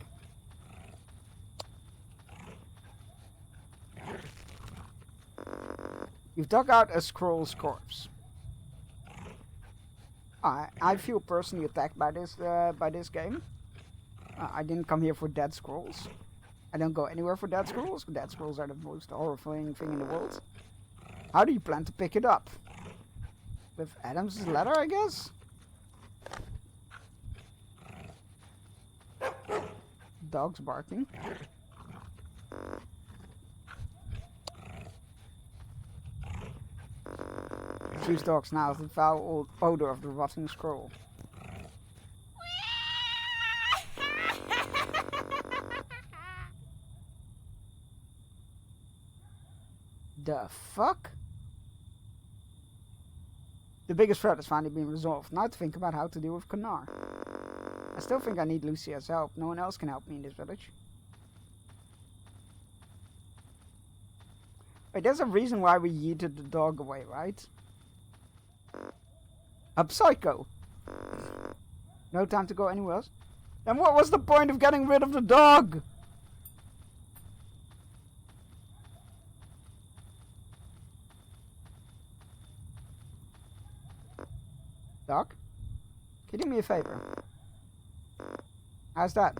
You've dug out a scroll's corpse. I feel personally attacked by this game. I didn't come here for Dead Scrolls. I don't go anywhere for Dead Scrolls. Dead Scrolls are the most horrifying thing in the world. How do you plan to pick it up? With Adam's letter, I guess? Dogs barking. Choose dogs now, the foul odor of the rotting scroll. The fuck? The biggest threat has finally been resolved. Now to think about how to deal with Kanar. I still think I need Lucia's help. No one else can help me in this village. Wait, there's a reason why we yeeted the dog away, right? A psycho. No time to go anywhere else. Then what was the point of getting rid of the dog? Doc? Can you do me a favor? How's that?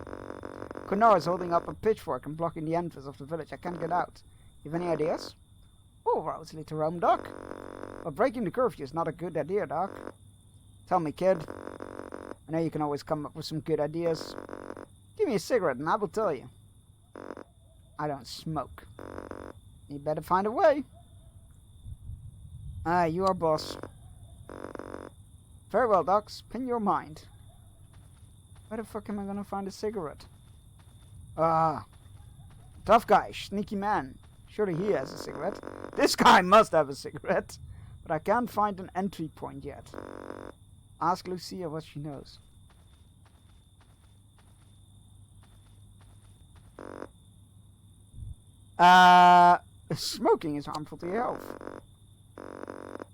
Kunar is holding up a pitchfork and blocking the entrance of the village. I can't get out. You have any ideas? Oh, roads lead to Rome, Doc. But breaking the curfew is not a good idea, Doc. Tell me, kid. I know you can always come up with some good ideas. Give me a cigarette and I will tell you. I don't smoke. You better find a way. You are boss. Very well, Doc. Spin your mind. Where the fuck am I gonna find a cigarette? Tough guy, sneaky man. Surely he has a cigarette. This guy must have a cigarette. But I can't find an entry point yet. Ask Lucia what she knows. Smoking is harmful to your health.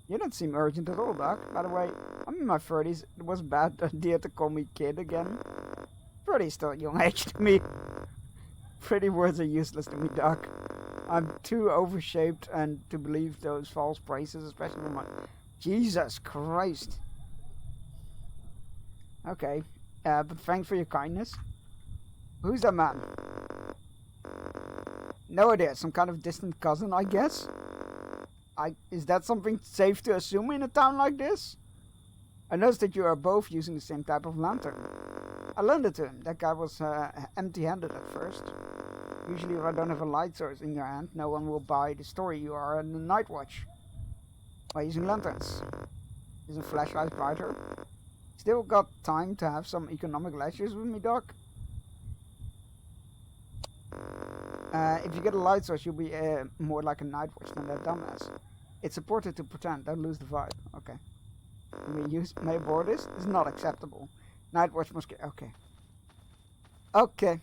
You don't seem urgent at all, Doc. By the way, I'm in my 30s. It was a bad idea to call me kid again. 30 is still a young age to me. Pretty words are useless to me, Doc. I'm too overshaped and to believe those false praises, especially when my... Jesus Christ. Okay, but thanks for your kindness. Who's that man? No idea, some kind of distant cousin, I guess? Is that something safe to assume in a town like this? I noticed that you are both using the same type of lantern. I lent it to him. That guy was empty-handed at first. Usually if I don't have a light source in your hand, no one will buy the story you are in the Night Watch. By using lanterns. Isn't flashlight brighter? Still got time to have some economic lectures with me, Doc? If you get a light source, you'll be more like a Night Watch than that dumbass. It's important to pretend, don't lose the vibe. Okay. May I board this? It's not acceptable. Night Watch must get... Okay. Okay.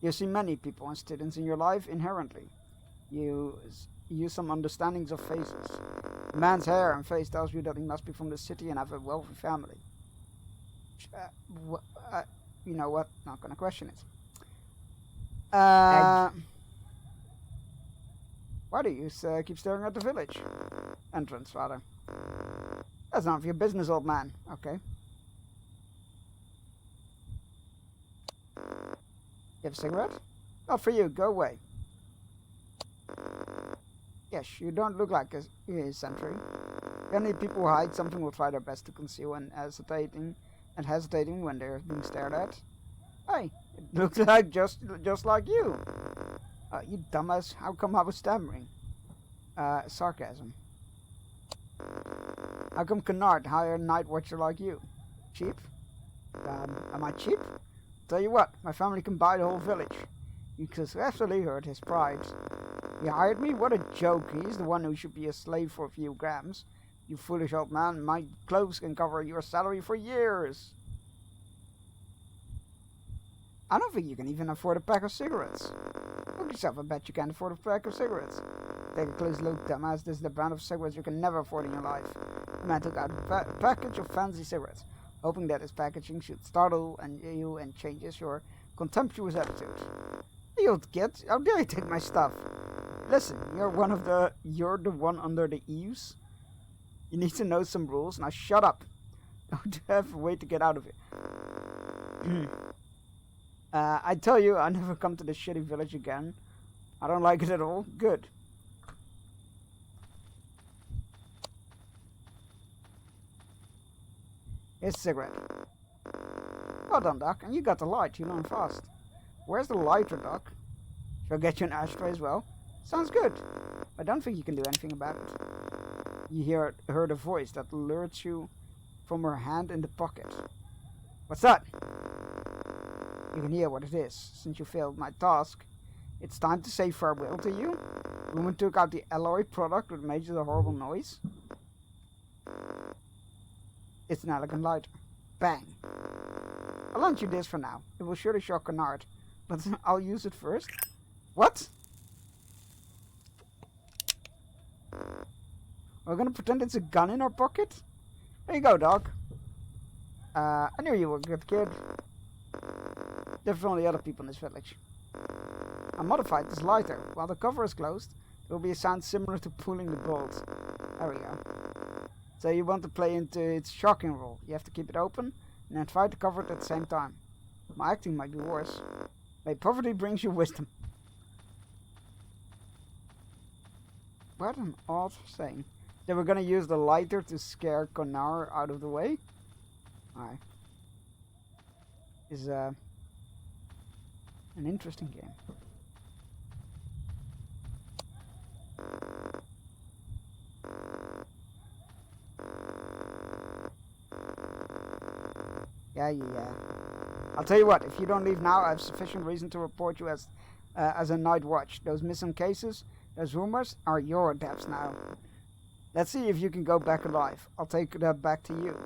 You see many people and students in your life inherently. You use some understandings of faces. A man's hair and face tells you that he must be from the city and have a wealthy family. You know what? Not gonna question it. Why do you keep staring at the village? Entrance, rather. That's none of your business, old man. Okay. You have a cigarette? Not for you, go away. Yes, you don't look like a sentry. Only people who hide something will try their best to conceal and hesitating when they're being stared at. Hey, it looks like just like you. You dumbass, how come I was stammering? Sarcasm. How come Kennard hire a night watcher like you? Cheap? Am I cheap? Tell you what, my family can buy the whole village. You successfully hurt his pride. He hired me? What a joke. He's the one who should be a slave for a few grams. You foolish old man, my clothes can cover your salary for years. I don't think you can even afford a pack of cigarettes. Look yourself, I bet you can't afford a pack of cigarettes. Take a close look, dumbass. This is the brand of cigarettes you can never afford in your life. The man took out a package of fancy cigarettes, hoping that his packaging should startle you and changes your contemptuous attitude. Are you shield, kid. How dare you take my stuff? Listen, you're the one under the eaves. You need to know some rules. Now shut up. Don't have a way to get out of here. I tell you, I never come to this shitty village again. I don't like it at all. Good. Here's a cigarette. Well done, Doc. And you got the light. You learn fast. Where's the lighter, Doc? Shall I get you an ashtray as well? Sounds good. I don't think you can do anything about it. You heard a voice that alerts you from her hand in the pocket. What's that? You can hear what it is. Since you failed my task, it's time to say farewell to you. The woman took out the alloy product which made the horrible noise. It's an elegant lighter. Bang. I'll lend you this for now. It will surely shock Kennard, but I'll use it first. What? We're gonna pretend it's a gun in our pocket? There you go, dog. I knew you were a good kid. Different from the other people in this village. I modified this lighter. While the cover is closed, there will be a sound similar to pulling the bolt. There we go. So you want to play into its shocking role. You have to keep it open and then try to cover it at the same time. My acting might be worse. May poverty brings you wisdom. What an odd saying. They were gonna use the lighter to scare Kennard out of the way? Alright. Is an interesting game. Yeah. I'll tell you what, if you don't leave now, I have sufficient reason to report you as a night watch. Those missing cases, those rumors, are your debts now. Let's see if you can go back alive. I'll take that back to you.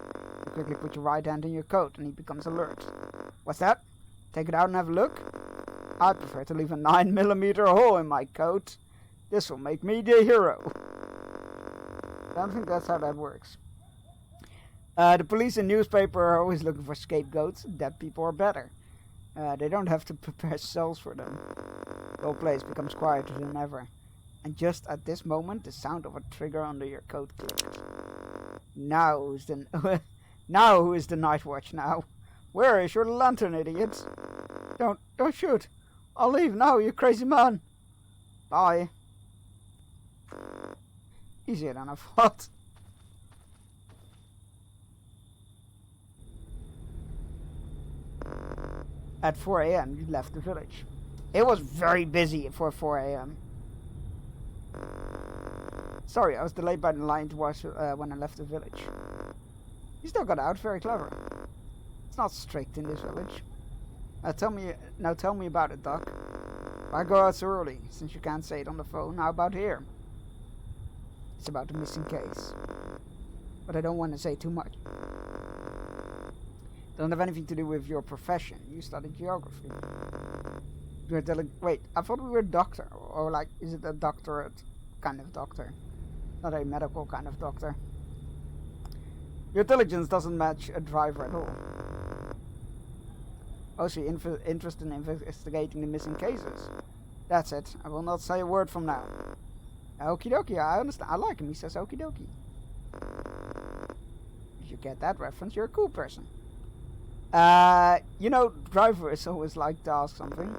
You quickly put your right hand in your coat and he becomes alert. What's that? Take it out and have a look? I prefer to leave a 9mm hole in my coat. This will make me the hero. I don't think that's how that works. The police and newspaper are always looking for scapegoats. Dead people are better. They don't have to prepare cells for them. The whole place becomes quieter than ever. And just at this moment, the sound of a trigger under your coat clicked. Now who's the night watch now? Where is your lantern, idiot? Don't shoot. I'll leave now, you crazy man. Bye. Easier than I thought. At 4 AM, you left the village. It was very busy for 4 AM. Sorry, I was delayed by the line to watch when I left the village. You still got out, very clever. It's not strict in this village. Tell me about it, Doc. Why go out so early, since you can't say it on the phone? How about here? It's about the missing case. But I don't want to say too much. Doesn't have anything to do with your profession. You studied geography. Wait, I thought we were a doctor. Or like, is it a doctorate kind of doctor? Not a medical kind of doctor. Your intelligence doesn't match a driver at all. Also, interested in investigating the missing cases. That's it. I will not say a word from now. Okie dokie, I understand. I like him. He says okie dokie. If you get that reference, you're a cool person. You know, drivers always like to ask something.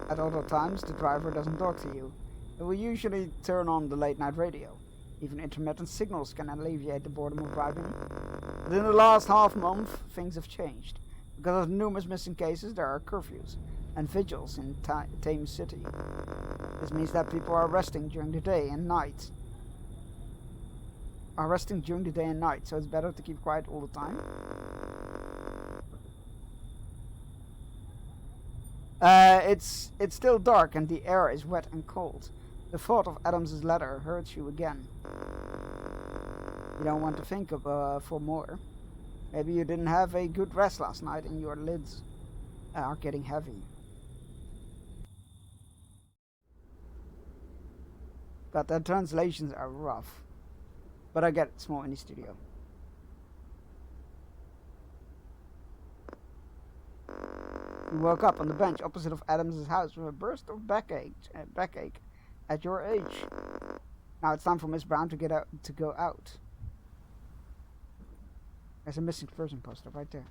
At other times, the driver doesn't talk to you. It will usually turn on the late night radio. Even intermittent signals can alleviate the boredom of driving. But in the last half month, things have changed. Because of numerous missing cases, there are curfews and vigils in Thames City. This means that people are resting during the day and night. So it's better to keep quiet all the time. It's still dark and the air is wet and cold. The thought of Adam's letter hurts you again. You don't want to think of for more. Maybe you didn't have a good rest last night and your lids are getting heavy. But the translations are rough. But I get it, small indie studio. You woke up on the bench opposite of Adams's house with a burst of backache at your age. Now it's time for Miss Brown to go out. There's a missing person poster right there.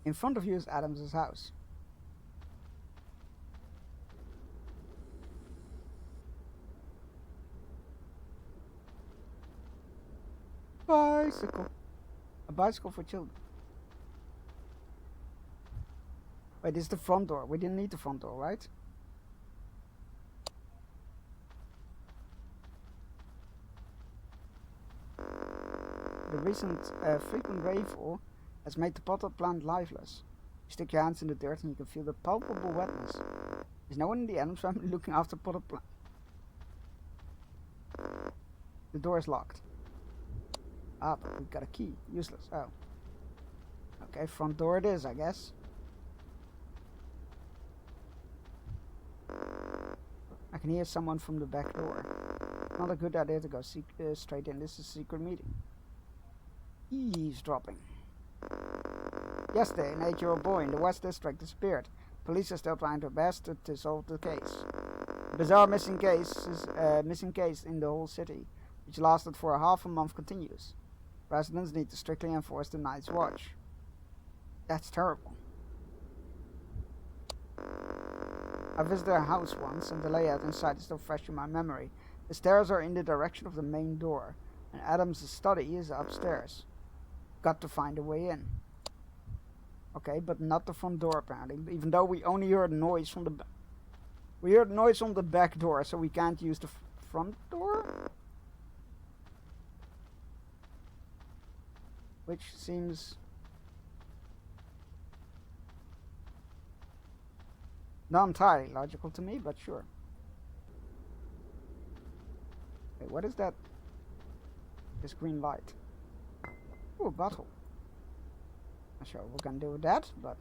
In front of you is Adams's house. Bicycle. A bicycle for children. Wait, this is the front door. We didn't need the front door, right? The recent frequent rainfall has made the potted plant lifeless. You stick your hands in the dirt and you can feel the palpable wetness. There's no one in the Adams family looking after potted plant. The door is locked. Ah, but we've got a key. Useless. Oh. Okay, front door it is, I guess. I can hear someone from the back door. Not a good idea to go straight in. This is a secret meeting. Eavesdropping. Yesterday, an 8-year-old boy in the West District disappeared. Police are still trying their best to solve the case. A bizarre missing case in the whole city, which lasted for half a month, continues. Residents need to strictly enforce the night's watch. That's terrible. I visited a house once, and the layout inside is still fresh in my memory. The stairs are in the direction of the main door, and Adam's study is upstairs. Got to find a way in. Okay, but not the front door apparently, even though we only heard noise from the back. We heard noise from the back door, so we can't use the front door? Which seems not entirely logical to me, but sure. Wait, what is that? This green light. Ooh, a bottle. Not sure what we're gonna do with that, but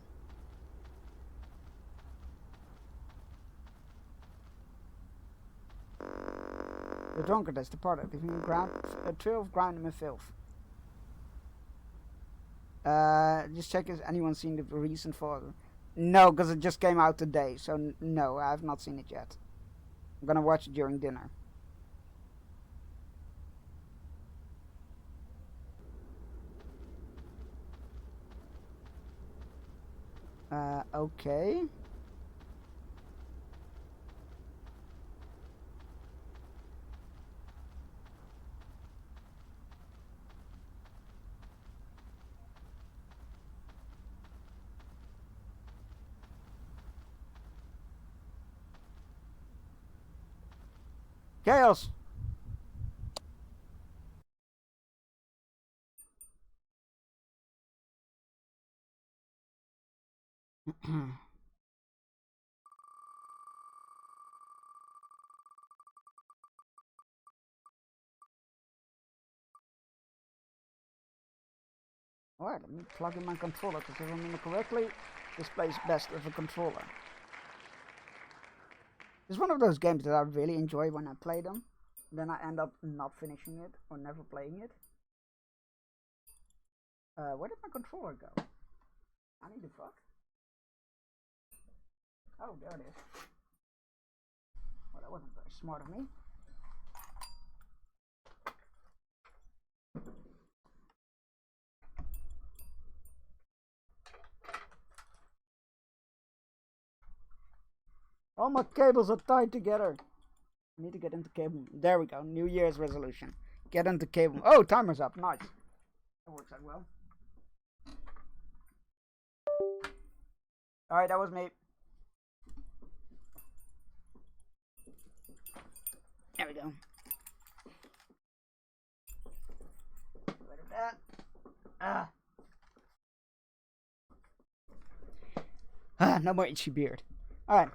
the drunkard has departed, leaving a trail of grime and filth. Just check if anyone seen the reason for it. No, because it just came out today, so no, I have not seen it yet. I'm gonna watch it during dinner. Okay. Chaos! Alright, let me plug in my controller, because if I remember correctly, this plays best with a controller. It's one of those games that I really enjoy when I play them. Then I end up not finishing it, or never playing it. Where did my controller go? I need the fuck. Oh, there it is. Well, that wasn't very smart of me. All my cables are tied together. I need to get into cable. There we go. New Year's resolution. Get into cable. Oh, timer's up. Nice. That works out well. Alright, that was me. There we go. Rid of that. No more itchy beard. Alright.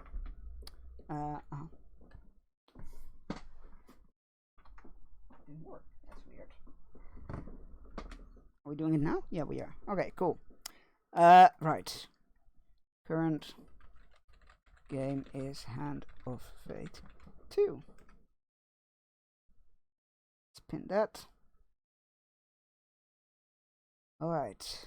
Didn't work. That's weird. Are we doing it now? Yeah, we are. Okay, cool. Right. Current game is Hand of Fate 2. Let's pin that. Alright.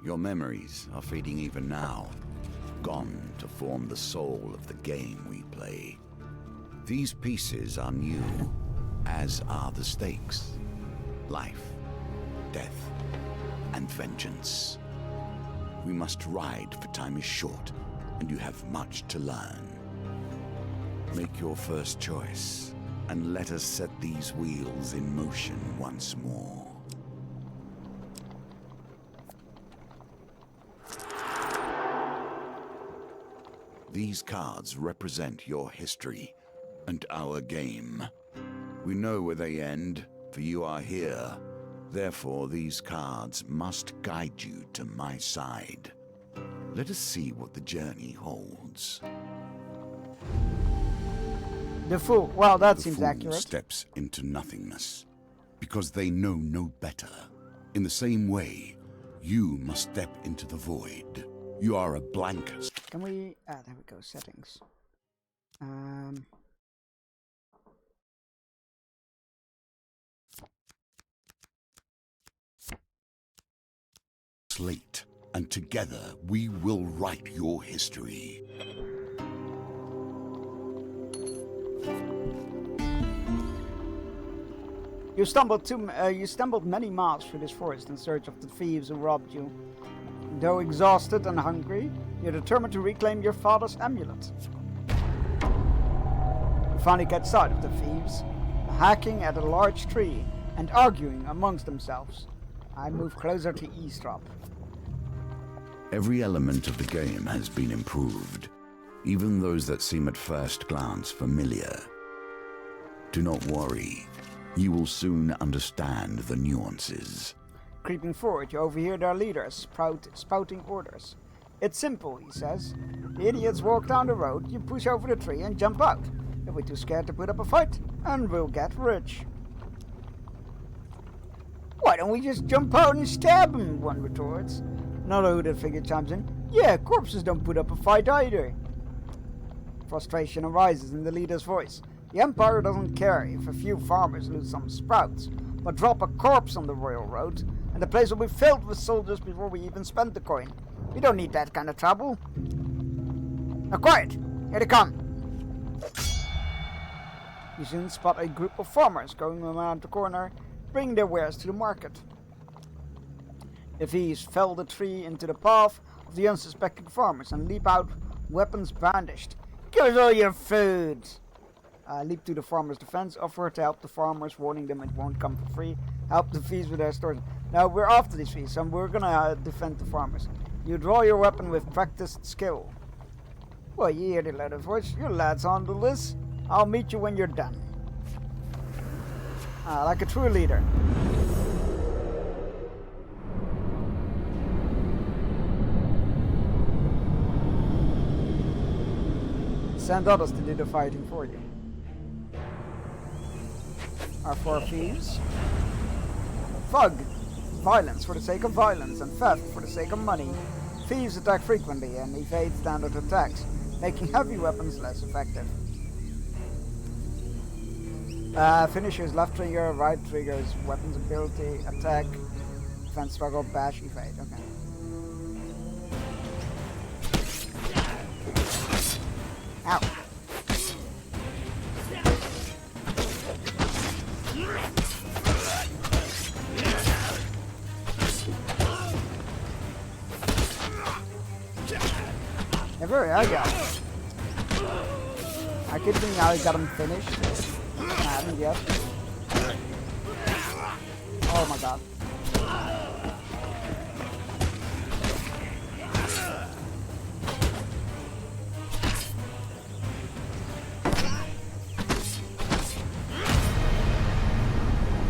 Your memories are fading even now, gone to form the soul of the game we play. These pieces are new, as are the stakes. Life, death, and vengeance. We must ride, for time is short, and you have much to learn. Make your first choice, and let us set these wheels in motion once more. These cards represent your history and our game. We know where they end, for you are here. Therefore, these cards must guide you to my side. Let us see what the journey holds. The Fool. Well, that seems Fool accurate. Steps into nothingness, because they know no better. In the same way, you must step into the void. You are a blank. Can we... there we go, settings. Slate, and together we will write your history. You stumbled many miles through this forest in search of the thieves who robbed you. Though exhausted and hungry, you're determined to reclaim your father's amulet. You finally get sight of the thieves, hacking at a large tree and arguing amongst themselves. I move closer to eavesdrop. Every element of the game has been improved, even those that seem at first glance familiar. Do not worry, you will soon understand the nuances. Creeping forward, you overhear their leaders spouting orders. It's simple, he says. The idiots walk down the road, you push over the tree and jump out. If we're too scared to put up a fight, and we'll get rich. Why don't we just jump out and stab him? One retorts. Another hooded figure chimes in. Yeah, corpses don't put up a fight either. Frustration arises in the leader's voice. The Empire doesn't care if a few farmers lose some sprouts, but drop a corpse on the royal road, and the place will be filled with soldiers before we even spend the coin. We don't need that kind of trouble. Now quiet! Here they come! You soon spot a group of farmers going around the corner, bringing their wares to the market. The thieves fell the tree into the path of the unsuspecting farmers and leap out, weapons brandished. Give us all your food! Leap to the farmer's defense, offer to help the farmers, warning them it won't come for free. Help the thieves with their stores. Now we're after these thieves, and we're gonna defend the farmers. You draw your weapon with practiced skill. Well, you hear the lad's voice. Your lads handle this. I'll meet you when you're done. Like a true leader. Send others to do the fighting for you. Our four thieves. Thug. Violence for the sake of violence and theft for the sake of money. Thieves attack frequently and evade standard attacks, making heavy weapons less effective. Finishers left trigger, right triggers, weapons ability, attack, defense, struggle, bash, evade. Okay. Ow. They're very agile. I keep thinking I got him finished. I haven't yet. Oh my god.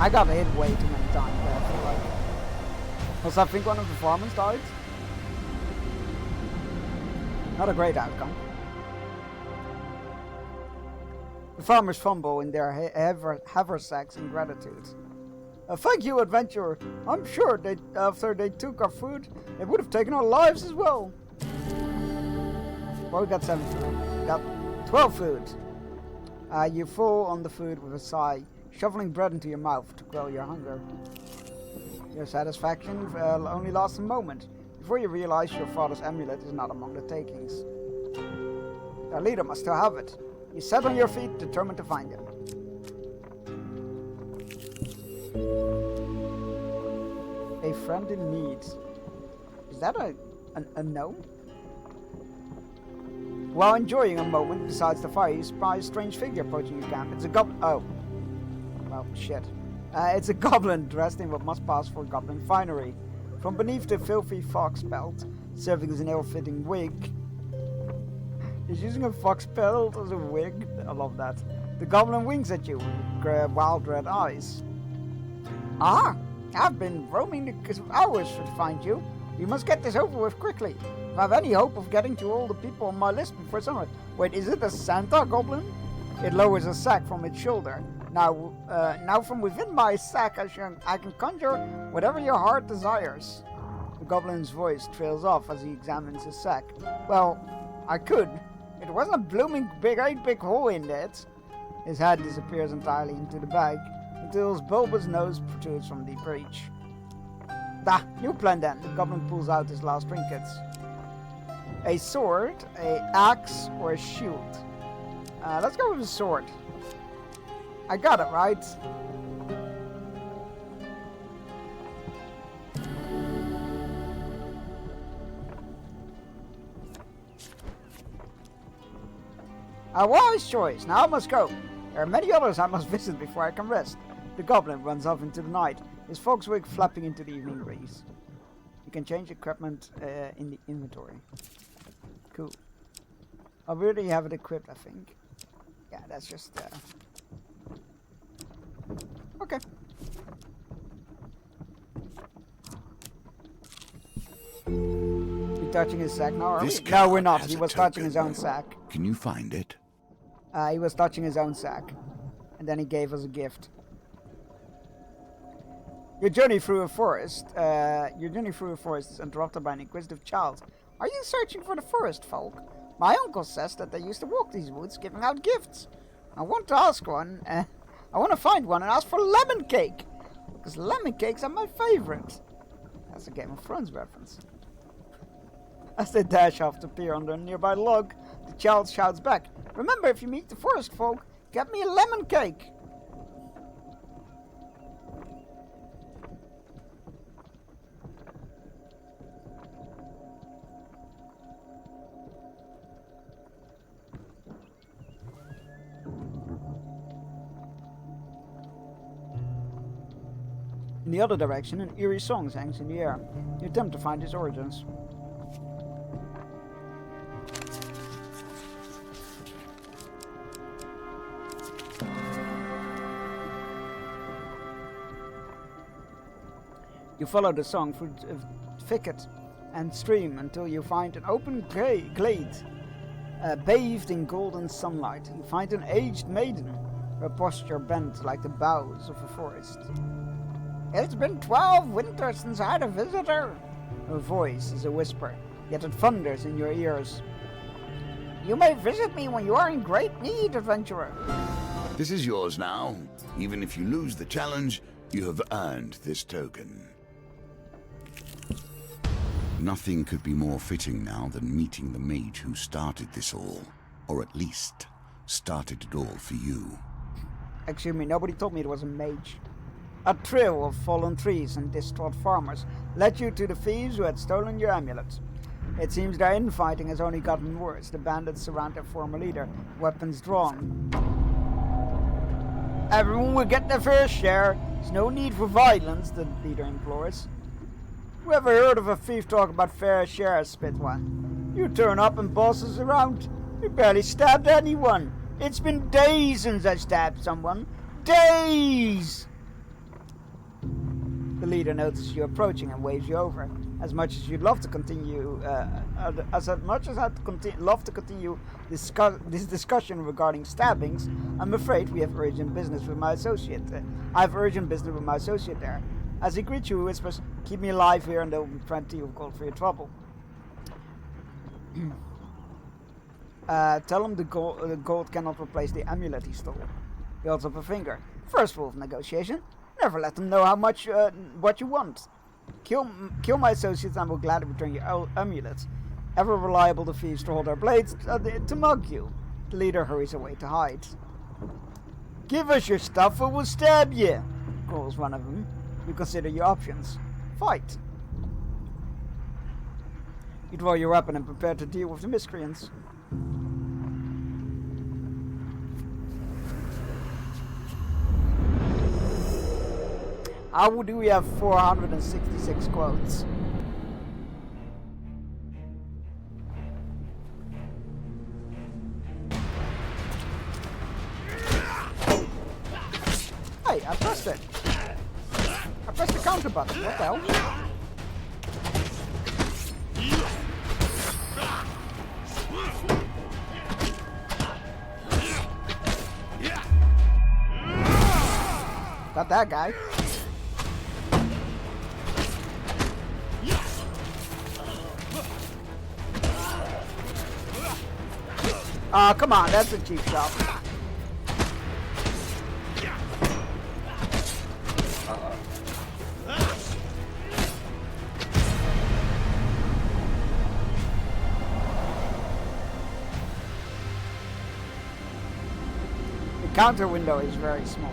I got hit way too many times there, I feel like. Also, I think one of the farmers died. Not a great outcome. The farmers fumble in their haversacks in gratitude. Thank you, adventurer. I'm sure after they took our food, they would have taken our lives as well. Well, we got 7 food. We got 12 food. You fall on the food with a sigh, shoveling bread into your mouth to quell your hunger. Your satisfaction only lasts a moment, before you realize your father's amulet is not among the takings. Their leader must still have it. You sat on your feet, determined to find him. A friend in need. Is that a gnome? While enjoying a moment besides the fire, you spy a strange figure approaching your camp. It's a goblin. Oh. Well, shit. It's a goblin dressed in what must pass for goblin finery. From beneath the filthy fox pelt, serving as an ill-fitting wig. He's using a fox pelt as a wig. I love that. The goblin winks at you with wild red eyes. Ah! I've been roaming the hours to find you. You must get this over with quickly. If I have any hope of getting to all the people on my list before sunrise. Wait, is it a Santa goblin? It lowers a sack from its shoulder. Now from within my sack I can conjure whatever your heart desires. The goblin's voice trails off as he examines his sack. Well, I could. It wasn't a blooming great big hole in it. His head disappears entirely into the bag, until his bulbous nose protrudes from the breach. New plan then. The goblin pulls out his last trinkets. A sword, a axe, or a shield. Let's go with a sword. I got it, right? A wise choice. Now I must go. There are many others I must visit before I can rest. The goblin runs off into the night, his fog's wig flapping into the evening breeze. You can change equipment in the inventory. Cool. I already have it equipped, I think. Yeah, that's just... Okay. You touching his sack now, are we? No, we're not. He was touching his own sack. Can you find it? He was touching his own sack. And then he gave us a gift. Your journey through a forest is interrupted by an inquisitive child. Are you searching for the forest folk? My uncle says that they used to walk these woods giving out gifts. I want to find one and ask for lemon cake. Because lemon cakes are my favorite. That's a Game of Thrones reference. As they dash off to peer under a nearby log, the child shouts back, "Remember, if you meet the forest folk, get me a lemon cake." In the other direction, an eerie song hangs in the air. You attempt to find its origins. You follow the song through thicket and stream until you find an open glade, bathed in golden sunlight. You find an aged maiden, her posture bent like the boughs of a forest. It's been 12 winters since I had a visitor. Her voice is a whisper, yet it thunders in your ears. You may visit me when you are in great need, adventurer. This is yours now. Even if you lose the challenge, you have earned this token. Nothing could be more fitting now than meeting the mage who started this all. Or at least, started it all for you. Excuse me, nobody told me it was a mage. A trail of fallen trees and distraught farmers led you to the thieves who had stolen your amulet. It seems their infighting has only gotten worse. The bandits surround their former leader, weapons drawn. Everyone will get their fair share. There's no need for violence, the leader implores. Who ever heard of a thief talk about fair share, Spitwa? You turn up and boss us around. We barely stabbed anyone. It's been days since I stabbed someone. Days! The leader notices you approaching and waves you over. As much as you'd love to continue, love to continue this discussion regarding stabbings, I'm afraid we have urgent business with my associate. I have urgent business with my associate there. As he greets you, he whispers, "Keep me alive here, and there will be plenty of gold for your trouble." Tell him the gold cannot replace the amulet he stole. He holds up a finger. First rule of negotiation: never let them know how much what you want. Kill my associates and I will gladly return your amulets. Ever reliable the thieves to hold their blades to mug you. The leader hurries away to hide. "Give us your stuff or we'll stab you," calls one of them. You consider your options. Fight. You draw your weapon and prepare to deal with the miscreants. How do we have 466 quotes? Hey, I pressed it. I pressed the counter button. What the hell? Got that guy. Oh, come on, that's a cheap shot. The counter window is very small.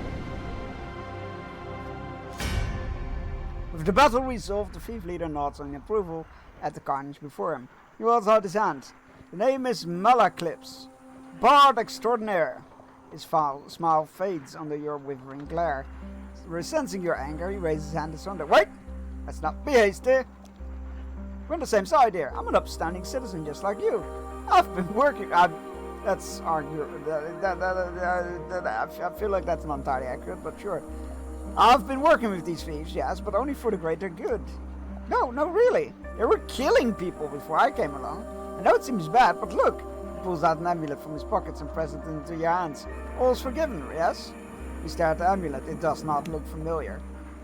With the battle resolved, the thief leader nods in approval at the carnage before him. He holds out his hand. The name is Malaclips, Bard Extraordinaire. His foul smile fades under your withering glare. Sensing your anger, he raises his hand to surrender. Wait! Let's not be hasty. We're on the same side here. I'm an upstanding citizen just like you. I've been working... That's argue... I feel like that's not entirely accurate, but sure. I've been working with these thieves, yes, but only for the greater good. No, really. They were killing people before I came along. I know it seems bad, but look. He pulls out an amulet from his pockets and presses it into your hands. All's forgiven, yes? You stare at the amulet. It does not look familiar.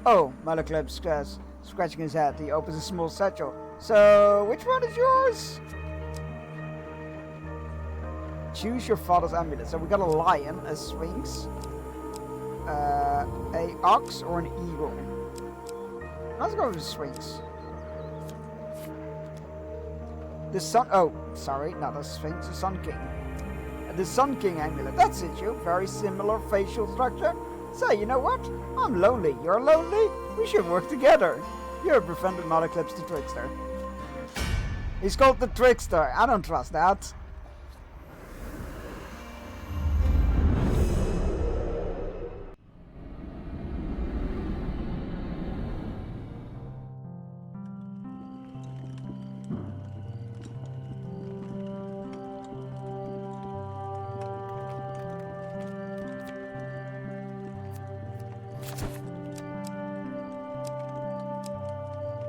Oh, Malacleb says, scratching his head. He opens a small satchel. So, which one is yours? Choose your father's amulet. So we got a lion, a sphinx, a ox, or an eagle. Let's go with the sphinx. The sun... Oh, sorry, not a sphinx, a sun king. The Sun King amulet. That suits you. Very similar facial structure. Say, you know what? I'm lonely. You're lonely? We should work together. You're befriended Malaclips the Trickster. He's called the Trickster. I don't trust that.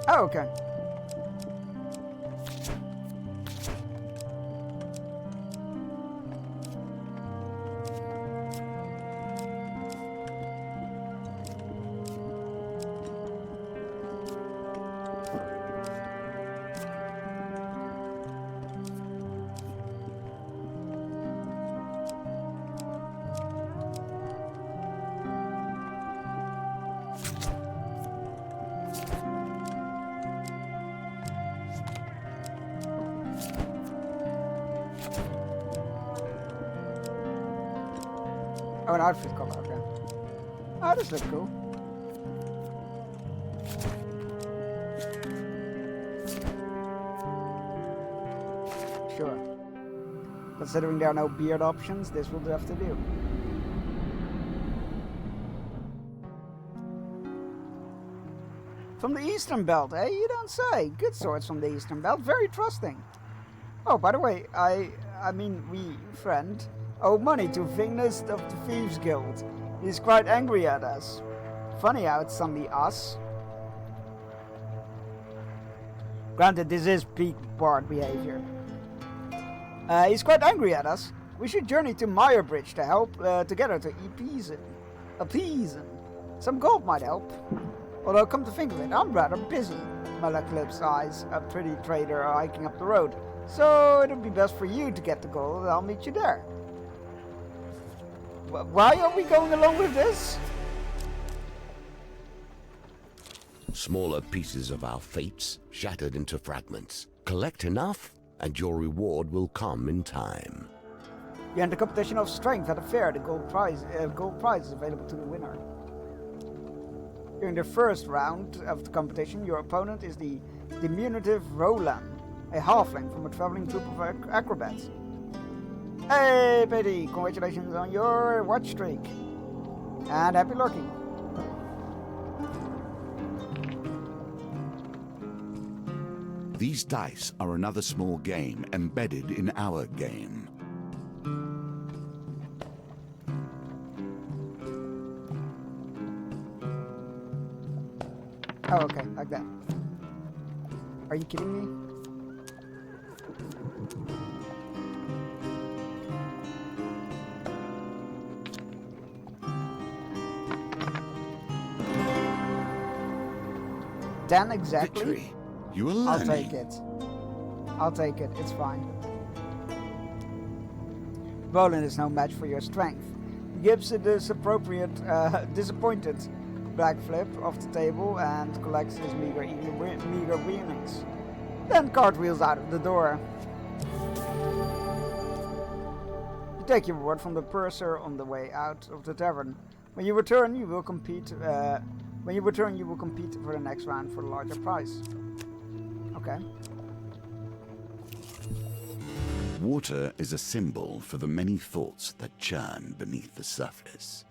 Oh, okay. Oh, an outfit color, okay. Oh, this looks cool. Sure. Considering there are no beard options, this will have to do. From the Eastern Belt, eh? You don't say. Good swords from the Eastern Belt. Very trusting. Oh, by the way, we, friend, owe money to Vignes of the Thieves Guild. He's quite angry at us. Funny how it's suddenly us. Granted, this is peak bard behavior. He's quite angry at us. We should journey to Meyerbridge to help together to appease him. Some gold might help. Although, come to think of it, I'm rather busy. Malaklipp's eyes, a pretty trader hiking up the road. So it'll be best for you to get the gold and I'll meet you there. Why are we going along with this? Smaller pieces of our fates shattered into fragments. Collect enough, and your reward will come in time. You enter competition of strength at a fair. The gold prize is available to the winner. During the first round of the competition, your opponent is the diminutive Roland, a halfling from a traveling troupe of acrobats. Hey, Petey, congratulations on your watch streak. And happy lurking. These dice are another small game embedded in our game. Oh, okay, like that. Are you kidding me? Dan, exactly. Victory. You are learning. I'll take it. I'll take it. It's fine. Roland is no match for your strength. He gives it this appropriate, disappointed black flip off the table and collects his meager winnings. Then cartwheels out of the door. You take your reward from the purser on the way out of the tavern. When you return, you will compete. When you return, you will compete for the next round for the larger prize. Okay. Water is a symbol for the many thoughts that churn beneath the surface.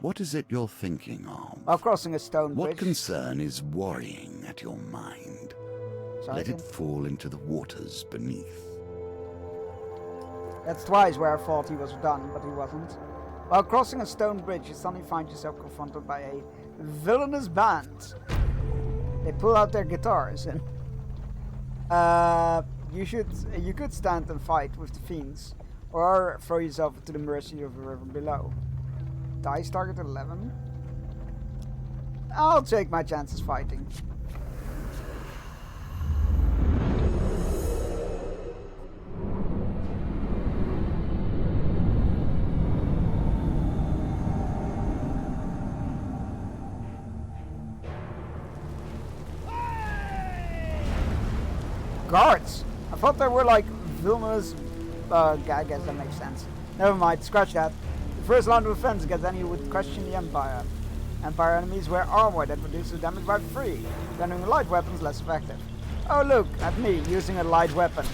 What is it you're thinking of? While crossing a stone bridge. What concern is worrying at your mind? Let it fall into the waters beneath. That's twice where I thought he was done, but he wasn't. While crossing a stone bridge, you suddenly find yourself confronted by a villainous band. They pull out their guitars and you could stand and fight with the fiends, or throw yourself into the mercy of the river below. Dice target 11. I'll take my chances fighting. Guards! I thought they were like villainous. I guess that makes sense. Never mind, scratch that. The first line of defense against any who would question the Empire. Empire enemies wear armor that reduces damage by 3, rendering light weapons less effective. Oh look, at me, using a light weapon.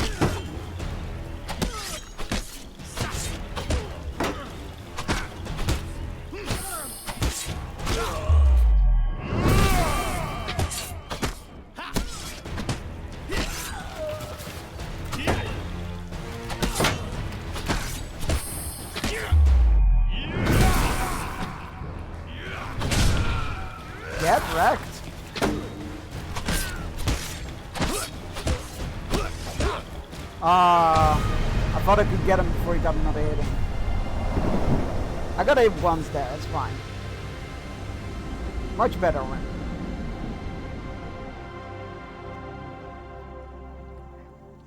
Get wrecked. I thought I could get him before he got another hit in. I got hit once there, it's fine. Much better one.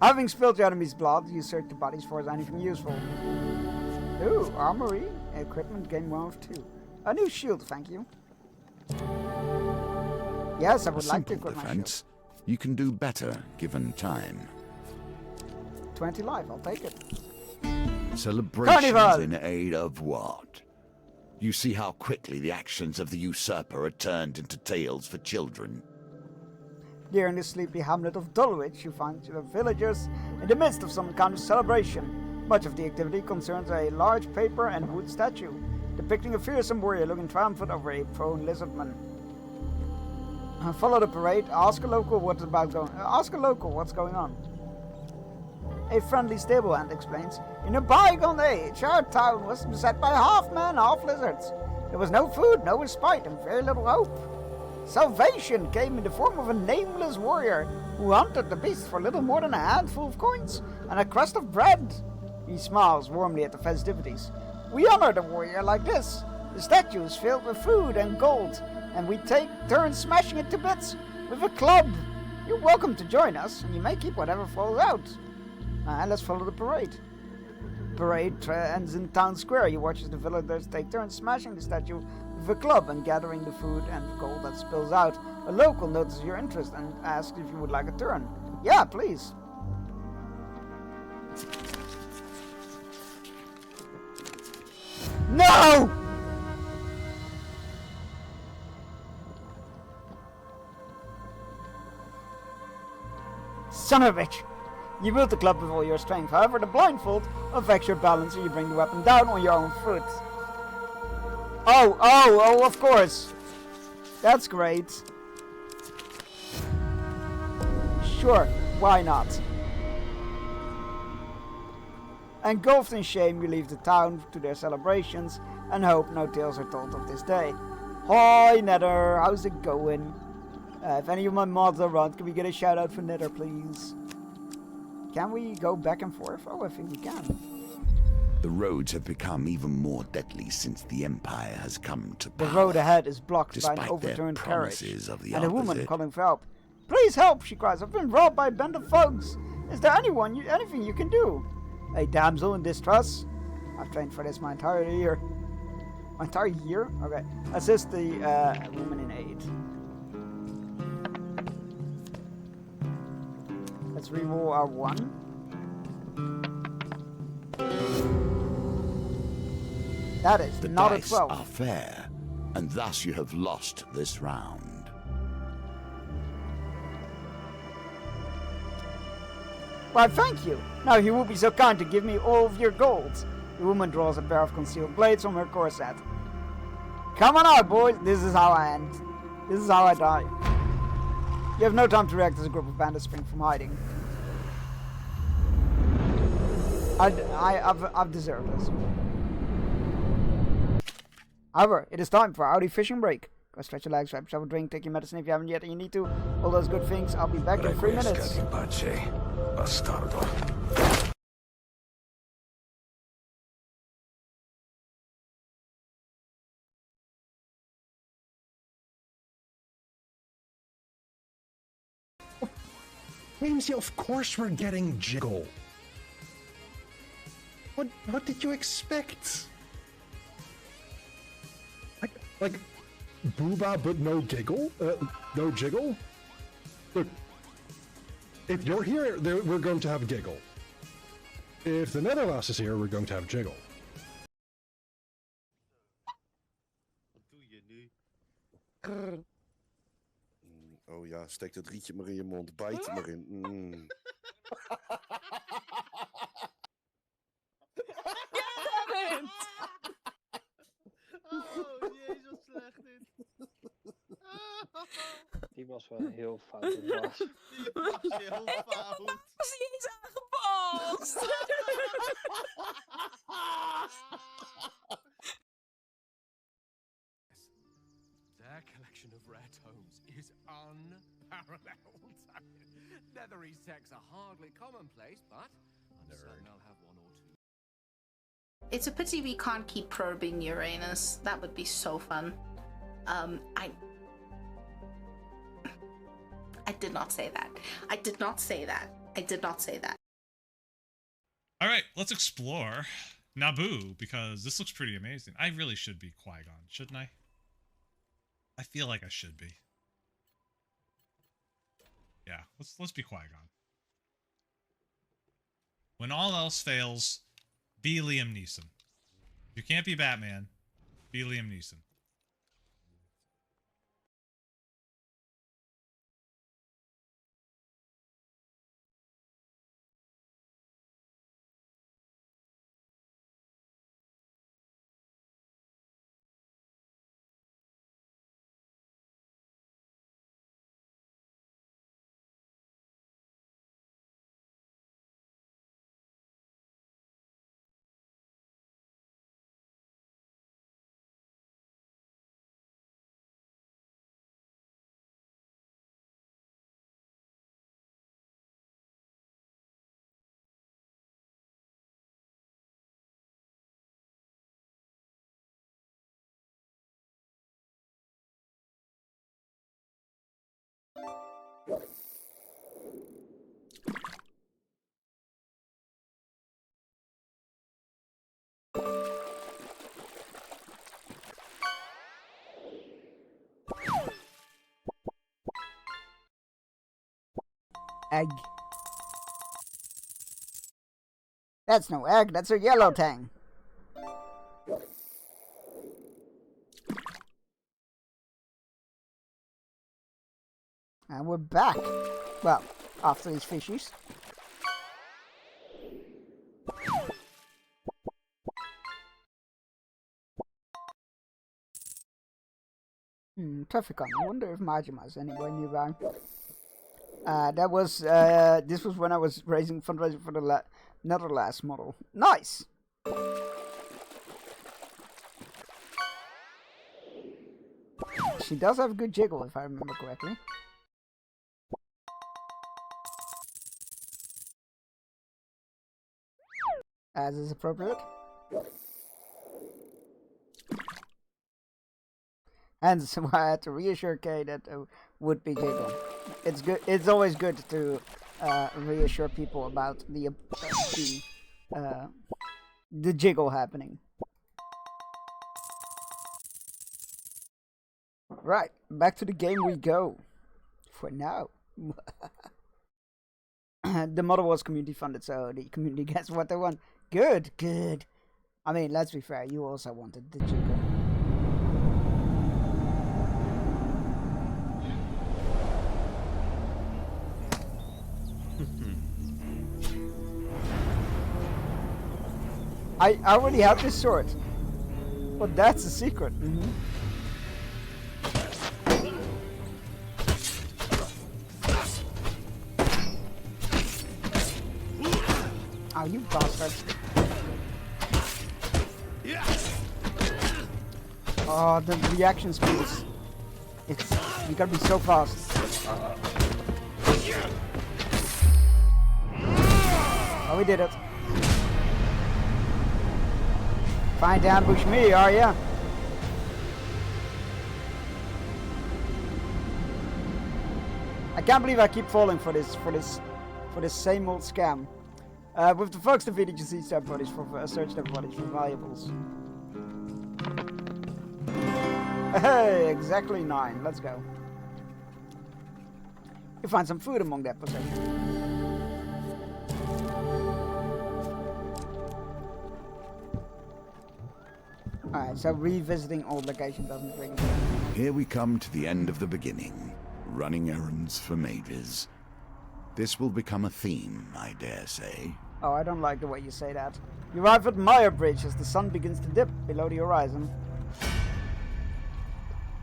Having spilled your enemy's blood, you search the bodies for anything useful. Ooh, armory, equipment, game 1 of 2. A new shield, thank you. Yes, I would like to equip my shield. You can do better given time. 20 life, I'll take it. Celebrations Carnival! In aid of what? You see how quickly the actions of the usurper are turned into tales for children. Here in the sleepy hamlet of Dulwich, you find the villagers in the midst of some kind of celebration. Much of the activity concerns a large paper and wood statue, depicting a fearsome warrior looking triumphant over a prone lizardman. Follow the parade. Ask a local what's going on. A friendly stable hand explains. In a bygone age, our town was beset by half men, half lizards. There was no food, no respite, and very little hope. Salvation came in the form of a nameless warrior who hunted the beast for little more than a handful of coins and a crust of bread. He smiles warmly at the festivities. We honor the warrior like this. The statue is filled with food and gold, and we take turns smashing it to bits with a club. You're welcome to join us, and you may keep whatever falls out. Let's follow the parade. Parade ends in town square. You watch as the villagers take turns smashing the statue with a club and gathering the food and gold that spills out. A local notices your interest and asks if you would like a turn. Yeah, please. No! Son of a bitch! You wield the club with all your strength. However, the blindfold affects your balance and you bring the weapon down on your own foot. Oh, of course. That's great. Sure, why not? Engulfed in shame, you leave the town to their celebrations and hope no tales are told of this day. Hi, Nether. How's it going? If any of my mods are around, can we get a shout out for Nether, please? Can we go back and forth? Oh, I think we can. The roads have become even more deadly since the Empire has come to power. The road ahead is blocked Despite by an overturned their carriage. promises of the And a woman opposite. calling for help. Please help, she cries. I've been robbed by a band of thugs. Is there anything you can do? A damsel in distress? I've trained for this my entire year. My entire year? Okay. Assist the woman in aid. Let's reroll our 1. That is The not a dice 12. are fair, and thus you have lost this round. Why, thank you. Now you will be so kind to give me all of your gold. The woman draws a pair of concealed blades from her corset. Come on out, boys. This is how I end. This is how I die. You have no time to react as a group of bandits spring from hiding. I've deserved this. However, it is time for our Audi fishing break. Go stretch your legs, grab yourself a drink, take your medicine if you haven't yet and you need to. All those good things. I'll be back in 3 minutes. Whimsy, of course we're getting Jiggle. What did you expect? Like Booba but no giggle? No Jiggle? Look, if you're here, we're going to have Giggle. If the Netherlass is here, we're going to have Jiggle. Oh ja, steek dat rietje maar in je mond, bijt er maar in. Oh jee, zo slecht dit. Die was wel heel fout. Die was heel fout. Was niet eens aangepast. Their collection of rare tomes is unparalleled. Leathery sects are hardly commonplace, but I'm certain I'll have one or two. It's a pity we can't keep probing Uranus. That would be so fun. I did not say that. I did not say that. I did not say that. Alright, let's explore Naboo, because this looks pretty amazing. I really should be Qui-Gon, shouldn't I? I feel like I should be. Yeah, let's be Qui-Gon. When all else fails, be Liam Neeson. If you can't be Batman, be Liam Neeson. Egg. That's no egg, that's a yellow tang. And we're back. Well, after these fishies. Trafficon. I wonder if Majima's anywhere nearby. This was when I was fundraising for the Netherlast model. Nice! She does have a good jiggle, if I remember correctly. As is appropriate. And so I had to reassure Kay that would be jiggle. It's good. It's always good to reassure people about the jiggle happening. Right, back to the game we go. For now. The model was community funded, so the community gets what they want. Good, good. I mean, let's be fair, you also wanted the jiggle. I already have this sword. Well, that's a secret. Oh, you bastards. Oh, the reaction speeds. You gotta be so fast. Oh, we did it. Trying to ambush me, are ya? I can't believe I keep falling for this same old scam. With the folks, the video, just search their bodies for valuables. Hey, exactly 9. Let's go. You find some food among that possession. Alright, so revisiting old location doesn't bring it. Here we come to the end of the beginning. Running errands for mages. This will become a theme, I dare say. Oh, I don't like the way you say that. You arrive at Meyer Bridge as the sun begins to dip below the horizon.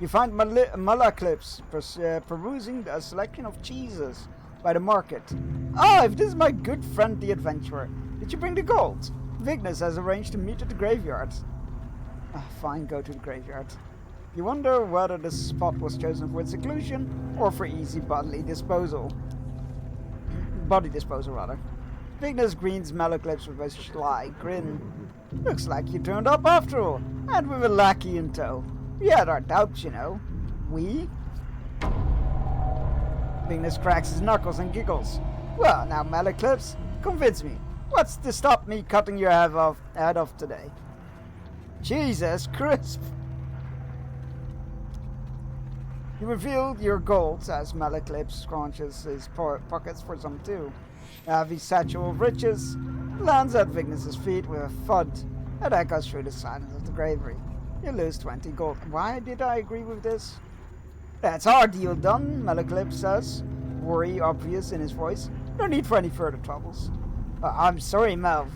You find Mullah Clips perusing a selection of cheeses by the market. Ah, if this is my good friend the adventurer. Did you bring the gold? Vignes has arranged to meet at the graveyard. Fine, go to the graveyard. You wonder whether the spot was chosen for its seclusion or for easy bodily disposal. Body disposal, rather. Vignes greens Malaclips with a sly grin. Looks like you turned up after all, and with a lackey in tow. We had our doubts, you know. We? Vignes cracks his knuckles and giggles. Well, now, Malaclips, convince me. What's to stop me cutting your head off today? Jesus crisp! You revealed your gold as Malaclips scrunches his pockets for some too. A heavy satchel of riches lands at Vignes' feet with a thud that echoes through the silence of the graveyard. You lose 20 gold. Why did I agree with this? That's our deal done, Malaclips says, worry obvious in his voice. No need for any further troubles. I'm sorry, Mal,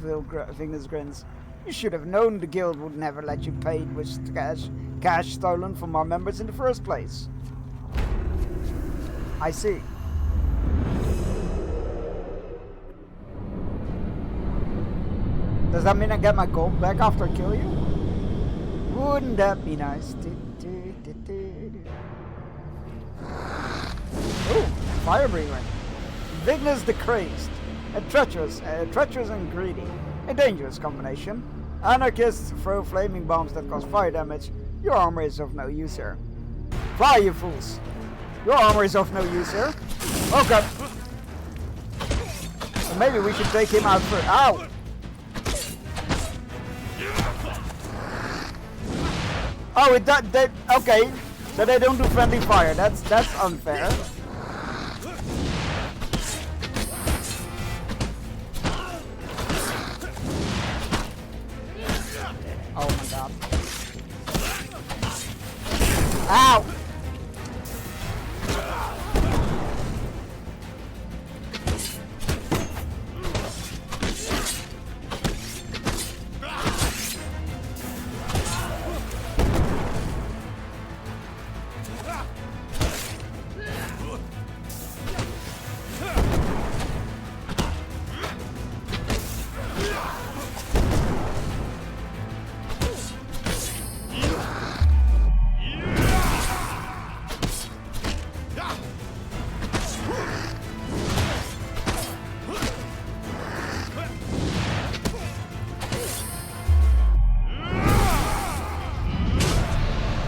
Vignes grins. You should have known the guild would never let you pay with cash stolen from our members in the first place. I see. Does that mean I get my gold back after I kill you? Wouldn't that be nice? Ooh, fire breather. Vignes the Crazed. Treacherous and greedy. A dangerous combination. Anarchists throw flaming bombs that cause fire damage. Your armor is of no use here. Fly, you fools! Your armor is of no use here. Oh god. So maybe we should take him out first. Ow! Oh, it does. Okay, so they don't do friendly fire. That's unfair. Oh my god. Ow!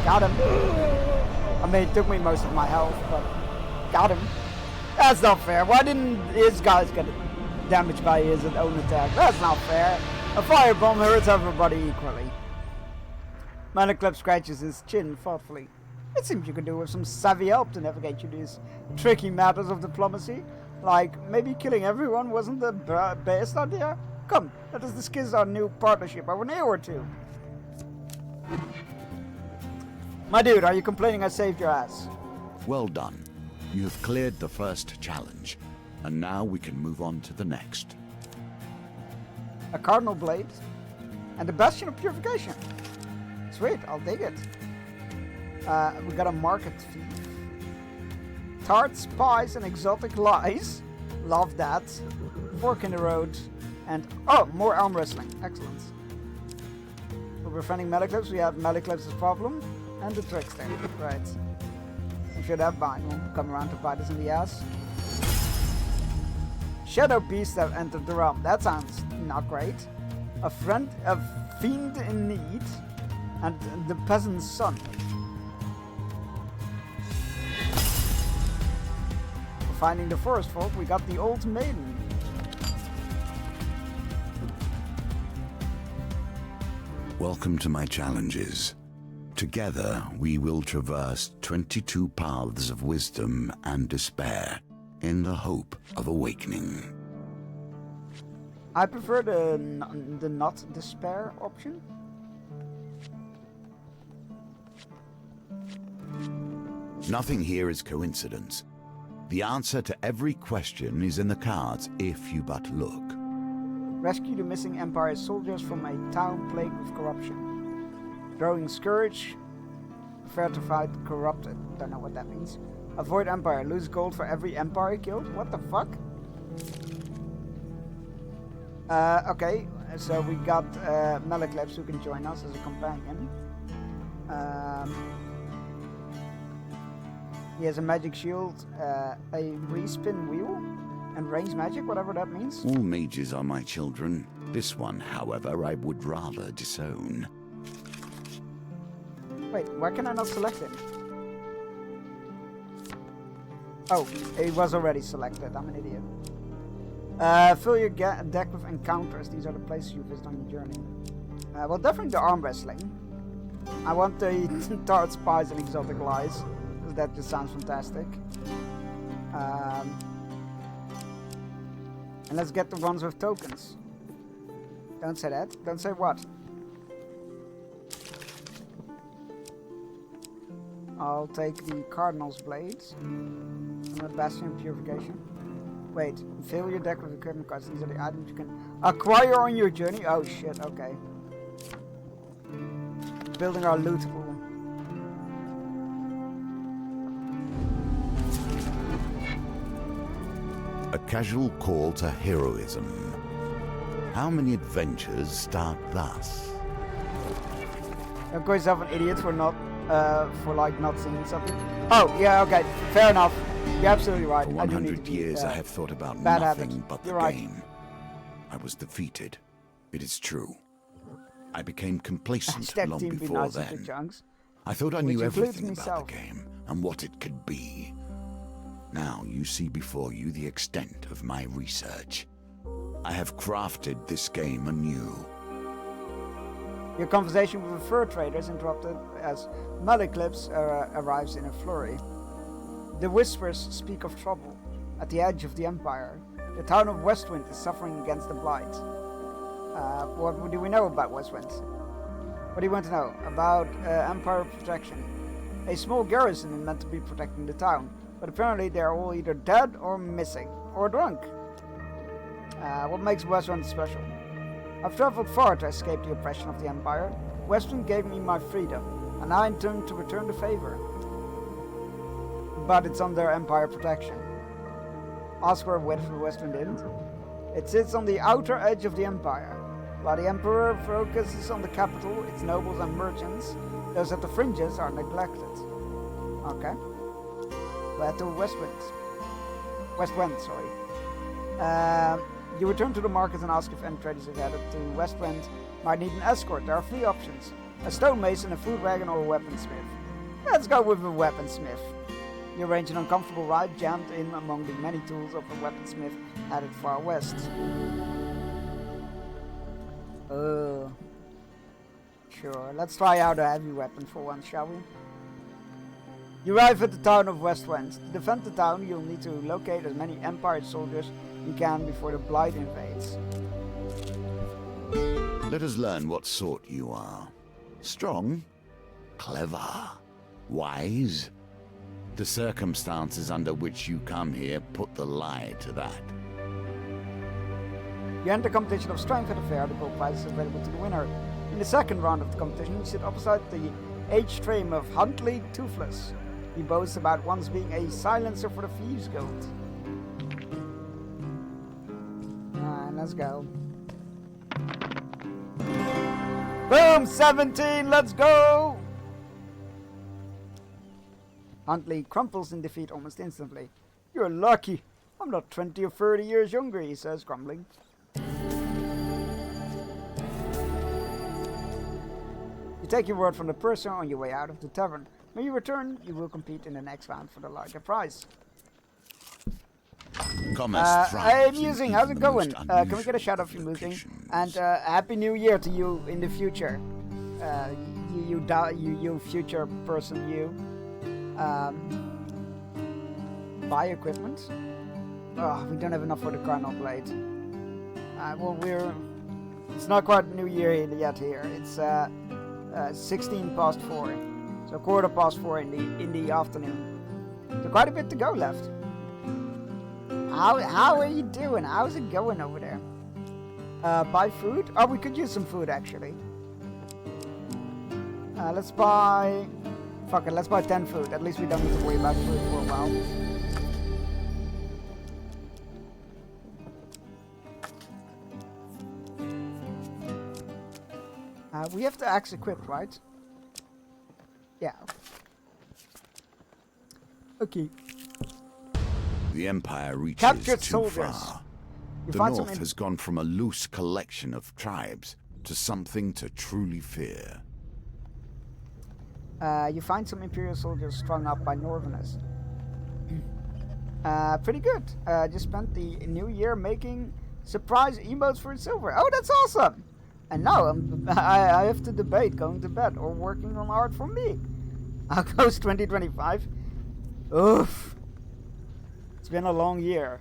Got him. I mean, it took me most of my health, but got him. That's not fair. Why didn't his guys get damaged by his own attack? That's not fair. A firebomb hurts everybody equally. Manaclip scratches his chin thoughtfully. It seems you could do with some savvy help to navigate you these tricky matters of diplomacy. Like, maybe killing everyone wasn't the best idea? Come, let us discuss our new partnership over an hour or two. My dude, are you complaining I saved your ass? Well done. You have cleared the first challenge, and now we can move on to the next. A cardinal blade and a bastion of purification. Sweet, I'll dig it. We got a market thief. Tarts, pies, and exotic lies. Love that. Fork in the road. And, oh, more arm wrestling. Excellent. For befriending Malaclips, we have Malaclips' problem. And the trickster, right. We should have Bind. Will come around to bite us in the ass. Shadow beasts have entered the realm. That sounds not great. A fiend in need, and the peasant's son. For finding the forest folk, we got the old maiden. Welcome to my challenges. Together, we will traverse 22 paths of wisdom and despair in the hope of awakening. I prefer the not despair option. Nothing here is coincidence. The answer to every question is in the cards if you but look. Rescue the missing Empire soldiers from a town plagued with corruption. Throwing Scourge. Prepare to fight corrupted. Don't know what that means. Avoid Empire. Lose gold for every Empire killed. What the fuck? Okay, so we got Malaclips who can join us as a companion. He has a magic shield, a respin wheel, and range magic, whatever that means. All mages are my children. This one, however, I would rather disown. Wait, why can I not select him? Oh, he was already selected. I'm an idiot. Fill your deck with encounters. These are the places you visit on your journey. Well, definitely the arm wrestling. I want the Tarts, Pies, and Exotic Lies. Because that just sounds fantastic. And let's get the ones with tokens. Don't say that. Don't say what? I'll take the Cardinal's Blades. And the Bastion of Purification. Wait, fill your deck with equipment cards. These are the items you can acquire on your journey. Oh shit, okay. Building our loot pool. A casual call to heroism. How many adventures start thus? Of course, I'm an idiot for not, not seeing something. Oh, yeah, okay, fair enough. You're absolutely right. For 100 years I have thought about nothing but the game. I was defeated. It is true. I became complacent long before then. I thought I knew everything about the game and what it could be. Now you see before you the extent of my research. I have crafted this game anew. Your conversation with the fur trader is interrupted as Maliclips arrives in a flurry. The whispers speak of trouble. At the edge of the Empire, the town of Westwind is suffering against the Blight. What do we know about Westwind? What do you want to know? About Empire protection. A small garrison is meant to be protecting the town, but apparently they are all either dead or missing, or drunk. What makes Westwind special? I've traveled far to escape the oppression of the Empire. Westwind gave me my freedom, and I intend to return the favor. But it's under Empire protection. Ask where Westwind is. It sits on the outer edge of the Empire. While the Emperor focuses on the capital, its nobles and merchants, those at the fringes are neglected. Okay. We're to Westwind, sorry. You return to the market and ask if any traders who headed to Westwind might need an escort. There are 3 options: a stonemason, a food wagon, or a weaponsmith. Let's go with a weaponsmith. You arrange an uncomfortable ride jammed in among the many tools of a weaponsmith headed far west. Sure, let's try out a heavy weapon for once, shall we? You arrive at the town of Westwind. To defend the town, you'll need to locate as many Empire soldiers you can before the Blight invades. Let us learn what sort you are. Strong? Clever? Wise? The circumstances under which you come here put the lie to that. You enter competition of strength at the fair. The gold prize is available to the winner. In the second round of the competition, you sit opposite the aged frame of Huntley Toothless. He boasts about once being a silencer for the Thieves Guild. Alright, let's go. Boom! 17! Let's go! Huntley crumples in defeat almost instantly. You're lucky. I'm not 20 or 30 years younger, he says, grumbling. You take your word from the purser on your way out of the tavern. When you return, you will compete in the next round for the larger prize. Hey, Musing, how's it going? Can we get a shout out for Musing? And Happy New Year to you in the future. You future person, you. Buy equipment? Oh, we don't have enough for the Cardinal Blade. Well, it's not quite New Year yet here. It's 16 past 4, so 4:15 in the afternoon. So quite a bit to go left. How are you doing? How's it going over there? Buy food? Oh, we could use some food actually. Let's buy. Fuck it, let's buy 10 food. At least we don't need to worry about food for a while. We have the axe equipped, right? Yeah. Okay. The Empire reaches Captured too soldiers. far. The North has gone from a loose collection of tribes to something to truly fear. You find some Imperial soldiers strung up by Northerners. Pretty good. Just spent the New Year making surprise emotes for silver. Oh, that's awesome! And now I have to debate going to bed or working on art for me. How goes 2025? Oof. It's been a long year.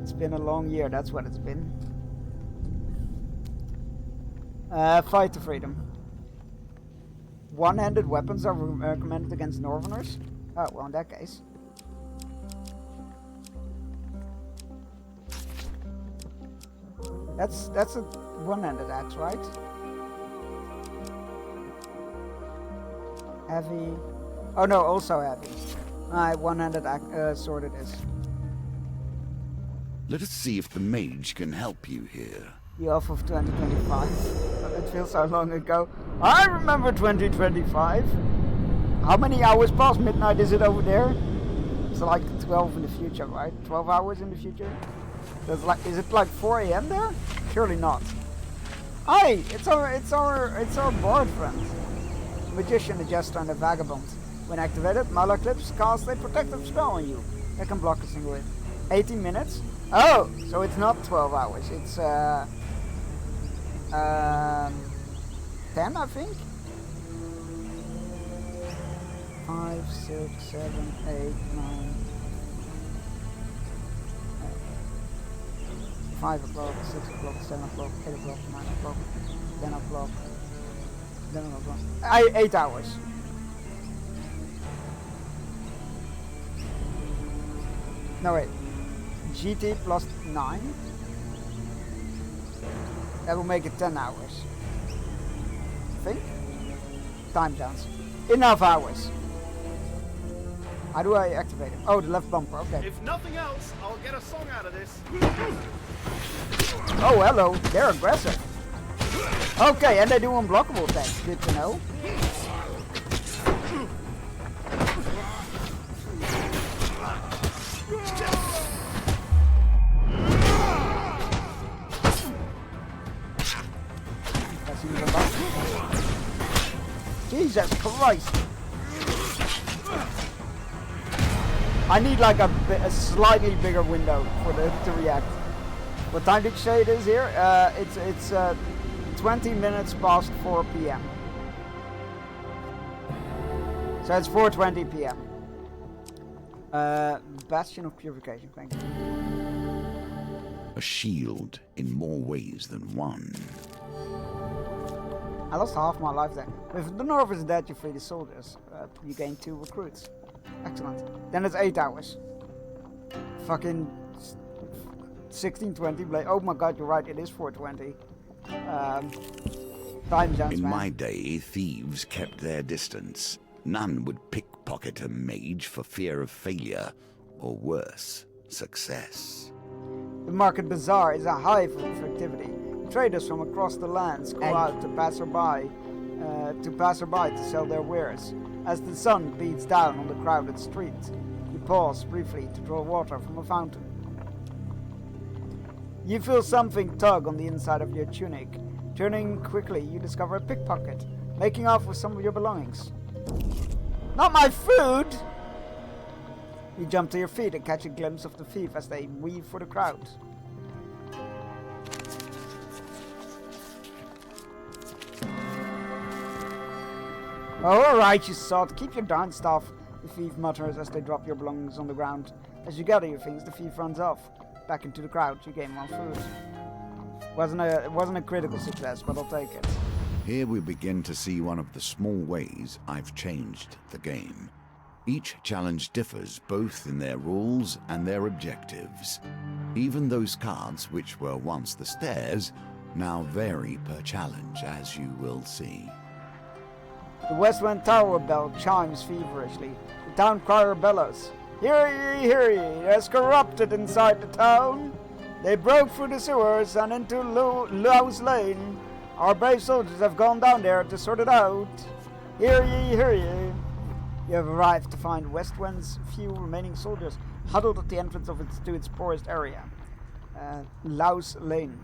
It's been a long year, that's what it's been. Fight to freedom. One-handed weapons are recommended against Northerners? Oh, well in that case. That's a one-handed axe, right? Heavy. Oh no, also heavy. Alright, one-handed sword it is. Let us see if the mage can help you here. The off of 2025. It feels so long ago. I remember 2025. How many hours past midnight is it over there? It's like 12 in the future, right? 12 hours in the future? Is it like 4 AM there? Surely not. Hey, it's our bard friend. Magician, the jester, and the vagabond. When activated, Mala Clips casts a protective spell on you that can block a single hit. 18 minutes? Oh, so it's not 12 hours. It's 10, I think. 5, 6, 7, 8, 9. 5 o'clock, 6 o'clock, 7 o'clock, 8 o'clock, 9 o'clock, 10 o'clock, 11 o'clock. 8 hours. No wait. GT plus 9. That will make it 10 hours. I think? Time downs. Enough hours. How do I activate it? Oh, the left bumper, okay. If nothing else, I'll get a song out of this. Oh, hello. They're aggressive. Okay, and they do unblockable attacks. Good to know. Jesus Christ. I need like a slightly bigger window for to react. What time did you say it is here? It's 20 minutes past 4 p.m. So it's 4:20 p.m. Bastion of Purification, thank you. A shield in more ways than one. I lost half my life there. If the North is dead, you free the soldiers. You gain 2 recruits. Excellent. Then it's 8 hours. Fucking 16:20 blade. Oh my god, you're right. It is 4:20. Time zones, In man. my day, thieves kept their distance. None would pickpocket a mage for fear of failure, or worse, success. The Market Bazaar is a hive of activity. Traders from across the lands go out to passerby to sell their wares. As the sun beats down on the crowded street, you pause briefly to draw water from a fountain. You feel something tug on the inside of your tunic. Turning quickly, you discover a pickpocket, making off with some of your belongings. Not my food! You jump to your feet and catch a glimpse of the thief as they weave for the crowd. Alright, you sod. Keep your darn stuff, the thief mutters as they drop your belongings on the ground. As you gather your things, the thief runs off. Back into the crowd, you gain 1 food. It wasn't a critical success, but I'll take it. Here we begin to see one of the small ways I've changed the game. Each challenge differs both in their rules and their objectives. Even those cards which were once the stairs now vary per challenge, as you will see. The Westwind Tower bell chimes feverishly. The town crier bellows. Hear ye, there's corrupted inside the town. They broke through the sewers and into Low's Lane. Our brave soldiers have gone down there to sort it out. Hear ye. You have arrived to find Westwind's few remaining soldiers huddled at the entrance to its poorest area. Low's Lane.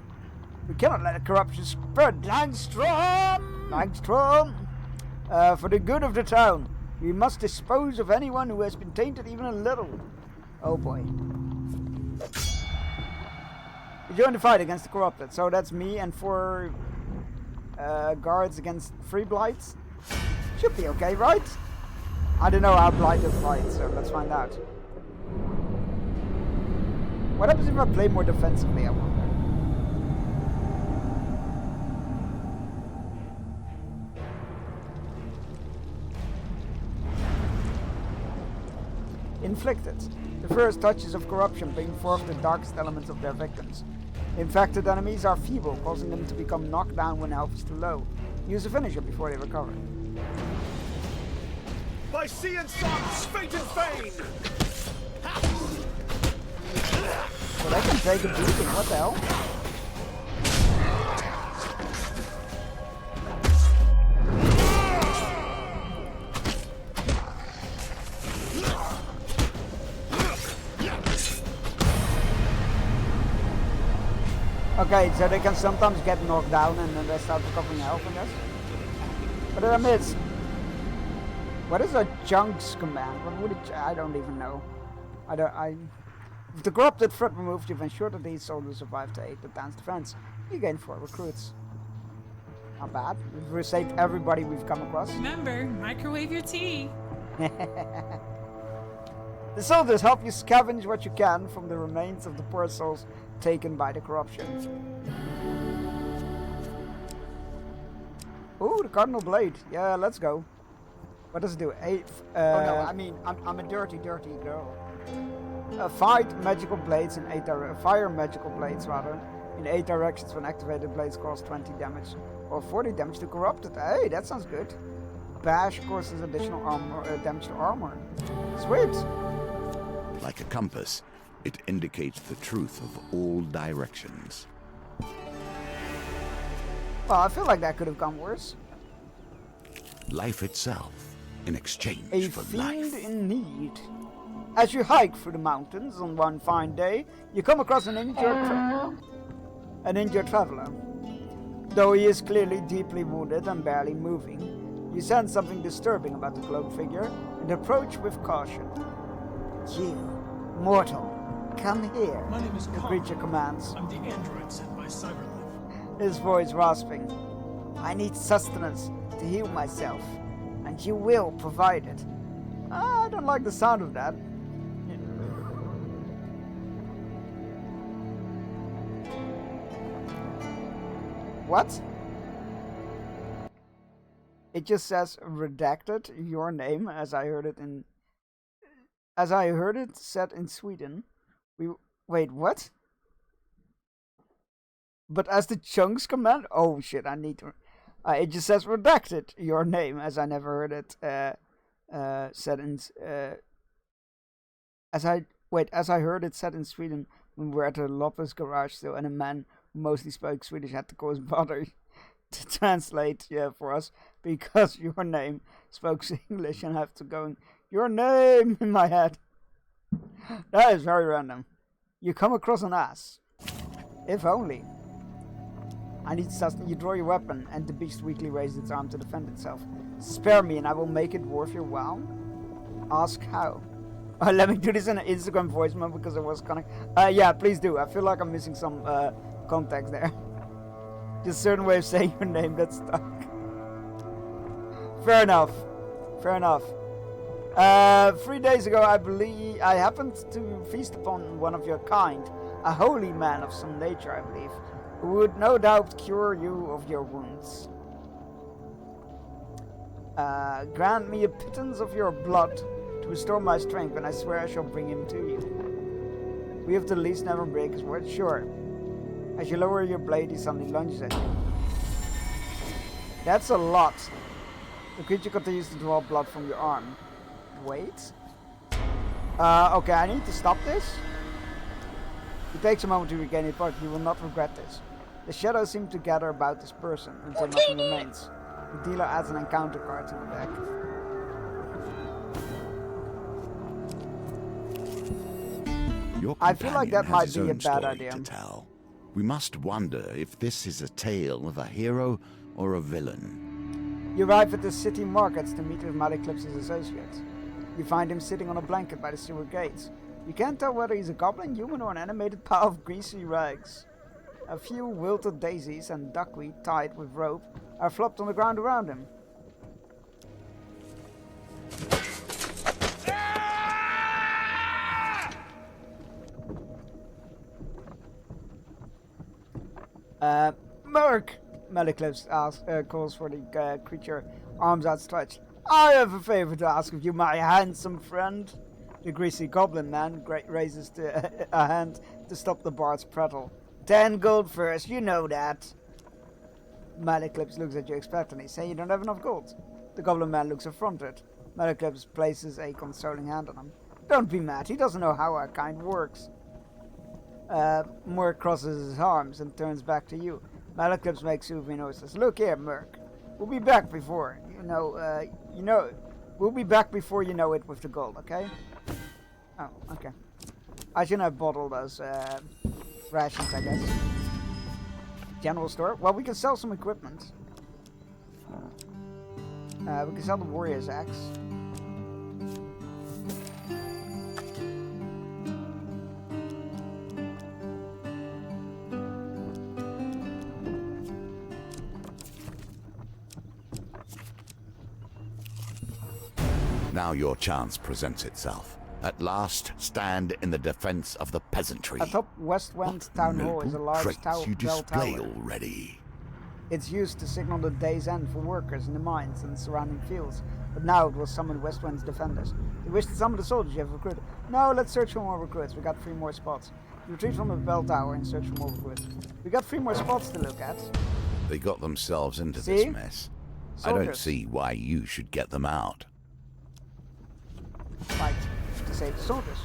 We cannot let the corruption spread. Langstrom! For the good of the town, we must dispose of anyone who has been tainted even a little. Oh boy. We join the fight against the corrupted, so that's me and 4 guards against 3 blights. Should be okay, right? I don't know how blighted fight, so let's find out. What happens if I play more defensively, I wonder? Inflicted. The first touches of corruption bring forth the darkest elements of their victims. Infected enemies are feeble, causing them to become knocked down when health is too low. Use a finisher before they recover. By sea and sons, fate and fame! Well, they can take a beating, what the hell? Okay, so they can sometimes get knocked down and then they start recovering health, I guess. But did I miss? What is a Chunks command? What would it? I don't even know. With the corrupted threat removed, you've ensured that these soldiers survive to aid the town's defense. You gain 4 recruits. Not bad. We've received everybody we've come across. Remember, microwave your tea. The soldiers help you scavenge what you can from the remains of the poor souls taken by the corruption. Ooh, the Cardinal Blade. Yeah, let's go. What does it do? Oh no, I mean, I'm a dirty girl. Fight magical blades in 8 fire magical blades rather in 8 directions. When activated, blades cause 20 damage or 40 damage to corrupted. Hey, that sounds good. Bash causes additional armor damage to armor. Sweet. Like a compass, it indicates the truth of all directions. Well, I feel like that could have gone worse. Life itself in exchange A for fiend life. in need. As you hike through the mountains on one fine day, you come across an injured traveler. Though he is clearly deeply wounded and barely moving, you sense something disturbing about the cloaked figure and approach with caution. You, mortal, come here, My name is the Kong. creature commands, I'm the android sent by Cyberlife. his voice rasping. I need sustenance to heal myself, and you will provide it. I don't like the sound of that. What? It just says redacted your name as I heard it said in Sweden. Wait, what? But as the chunks command? Oh shit, I need to it just says redacted your name as I never heard it said in as I heard it said in Sweden when we were at the Lopez garage still, and a man who mostly spoke Swedish had to call his brother to translate for us because your name spoke English, and I have to go your name in my head. That is very random. You come across an ass. If only. I need sustenance. You draw your weapon, and the beast weakly raises its arm to defend itself. Spare me, and I will make it worth your while. Ask how. Let me do this in an Instagram voicemail because it was connected. Yeah, please do. I feel like I'm missing some context there. Just a certain way of saying your name that's stuck. Fair enough. Fair enough. 3 days ago, I believe I happened to feast upon one of your kind, a holy man of some nature, I believe, who would no doubt cure you of your wounds. Grant me a pittance of your blood to restore my strength, and I swear I shall bring him to you. We of the least never break his word, sure. As you lower your blade, he suddenly lunges at you. That's a lot. The creature continues to draw blood from your arm. Wait. Okay, I need to stop this. It takes a moment to regain it, but you will not regret this. The shadows seem to gather about this person until nothing remains. The dealer adds an encounter card to the deck. Your I feel like that companion might has be his a own bad story idea. to tell. We must wonder if this is a tale of a hero or a villain. You arrive at the city markets to meet with Maliclip's associate. You find him sitting on a blanket by the sewer gates. You can't tell whether he's a goblin, human, or an animated pile of greasy rags. A few wilted daisies and duckweed tied with rope are flopped on the ground around him. Merc! Maliclips calls for the creature, arms outstretched. I have a favor to ask of you, my handsome friend. The greasy goblin man raises a hand to stop the bard's prattle. 10 gold first, you know that. Maliclips looks at you expectantly, saying you don't have enough gold. The goblin man looks affronted. Maliclips places a consoling hand on him. Don't be mad, he doesn't know how our kind works. Merc crosses his arms and turns back to you. Maliclips makes soothing noises. Look here, Merc. We'll be back before, we'll be back before you know it with the gold, okay? Oh, okay. I shouldn't have bottled those, rations, I guess. General store? Well, we can sell some equipment. We can sell the warrior's axe. Now your chance presents itself. At last, stand in the defense of the peasantry. Atop Westwind Town Hall is a large Traits you bell display tower. already. It's used to signal the day's end for workers in the mines and the surrounding fields, but now it will summon Westwind's defenders. You wish to summon the soldiers you have recruited? No, let's search for more recruits. We got 3 more spots. Retreat from the bell tower and search for more recruits. We got 3 more spots to look at. They got themselves into See? this mess. I don't Soldiers. see why you should get them out. Fight to save the soldiers.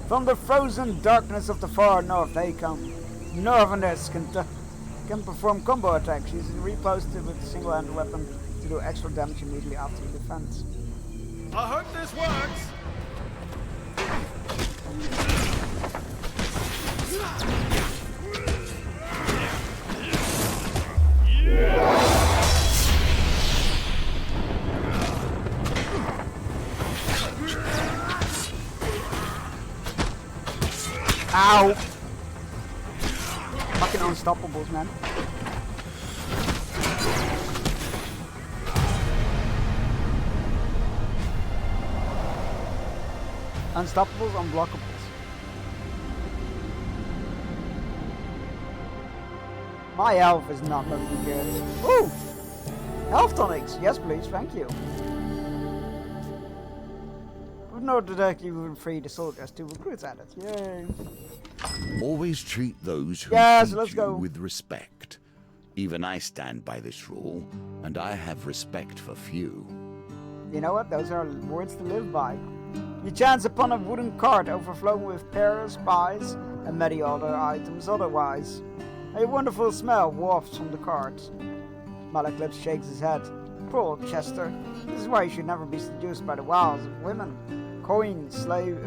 From the frozen darkness of the far north they come. Northerners can perform combo attacks using reposted with a single-handed weapon to do extra damage immediately after your defense. I hope this works. Ow! Fucking unstoppables, man. Unstoppables, unblockables. My health is not looking good. Ooh! Health tonics! Yes, please, thank you. Would not directly free the soldiers to recruits at it. Yay! Always treat those who Yes, treat let's you go. with respect. Even I stand by this rule, and I have respect for few. You know what? Those are words to live by. You chance upon a wooden cart overflowing with pears, pies, and many other items otherwise. A wonderful smell wafts from the cart. Malaclips shakes his head. Poor old Chester. This is why you should never be seduced by the wiles of women. Coin slave.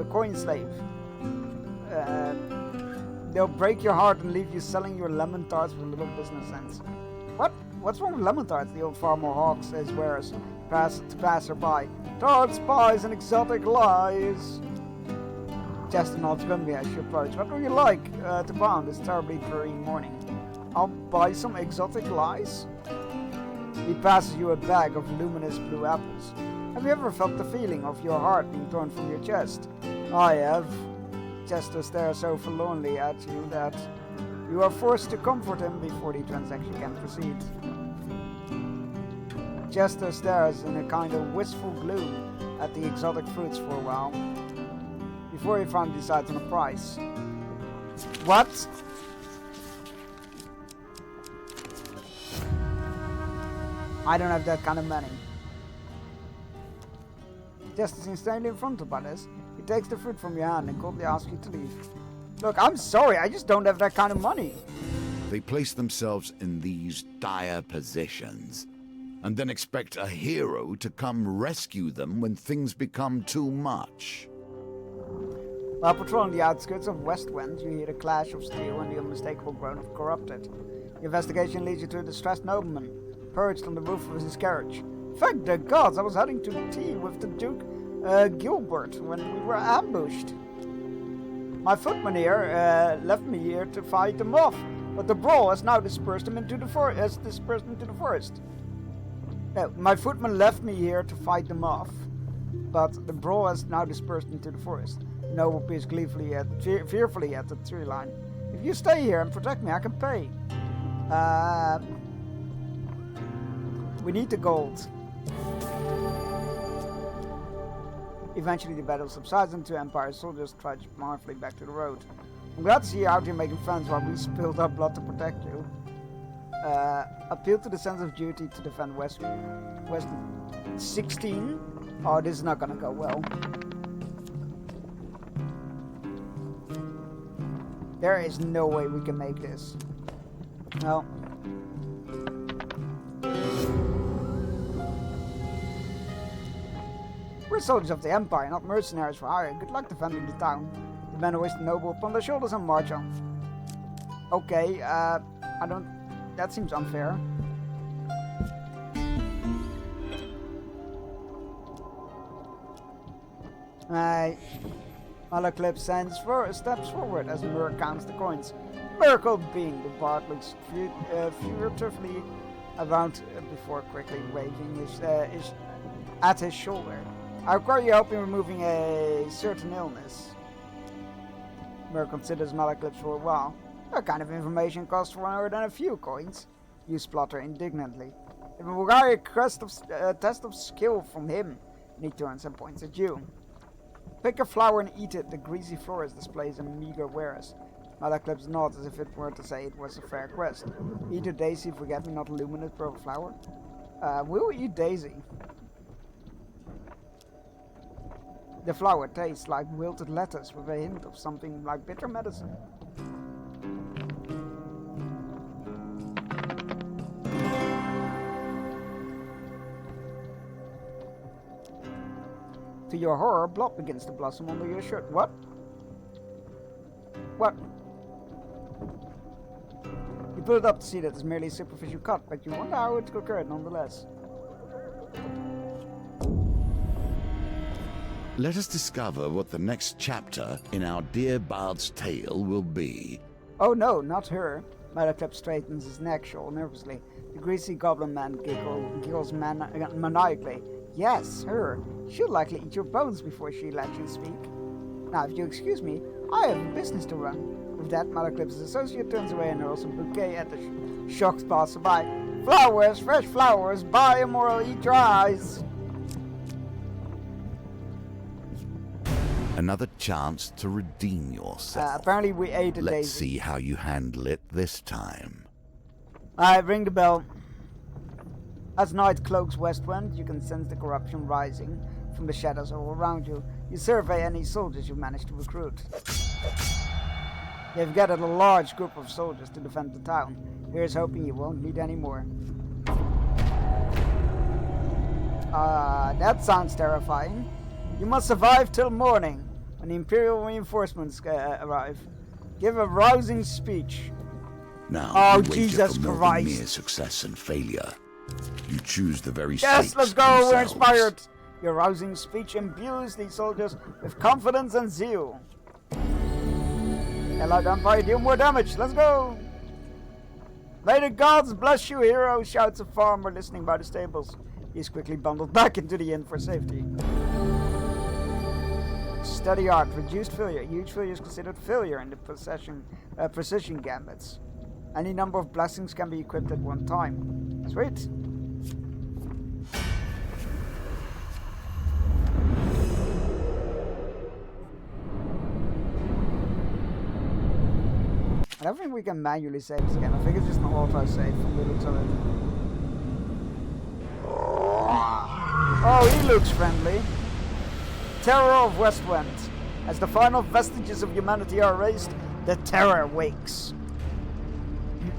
They'll break your heart and leave you selling your lemon tarts with little business sense. What? What's wrong with lemon tarts? The old farmer hawks as wares to passerby. Tarts, pies, and exotic lies. Chester nods grimly as you approach. What would you like to buy on this terribly dreary morning? I'll buy some exotic lies. He passes you a bag of luminous blue apples. Have you ever felt the feeling of your heart being torn from your chest? I have. Chester stares so forlornly at you that you are forced to comfort him before the transaction can proceed. Chester stares in a kind of wistful gloom at the exotic fruits for a while, before he finally decides on a price. What? I don't have that kind of money. Chester seems strangely affronted by this. He takes the fruit from your hand and coldly asks you to leave. Look, I'm sorry, I just don't have that kind of money. They place themselves in these dire positions, and then expect a hero to come rescue them when things become too much. While patrolling the outskirts of Westwind, you hear the clash of steel and the unmistakable groan of corrupted. Your investigation leads you to a distressed nobleman, perched on the roof of his carriage. Thank the gods, I was heading to tea with the Duke Gilbert when we were ambushed. My footman here left me here to fight them off, but the brawl has now dispersed them into the forest. No, my footman left me here to fight them off, but the brawl has now dispersed into the forest. The noble peers gleefully fearfully at the tree line. If you stay here and protect me, I can pay. We need the gold. Eventually the battle subsides and 2 Empire soldiers trudge mournfully back to the road. I'm glad to see you out here making friends while we spilled our blood to protect you. Appeal to the sense of duty to defend West 16? Oh, this is not gonna go well. There is no way we can make this. No. We're soldiers of the Empire, not mercenaries for hire. Good luck defending the town. The men hoist the noble upon their shoulders and march on. Okay, I don't... That seems unfair. Malaclip steps forward as Mur counts the coins. Miracle being the bard looks furtively around before quickly waving his at his shoulder. I require your help in removing a certain illness. Mur considers Malaclips for a while. That kind of information costs more than a few coins. You splutter indignantly. It will require a test of skill from him. And he turns and points at you. Pick a flower and eat it. The greasy florist displays a meager wares. Malaclips nods as if it were to say it was a fair quest. Eat a daisy, forget-me-not luminous purple flower. We'll eat daisy. The flower tastes like wilted lettuce with a hint of something like bitter medicine. To your horror, blood begins to blossom under your shirt. What? What? You pull it up to see that it's merely a superficial cut, but you wonder how it occurred nonetheless. Let us discover what the next chapter in our dear bard's tale will be. Oh no, not her. Malaclip straightens his neck shawl nervously. The greasy goblin man giggles maniacally. Yes, her. She'll likely eat your bones before she lets you speak. Now, if you excuse me, I have business to run. With that, Malaclip's associate turns away and hurls a bouquet at the shocked passerby. Flowers, fresh flowers, buy immoral, eat your eyes. Another chance to redeem yourself. Apparently we ate a daisy. Let's see how you handle it this time. Alright, ring the bell. As night cloaks Westwind, you can sense the corruption rising from the shadows all around you. You survey any soldiers you managed to recruit. You've gathered a large group of soldiers to defend the town. Here's hoping you won't need any more. That sounds terrifying. You must survive till morning, when the Imperial reinforcements arrive. Give a rousing speech. Now, oh, you wager Jesus for more than Christ. mere success and failure. You choose the very Yes, stakes let's go, we're themselves. inspired. Your rousing speech imbues these soldiers with confidence and zeal. Allied Empire, deal more damage, let's go! May the gods bless you, hero, shouts a farmer listening by the stables. He's quickly bundled back into the inn for safety. Steady art, reduced failure. Huge failure is considered failure in the precision gambits. Any number of blessings can be equipped at one time. Sweet. I don't think we can manually save this game. I think it's just an auto-save from the looks of it. Oh, he looks friendly. Terror of Westwind. As the final vestiges of humanity are erased, the terror wakes.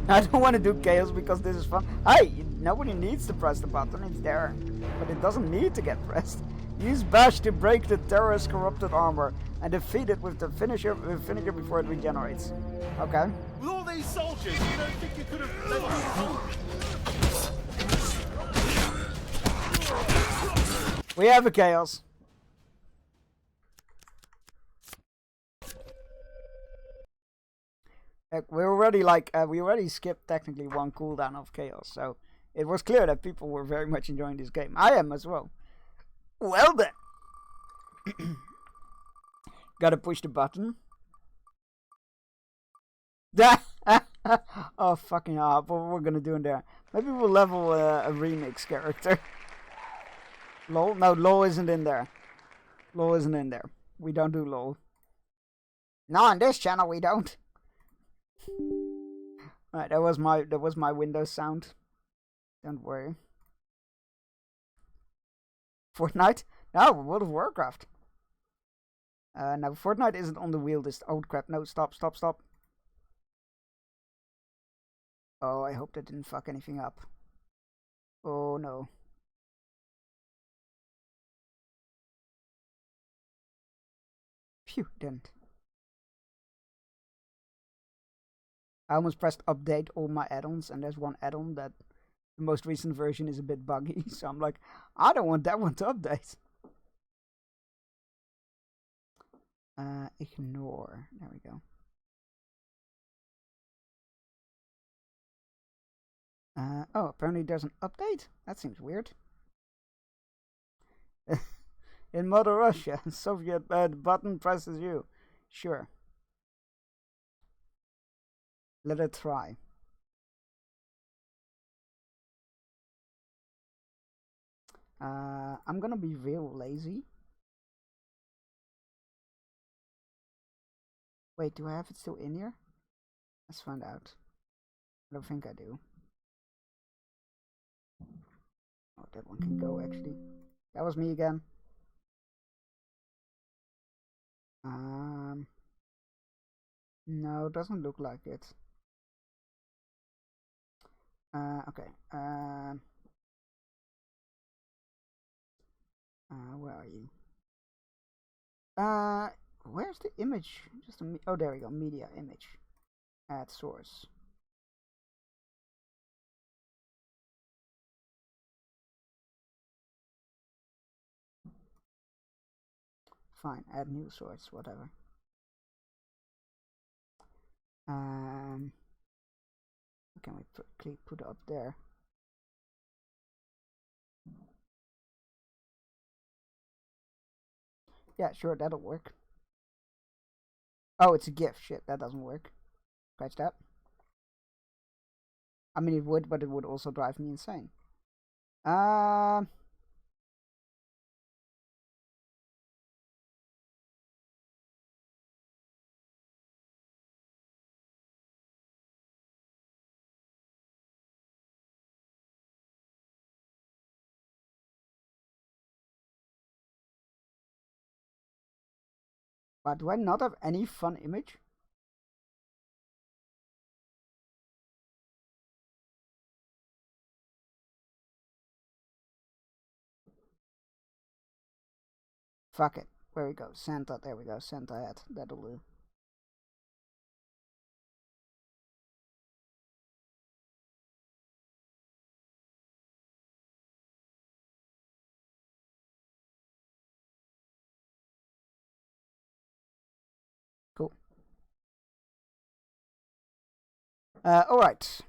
I don't want to do chaos because this is fun. Hey, nobody needs to press the button, it's there. But it doesn't need to get pressed. Use Bash to break the terrorist's corrupted armor and defeat it with the finisher before it regenerates. Okay. With all these soldiers, you don't think you could have let me... We have a chaos. We already skipped technically one cooldown of chaos, so it was clear that people were very much enjoying this game. I am as well. Well then. Gotta push the button. Oh fucking hell, what we're gonna do in there. Maybe we'll level a remix character. LOL? No, LOL isn't in there. LOL isn't in there. We don't do LOL. No, on this channel we don't. Alright, that was my Windows sound. Don't worry. Fortnite? No, World of Warcraft. No, Fortnite isn't on the wheel this... Oh crap, no, stop. Oh, I hope that didn't fuck anything up. Oh no. Phew, didn't. I almost pressed update all my add-ons, and there's one add-on that the most recent version is a bit buggy, so I'm like, I don't want that one to update. Ignore. There we go. Oh, apparently there's an update? That seems weird. In Mother Russia, Soviet button presses you. Sure. Let it try. I'm gonna be real lazy. Wait, do I have it still in here? Let's find out. I don't think I do. Oh, that one can go actually. That was me again. No, it doesn't look like it. Okay. Where are you? Where's the image? Just a oh, there we go. Media image. Add source. Fine. Add new source. Whatever. Can we put it up there? Yeah, sure, that'll work. Oh, it's a GIF. Shit, that doesn't work. Scratch that. I mean, it would, but it would also drive me insane. But do I not have any fun image? Fuck it. Where we go? Santa. There we go. Santa hat. That'll do. Cool. Alright.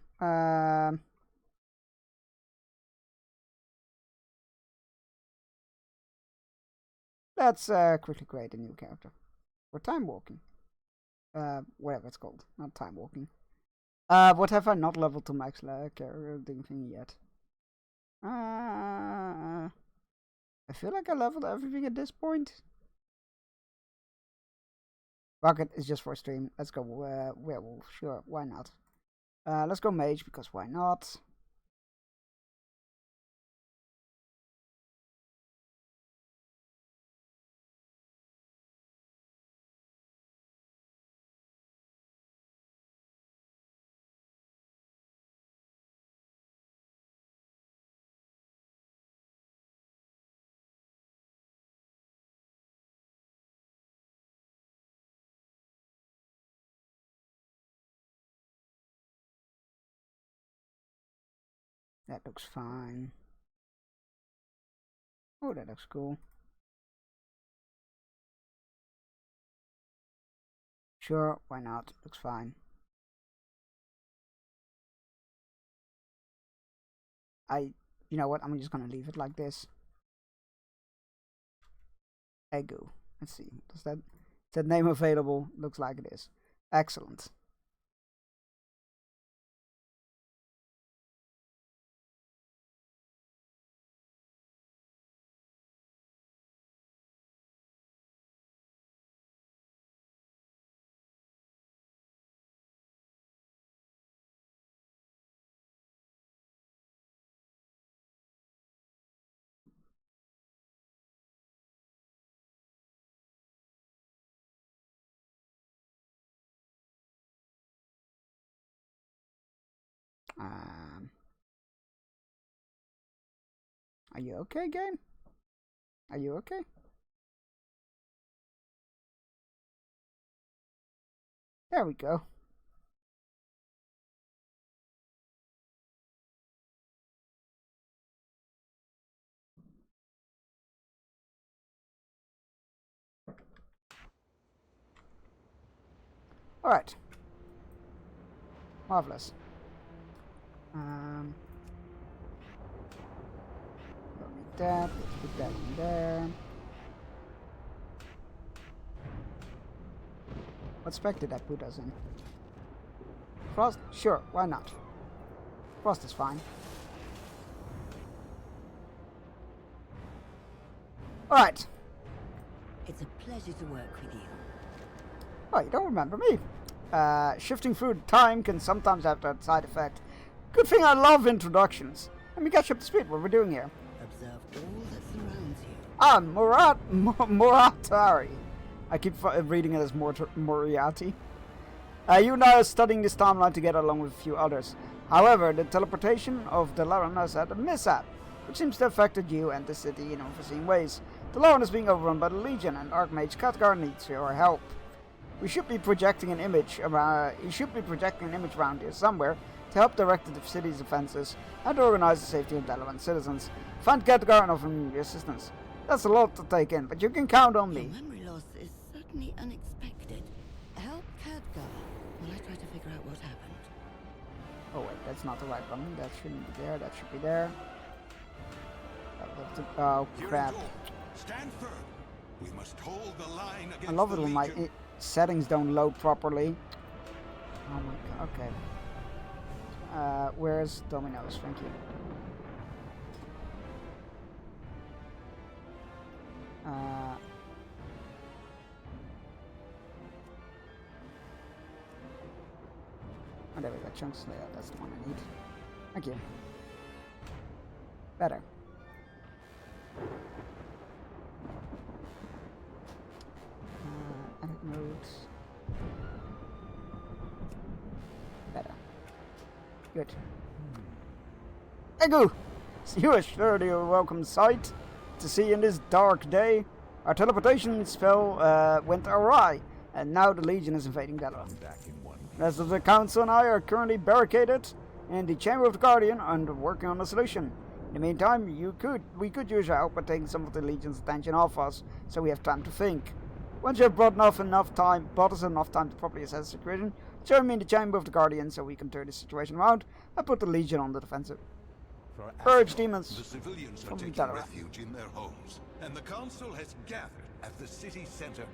Let's quickly create a new character. For time walking. Whatever it's called. Not time walking. What have I not leveled to max character thing yet? I feel like I leveled everything at this point. Rocket is just for a stream. Let's go werewolf. Sure, why not? Let's go mage because why not? That looks fine. Oh, that looks cool. Sure, why not? Looks fine. You know what? I'm just gonna leave it like this. Egu. Let's see. Is that name available? Looks like it is. Excellent. Are you okay, game? Are you okay? There we go. Alright. Marvelous. Don't need that. Let's put that in there. What spec did I put us in? Frost? Sure, why not? Frost is fine. Alright. It's a pleasure to work with you. Oh, you don't remember me. Shifting through time can sometimes have that side effect. Good thing I love introductions. Let me catch you up to speed what we're doing here. Observe all that surrounds you. Ah, Moratari. I keep reading it as Moriarty. You and I are studying this timeline together along with a few others. However, the teleportation of Dalaran has had a mishap, which seems to have affected you and the city in unforeseen ways. Dalaran is being overrun by the Legion, and Archmage Khadgar needs your help. We should be projecting an image around. You should be projecting an image around here somewhere to help direct the city's defenses and organize the safety of Dalaran citizens. Find Khadgar and offer me your assistance. That's a lot to take in, but you can count on me. Your memory loss is certainly unexpected. Help Khadgar while I try to figure out what happened. Oh wait, that's not the right button. That shouldn't be there. That should be there. Oh crap! Stand firm. We must hold the line against I love it when my settings don't load properly. Oh my god. Okay. Where's Domino's? Thank you. Oh, there we go. Chunks. Yeah, that's the one I need. Thank you. Better. Edit modes. Better. Good. Egu! You are surely a welcome sight to see in this dark day. Our teleportation spell went awry, and now the Legion is invading Dalaran. The rest of the Council and I are currently barricaded in the Chamber of the Guardian and working on a solution. In the meantime, we could use your help by taking some of the Legion's attention off us, so we have time to think. Once you have brought us enough time to properly assess the situation, join me in the Chamber of the Guardian so we can turn the situation around and put the Legion on the defensive. Purge demons The civilians are from taking Dalaran. refuge in their homes, and the council has gathered at the city center.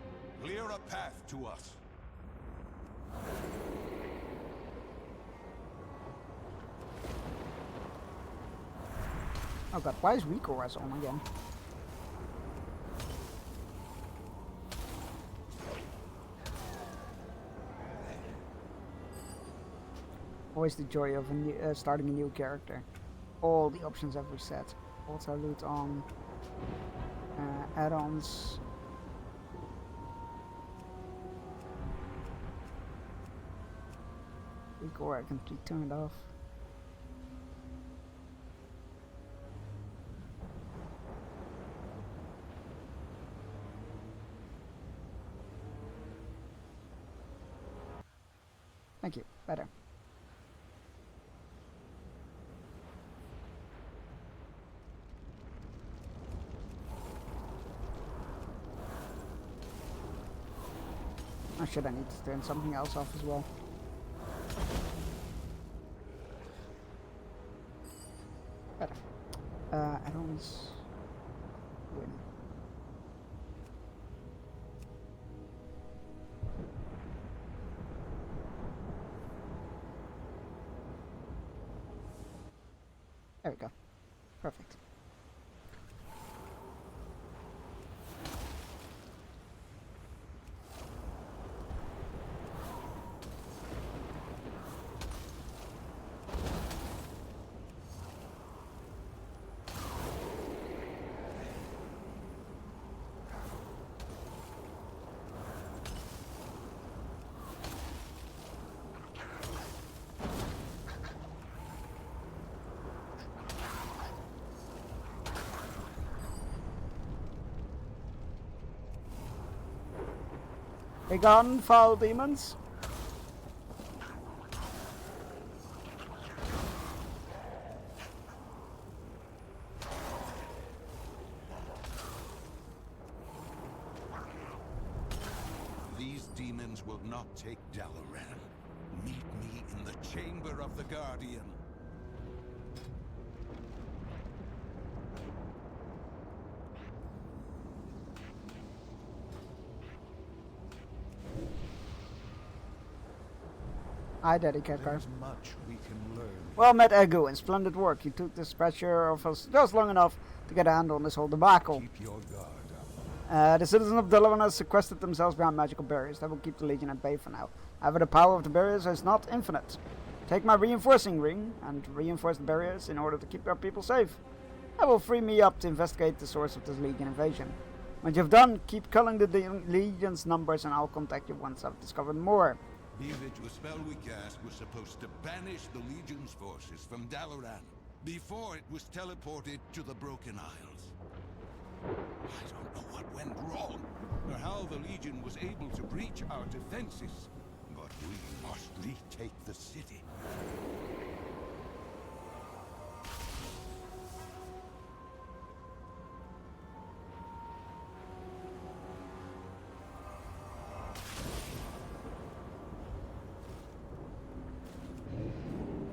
Clear a path to us. Oh god, why is Recourse on again? Always the joy of starting a new character. All the options have reset. Also loot on add-ons. Recourse I completely turned off. Thank you. Better. Or should I need to turn something else off as well? Better. Add-ons. Win. There we go. Perfect. Begone, foul demons! These demons will not take Dalaran. Meet me in the Chamber of the Guardian. I dedicate her. There's much we can learn. Well met, Egu, and splendid work. You took this pressure of us just long enough to get a handle on this whole debacle. Keep your guard up. The citizens of Dalaran have sequestered themselves behind magical barriers that will keep the Legion at bay for now. However, the power of the barriers is not infinite. Take my reinforcing ring and reinforce the barriers in order to keep our people safe. That will free me up to investigate the source of this Legion invasion. When you've done, keep culling the Legion's numbers and I'll contact you once I've discovered more. The individual spell we cast was supposed to banish the Legion's forces from Dalaran before it was teleported to the Broken Isles. I don't know what went wrong, or how the Legion was able to breach our defenses, but we must retake the city.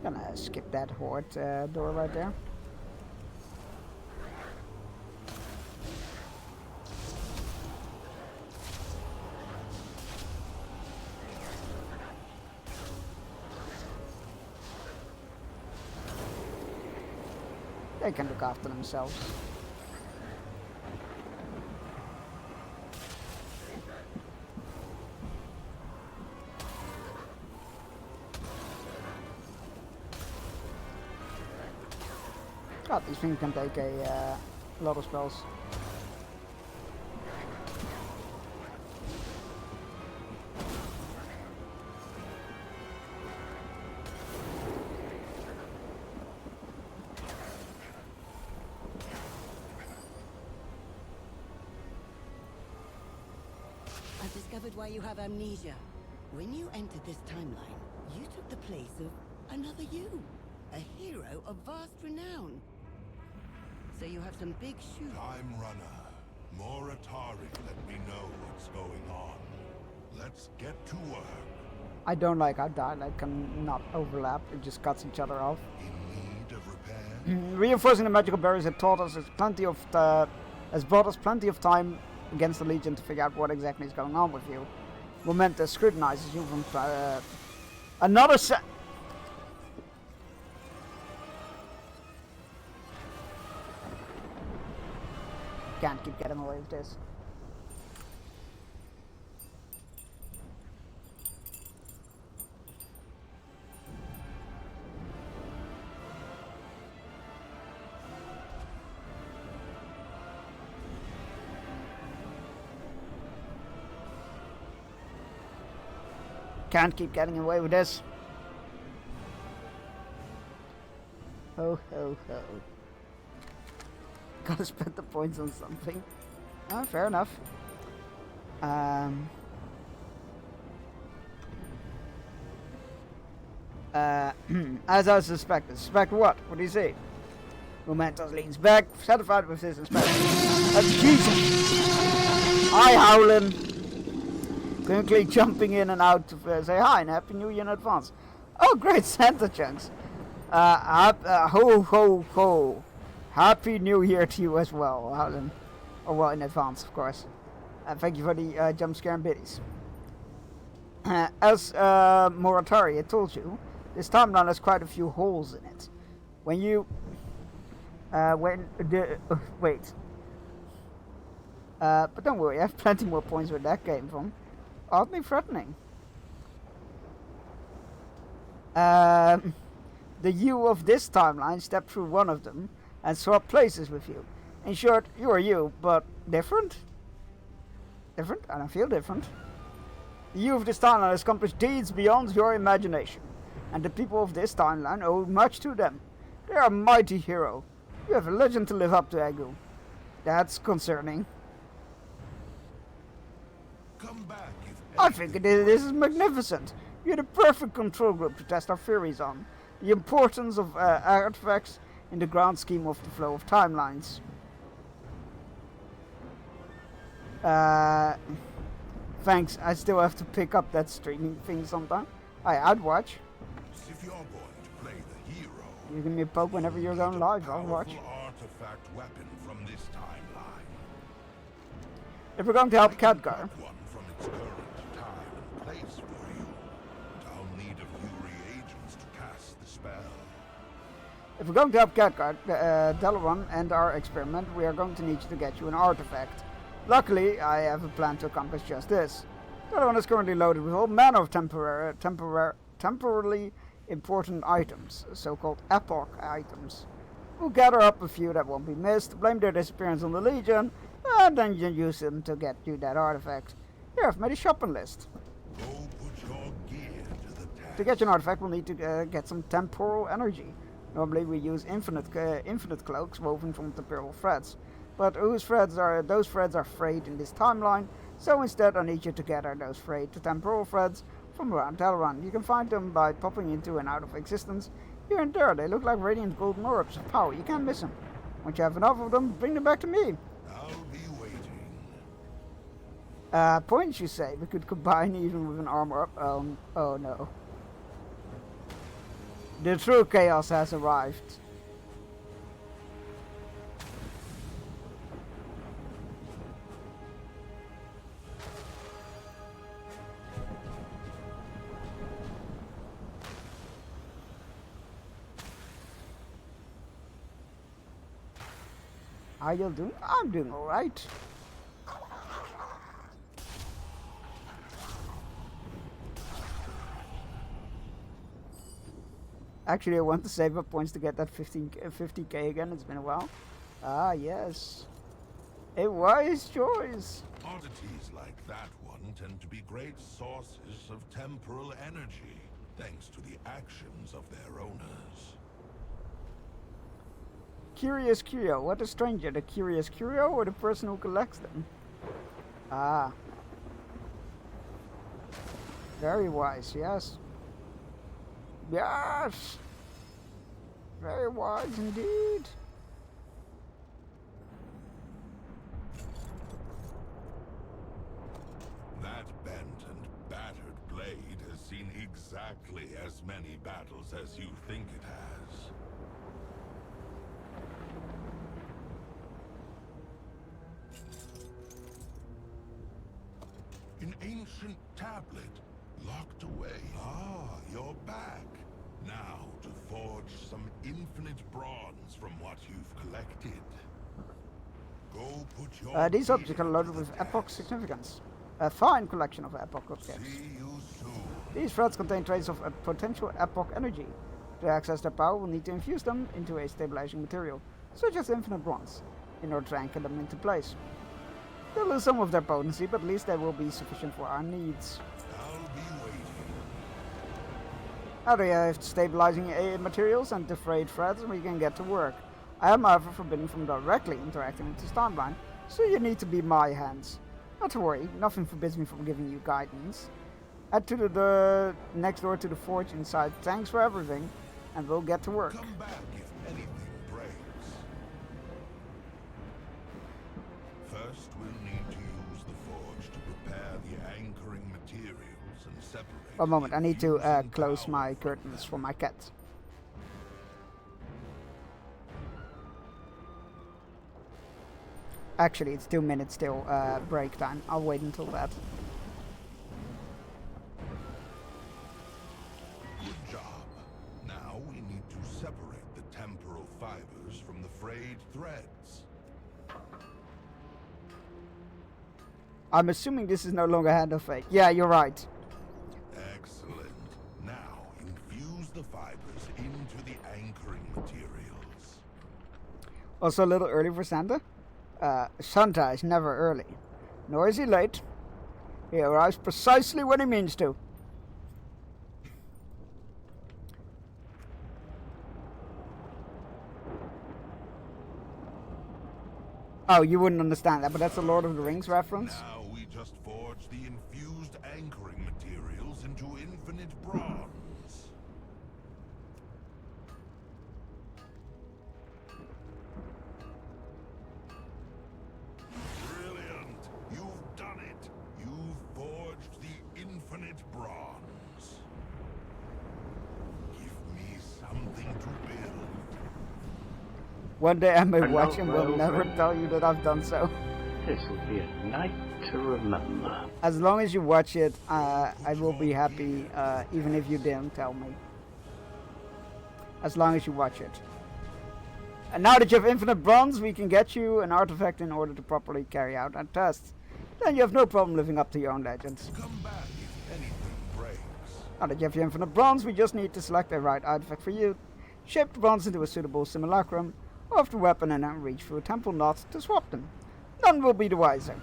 Gonna skip that horde door right there. They can look after themselves. God, these things can take a lot of spells. I've discovered why you have amnesia. When you entered this timeline, you took the place of another you. A hero of vast renown. So you have some big shoes. Time Runner, Moritari, let me know what's going on. Let's get to work. I don't like how dialect can not overlap, it just cuts each other off. In need of repair? Reinforcing the magical barriers has brought us plenty of time against the Legion to figure out what exactly is going on with you. Momentous scrutinizes you from another set. Can't keep getting away with this. Can't keep getting away with this. Ho ho ho. Gotta spend the points on something. Oh, fair enough. As I suspected. Suspect what? What do you say? Momentos leans back, satisfied with his inspection. Jesus! Hi, Howlin! Quickly jumping in and out to say hi and Happy New Year in advance. Oh, great Santa chunks! Ho ho ho! Happy New Year to you as well, Howlin. Or well, in advance, of course. Thank you for the jump scare and biddies. As Moritari had told you, this timeline has quite a few holes in it. When you... wait. But don't worry, I have plenty more points where that came from. Oddly threatening. The you of this timeline stepped through one of them and swapped places with you. In short, you are you, but different? Different? I don't feel different. The you of this timeline has accomplished deeds beyond your imagination, and the people of this timeline owe much to them. They are a mighty hero. You have a legend to live up to, Egu. That's concerning. Come back if I think this is magnificent. You're the perfect control group to test our theories on. The importance of artifacts in the grand scheme of the flow of timelines. Thanks, I still have to pick up that streaming thing sometime. I'd watch. If you're going to play the hero, You give me a poke whenever you're going live, I'll watch. powerful artifact weapon from this timeline. If we're going to help Khadgar, One from its current time and place for you. But I'll need a few reagents to cast the spell. if we're going to help Khadgar, Dalaran, and our experiment, we are going to need you to get you an artifact. Luckily, I have a plan to accomplish just this. Dalaran is currently loaded with all manner of temporarily important items, so-called epoch items. We'll gather up a few that won't be missed, blame their disappearance on the Legion, and then you use them to get you that artifact. Here, I've made a shopping list. To get you an artifact, we'll need to get some temporal energy. Normally, we use infinite cloaks woven from temporal threads, but those threads are frayed in this timeline. So instead, I need you to gather those frayed temporal threads from around Dalaran. You can find them by popping into and out of existence. Here and there, they look like radiant golden orbs of power. You can't miss them. Once you have enough of them, bring them back to me. I'll be waiting. Points, you say? We could combine even with an armor up. Oh no. The true chaos has arrived. How you doing? I'm doing alright. Actually, I want to save up points to get that 50k again. It's been a while. Ah, yes. A wise choice. Oddities like that one tend to be great sources of temporal energy, thanks to the actions of their owners. Curious Curio. What a stranger, the Curious Curio or the person who collects them? Ah. Very wise, yes. Yes! Very wise indeed. That bent and battered blade has seen exactly as many battles as you think it has. An ancient tablet, locked away. Ah, you're back. Now to forge some infinite bronze from what you've collected. Go put your These objects are loaded with epoch significance. A fine collection of epoch objects. These threads contain traces of a potential epoch energy. To access their power, we'll need to infuse them into a stabilizing material, such as infinite bronze, in order to anchor them into place. They'll lose some of their potency, but at least they will be sufficient for our needs. Now that you have stabilizing materials and the frayed threads, we can get to work. I am, however, forbidden from directly interacting with this timeline, so you need to be my hands. Not to worry, nothing forbids me from giving you guidance. Head to the next door to the forge inside. Thanks for everything, and we'll get to work. Come back if anything breaks. First, we'll need to use the forge to prepare the anchoring materials and separate. One moment, I need to close my curtains for my cat. Actually, it's 2 minutes till break time. I'll wait until that. Good job. Now we need to separate the temporal fibers from the frayed threads. I'm assuming this is no longer Hand of Fate. Yeah, you're right. Excellent. Now infuse the fibers into the anchoring materials. Also a little early for Santa. Santa is never early, nor is he late. He arrives precisely when he means to. Oh, you wouldn't understand that, but that's a Lord of the Rings reference. Now we just forge the infused anchoring materials into infinite bronze. Brilliant! You've done it! You've forged One day I may A watch note and will well never written. tell you that I've done so. This will be a night to remember. As long as you watch it, I will be happy, even if you didn't tell me. As long as you watch it. And now that you have infinite bronze, we can get you an artifact in order to properly carry out our tests. Then you have no problem living up to your own legends. Now that you have your infinite bronze, we just need to select the right artifact for you, shape the bronze into a suitable simulacrum of the weapon, and then reach through a temple knot to swap them. None will be the wiser.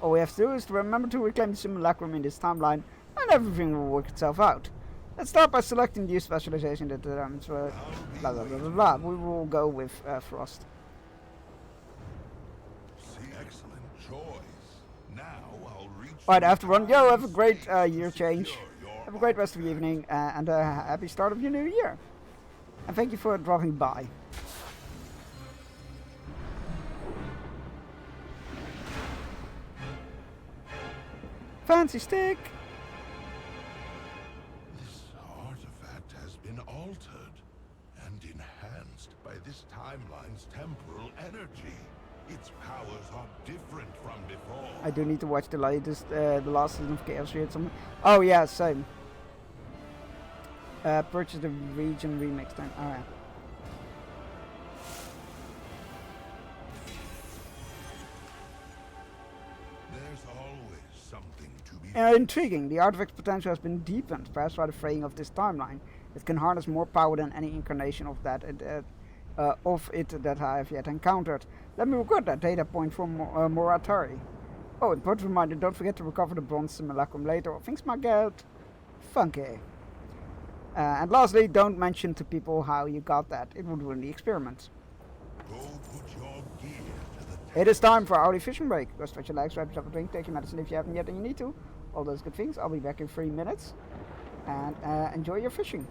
All we have to do is to remember to reclaim the simulacrum in this timeline, and everything will work itself out. Let's start by selecting the specialization that determines blah blah blah blah blah. We will go with Frost. Excellent choice. Now I'll reach. Alright, after run, yo, have a great year change. Have a great rest of the evening, and a happy start of your new year. And thank you for dropping by. Fancy stick! This artifact has been altered and enhanced by this timeline's temporal energy. Its powers are different from before. I do need to watch the latest, the last season of Chaos Theory. Oh yeah, same. Purchase the region remix time. Alright. There's always something to be. Intriguing. The artifact's potential has been deepened, perhaps by the fraying of this timeline. It can harness more power than any incarnation of that that I have yet encountered. Let me record that data point from Moratari. Oh, important reminder, don't forget to recover the bronze simulacrum later, or things might get funky. And lastly, don't mention to people how you got that. It would ruin the experiment. It is time for our early fishing break. Go stretch your legs, grab yourself a drink, take your medicine if you haven't yet and you need to. All those good things. I'll be back in 3 minutes. And enjoy your fishing.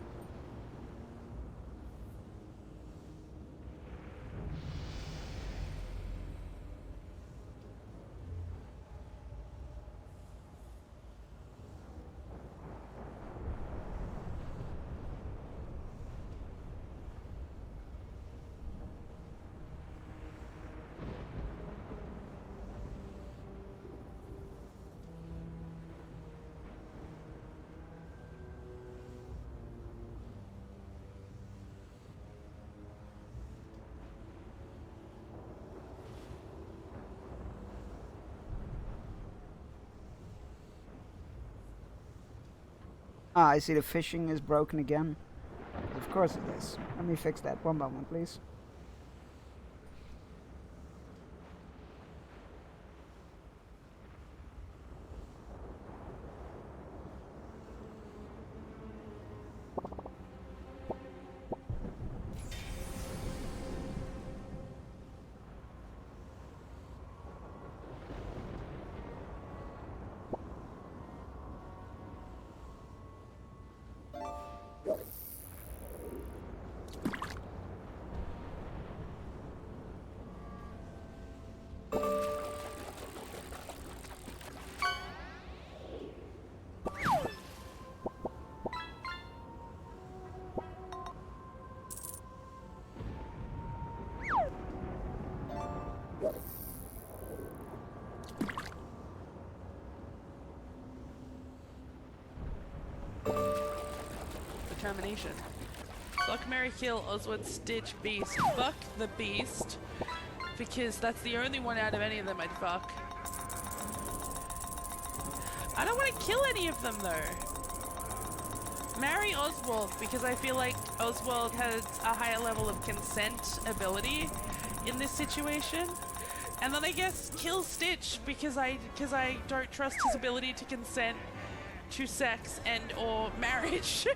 Ah, I see the fishing is broken again. Of course it is. Let me fix that. One moment, please. Determination. Fuck, marry, kill, Oswald, Stitch, Beast. Fuck the Beast. Because that's the only one out of any of them I'd fuck. I don't want to kill any of them though. Marry Oswald because I feel like Oswald has a higher level of consent ability in this situation. And then I guess kill Stitch because I don't trust his ability to consent to sex and or marriage.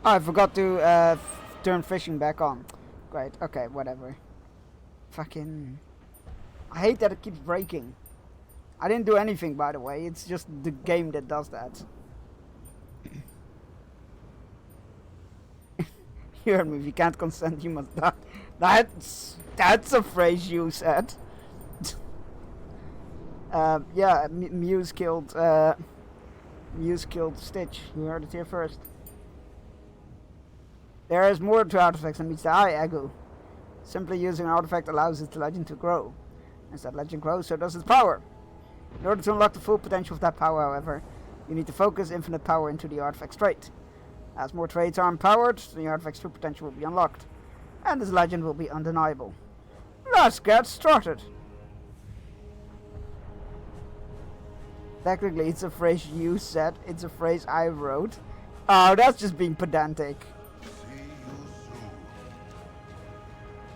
Oh, I forgot to turn fishing back on. Great. Okay, whatever. Fucking... I hate that it keeps breaking. I didn't do anything, by the way. It's just the game that does that. You heard me. If you can't consent, you must die. That's a phrase you said. Yeah, Muse killed Stitch. You heard it here first. There is more to artifacts than meets the eye, Agu. Simply using an artifact allows its legend to grow. As that legend grows, so does its power. In order to unlock the full potential of that power, however, you need to focus infinite power into the artifact's trait. As more traits are empowered, the artifact's true potential will be unlocked, and this legend will be undeniable. Let's get started! Technically, it's a phrase you said, it's a phrase I wrote. Oh, that's just being pedantic.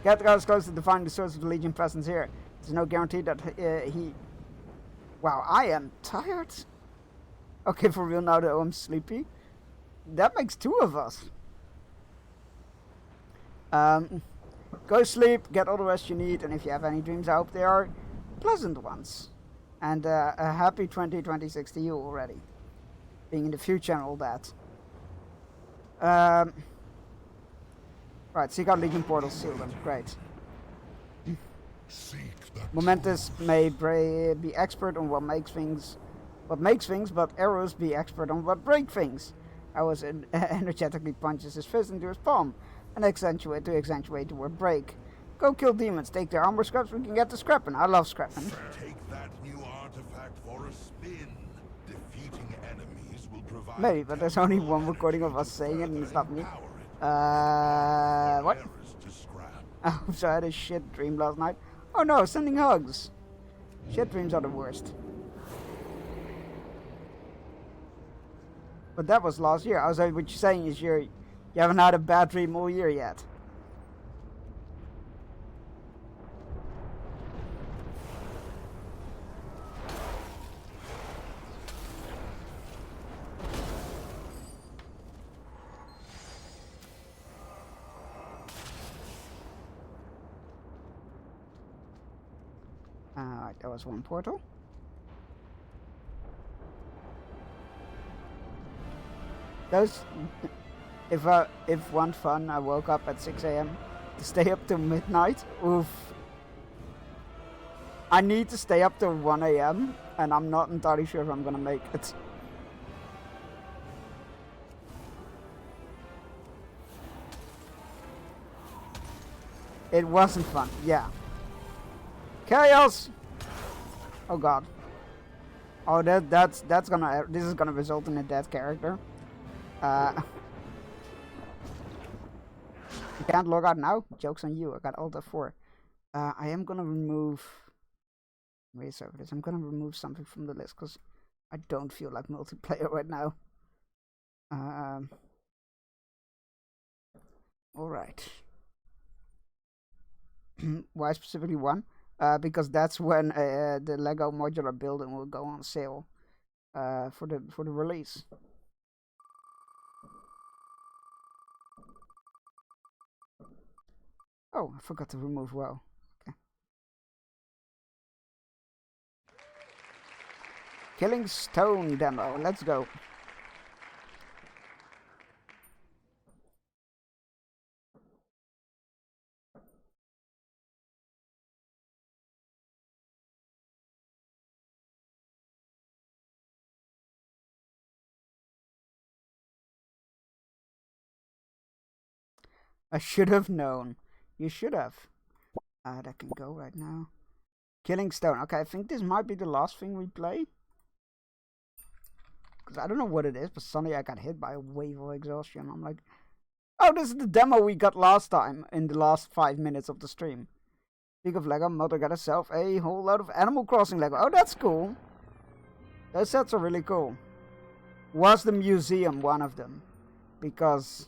Get as close to defining the source of the Legion presence here. There's no guarantee that he... Wow, I am tired. Okay, for real now that I'm sleepy. That makes two of us. Go sleep, get all the rest you need, and if you have any dreams, I hope they are pleasant ones. And a happy 2026 to you already. Being in the future and all that. Right, seek out Legion portals, seal them. Great. Momentous may be expert on what makes things, but Eros be expert on what break things. Arrows energetically punches his fist into his palm, and accentuate the word break. Go kill demons, take their armor scraps, we can get the scrapping. I love scrapping. Take that new artifact for a spin. Defeating enemies will provide... Maybe, but there's only one recording of us saying it and it's not me. What? Oh, so I had a shit dream last night. Oh no, sending hugs. Shit dreams are the worst. But that was last year. I was like, what you're saying is you haven't had a bad dream all year yet. Alright, that was one portal. If one fun, I woke up at 6 AM to stay up till midnight. Oof. I need to stay up till 1 AM, and I'm not entirely sure if I'm gonna make it. It wasn't fun, yeah. Chaos! Oh god. Oh, this is gonna result in a dead character. You can't log out now? Joke's on you, I got Alt F4. I am gonna remove... Wait over this. I'm gonna remove something from the list, because I don't feel like multiplayer right now. Alright. Why specifically 1? Because that's when the Lego modular building will go on sale for the release. Oh, I forgot to remove WoW. Okay. Killing Stone demo. Let's go. I should have known. You should have. That can go right now. Killing Stone. Okay, I think this might be the last thing we play. Because I don't know what it is, but suddenly I got hit by a wave of exhaustion. I'm like, oh, this is the demo we got last time in the last 5 minutes of the stream. Speak of Lego, Mother got herself a whole lot of Animal Crossing Lego. Oh, that's cool. Those sets are really cool. Was the museum one of them? Because...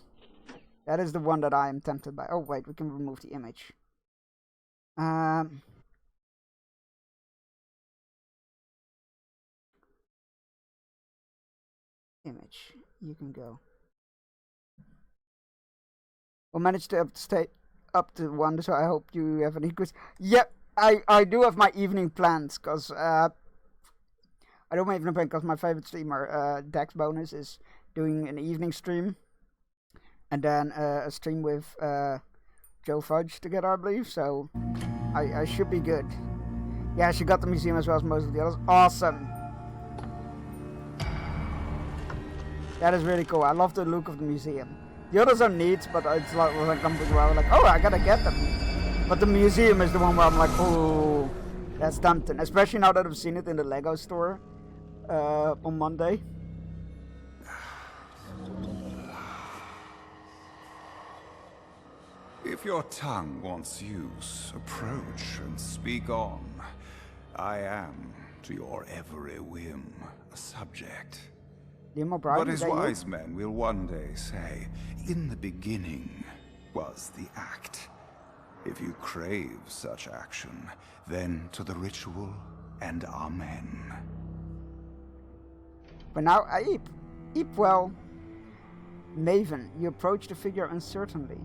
that is the one that I am tempted by. Oh wait, we can remove the image. Image. You can go. We'll manage to stay up to 1, so I hope you have any quiz. Yep, I do have my evening plans, because I don't have evening plans because my favorite streamer, Dex Bonus, is doing an evening stream. And then a stream with Joe Fudge together, I believe, so I should be good. Yeah, she got the museum as well as most of the others. Awesome! That is really cool. I love the look of the museum. The others are neat, but it's like something where I'm like, oh, I gotta get them. But the museum is the one where I'm like, oh, that's tempting. Especially now that I've seen it in the Lego store on Monday. If your tongue wants use, approach and speak on. I am, to your every whim, a subject. But as wise men will one day say, in the beginning was the act. If you crave such action, then to the ritual and amen. But now, Eep well. Maven, you approach the figure uncertainly,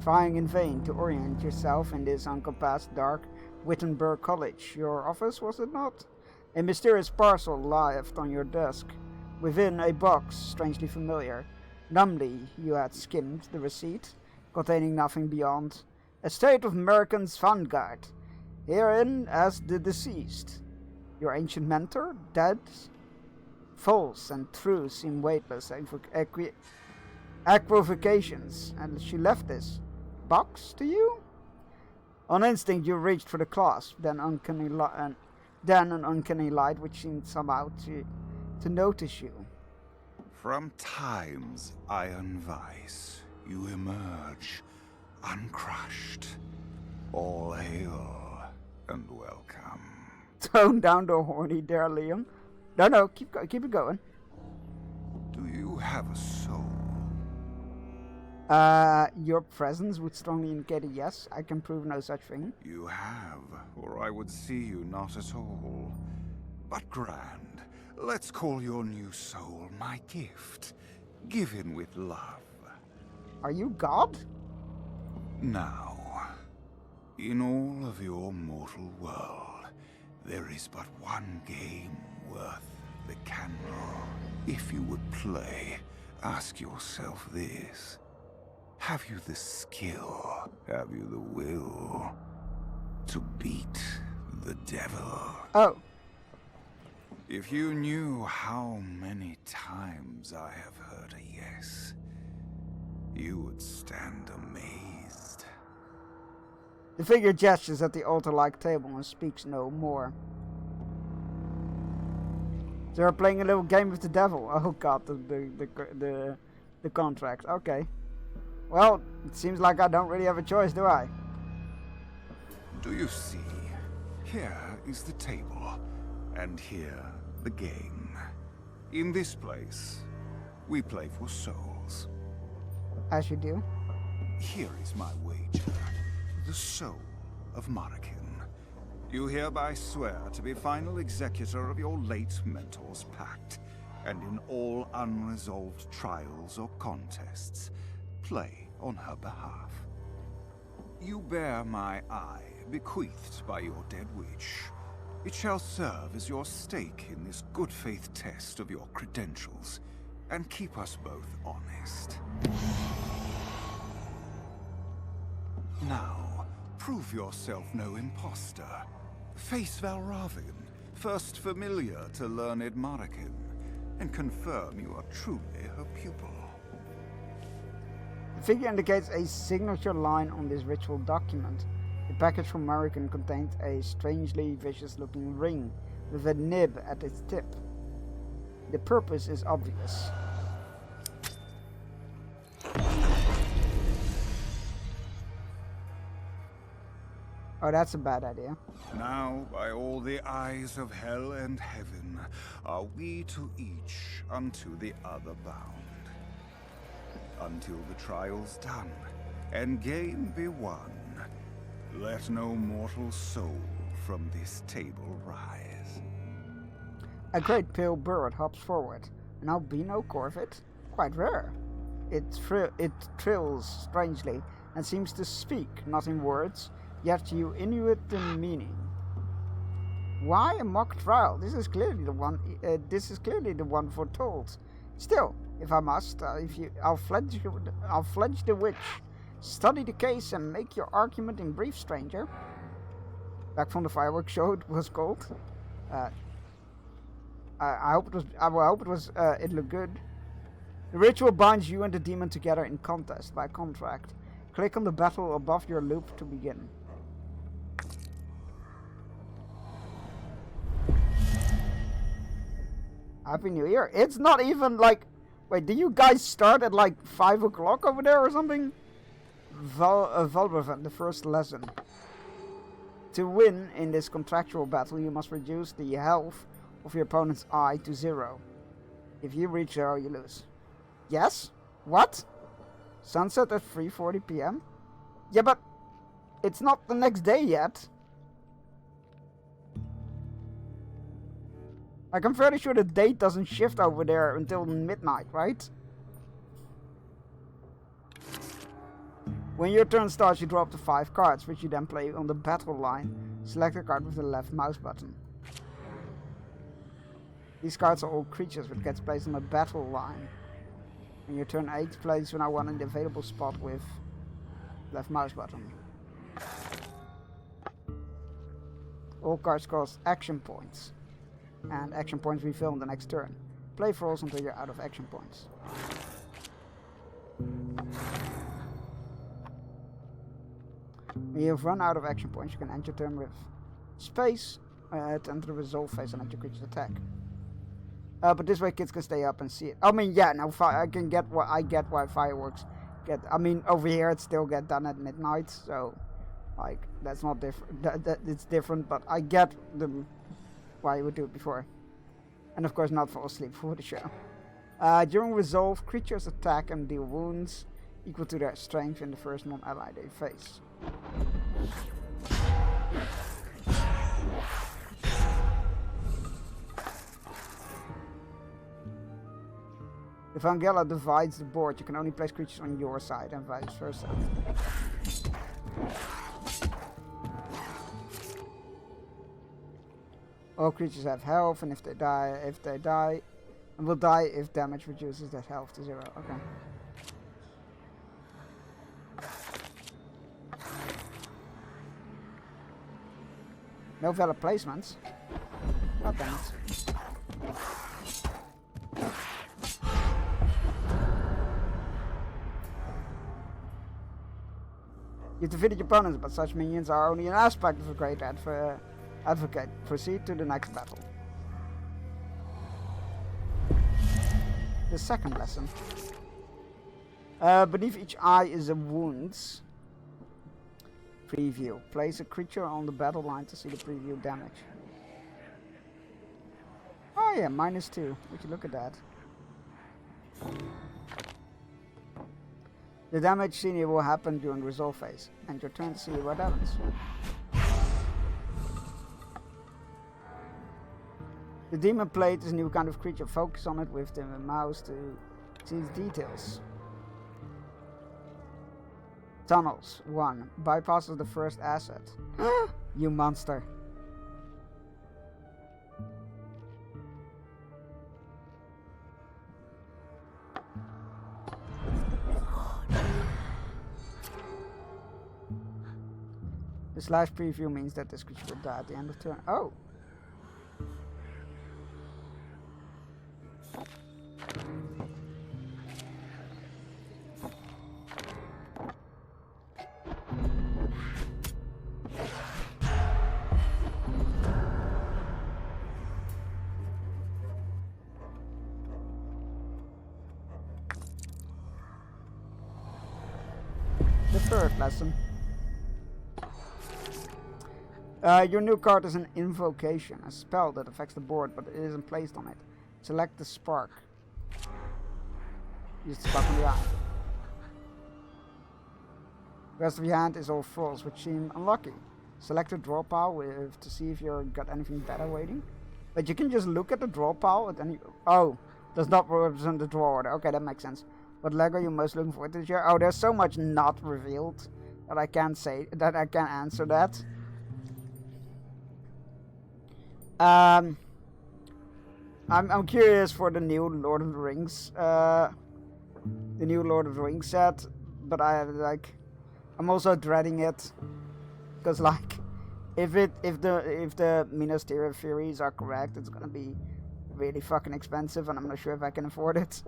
trying in vain to orient yourself in this uncompassed, dark Wittenberg College. Your office, was it not? A mysterious parcel left on your desk. Within a box, strangely familiar. Numbly, you had skimmed the receipt, containing nothing beyond a state of American's vanguard. Herein as the deceased. Your ancient mentor, dead? False and true seem weightless equivocations, and she left this box to you? On instinct, you reached for the clasp, then an uncanny light which seemed somehow to notice you. From time's iron vice, you emerge, uncrushed. All hail and welcome. Tone down the horny there, Liam. No, keep it going. Do you have a soul? Your presence would strongly indicate a yes. I can prove no such thing. You have, or I would see you not at all. But grand. Let's call your new soul my gift, given with love. Are you God? Now, in all of your mortal world, there is but one game worth the candle. If you would play, ask yourself this. Have you the skill, have you the will to beat the devil? Oh. If you knew how many times I have heard a yes, you would stand amazed. The figure gestures at the altar-like table and speaks no more. They're playing a little game with the devil. Oh god, the contract. Okay. Well, it seems like I don't really have a choice, do I? Do you see? Here is the table, and here the game. In this place, we play for souls. As you do. Here is my wager. The soul of Markin. You hereby swear to be final executor of your late mentor's pact, and in all unresolved trials or contests, play on her behalf. You bear my eye, bequeathed by your dead witch. It shall serve as your stake in this good faith test of your credentials, and keep us both honest. Now, prove yourself no imposter. Face Valravin, first familiar to learned Markin, and confirm you are truly her pupil. The figure indicates a signature line on this ritual document. The package from Markin contained a strangely vicious-looking ring with a nib at its tip. The purpose is obvious. Oh, that's a bad idea. Now, by all the eyes of hell and heaven, are we to each unto the other bound. Until the trial's done, and game be won, let no mortal soul from this table rise. A great pale bird hops forward, an albino corvid, quite rare. It trills strangely and seems to speak, not in words, yet you intuit the meaning. Why a mock trial? This is clearly the one. Foretold. Still, if I must, I'll fledge the witch. Study the case and make your argument in brief, stranger. Back from the fireworks show, it was gold. I hope it was. I hope it was. It looked good. The ritual binds you and the demon together in contest by contract. Click on the battle above your loop to begin. Happy New Year. It's not even like... Wait, do you guys start at like 5 o'clock over there or something? Valbrevent, the first lesson. To win in this contractual battle, you must reduce the health of your opponent's eye to 0. If you reach 0, you lose. Yes? What? Sunset at 3:40 p.m.? Yeah, but it's not the next day yet. Like, I'm fairly sure the date doesn't shift over there until midnight, right? When your turn starts, you draw up to 5 cards, which you then play on the battle line. Select a card with the left mouse button. These cards are all creatures, which gets placed on the battle line. When your turn 8, place now one in the available spot with left mouse button. All cards cost action points. And action points refill on the next turn. Play falls until you're out of action points. When you have run out of action points, you can end your turn with space to enter the resolve phase and let your creatures attack. But this way kids can stay up and see it. I mean, yeah, now I can get what I get why fireworks get. I mean, over here it still get done at midnight, so like that's not different. It's different, but I get why you would do it before. And of course not fall asleep for the show. During resolve, creatures attack and deal wounds equal to their strength in the first non-ally they face. If Angela divides the board, you can only place creatures on your side and vice versa. All creatures have health, and if they die, and will die if damage reduces that health to 0. Okay. No valid placements. God damn it. You defeated your opponents, but such minions are only an aspect of a great advocate. Proceed to the next battle. The second lesson. Beneath each eye is a wound. Preview. Place a creature on the battle line to see the preview damage. Oh yeah, -2. Would you look at that? The damage seen here will happen during resolve phase, and your turn to see what happens. The demon plate is a new kind of creature. Focus on it with the mouse to see its details. Tunnels. 1. Bypasses the first asset. You monster. The slash preview means that this creature will die at the end of turn. Oh! The third lesson. Your new card is an invocation, a spell that affects the board, but it isn't placed on it. Select the spark. Use the spark on the eye. The rest of your hand is all falls, which seem unlucky. Select a draw pile to see if you've got anything better waiting. But you can just look at the draw pile at any... Oh, does not represent the draw order. Okay, that makes sense. What Lego you most looking forward to this year? Oh, there's so much not revealed that I can't say that I can't answer that. I'm curious for the new Lord of the Rings, set, but I'm also dreading it, because like, if the Minas Tirith theories are correct, it's gonna be really fucking expensive, and I'm not sure if I can afford it.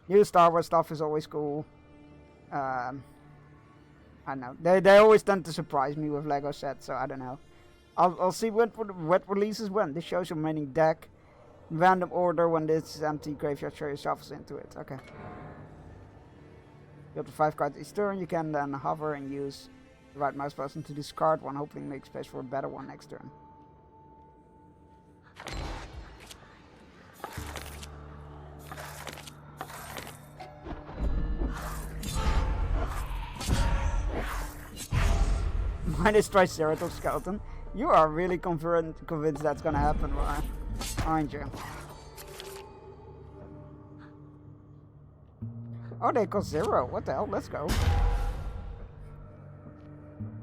New Star Wars stuff is always cool. I don't know. They always tend to surprise me with Lego sets, so I don't know. I'll see what releases when. This shows your remaining deck. Random order when this is empty. Graveyard, show your shuffles into it. Okay. You have the 5 cards each turn. You can then hover and use the right mouse button to discard one, hoping make space for a better one next turn. Minus Triceratops skeleton. You are really convinced that's gonna happen, aren't you? Oh, they cost 0. What the hell? Let's go.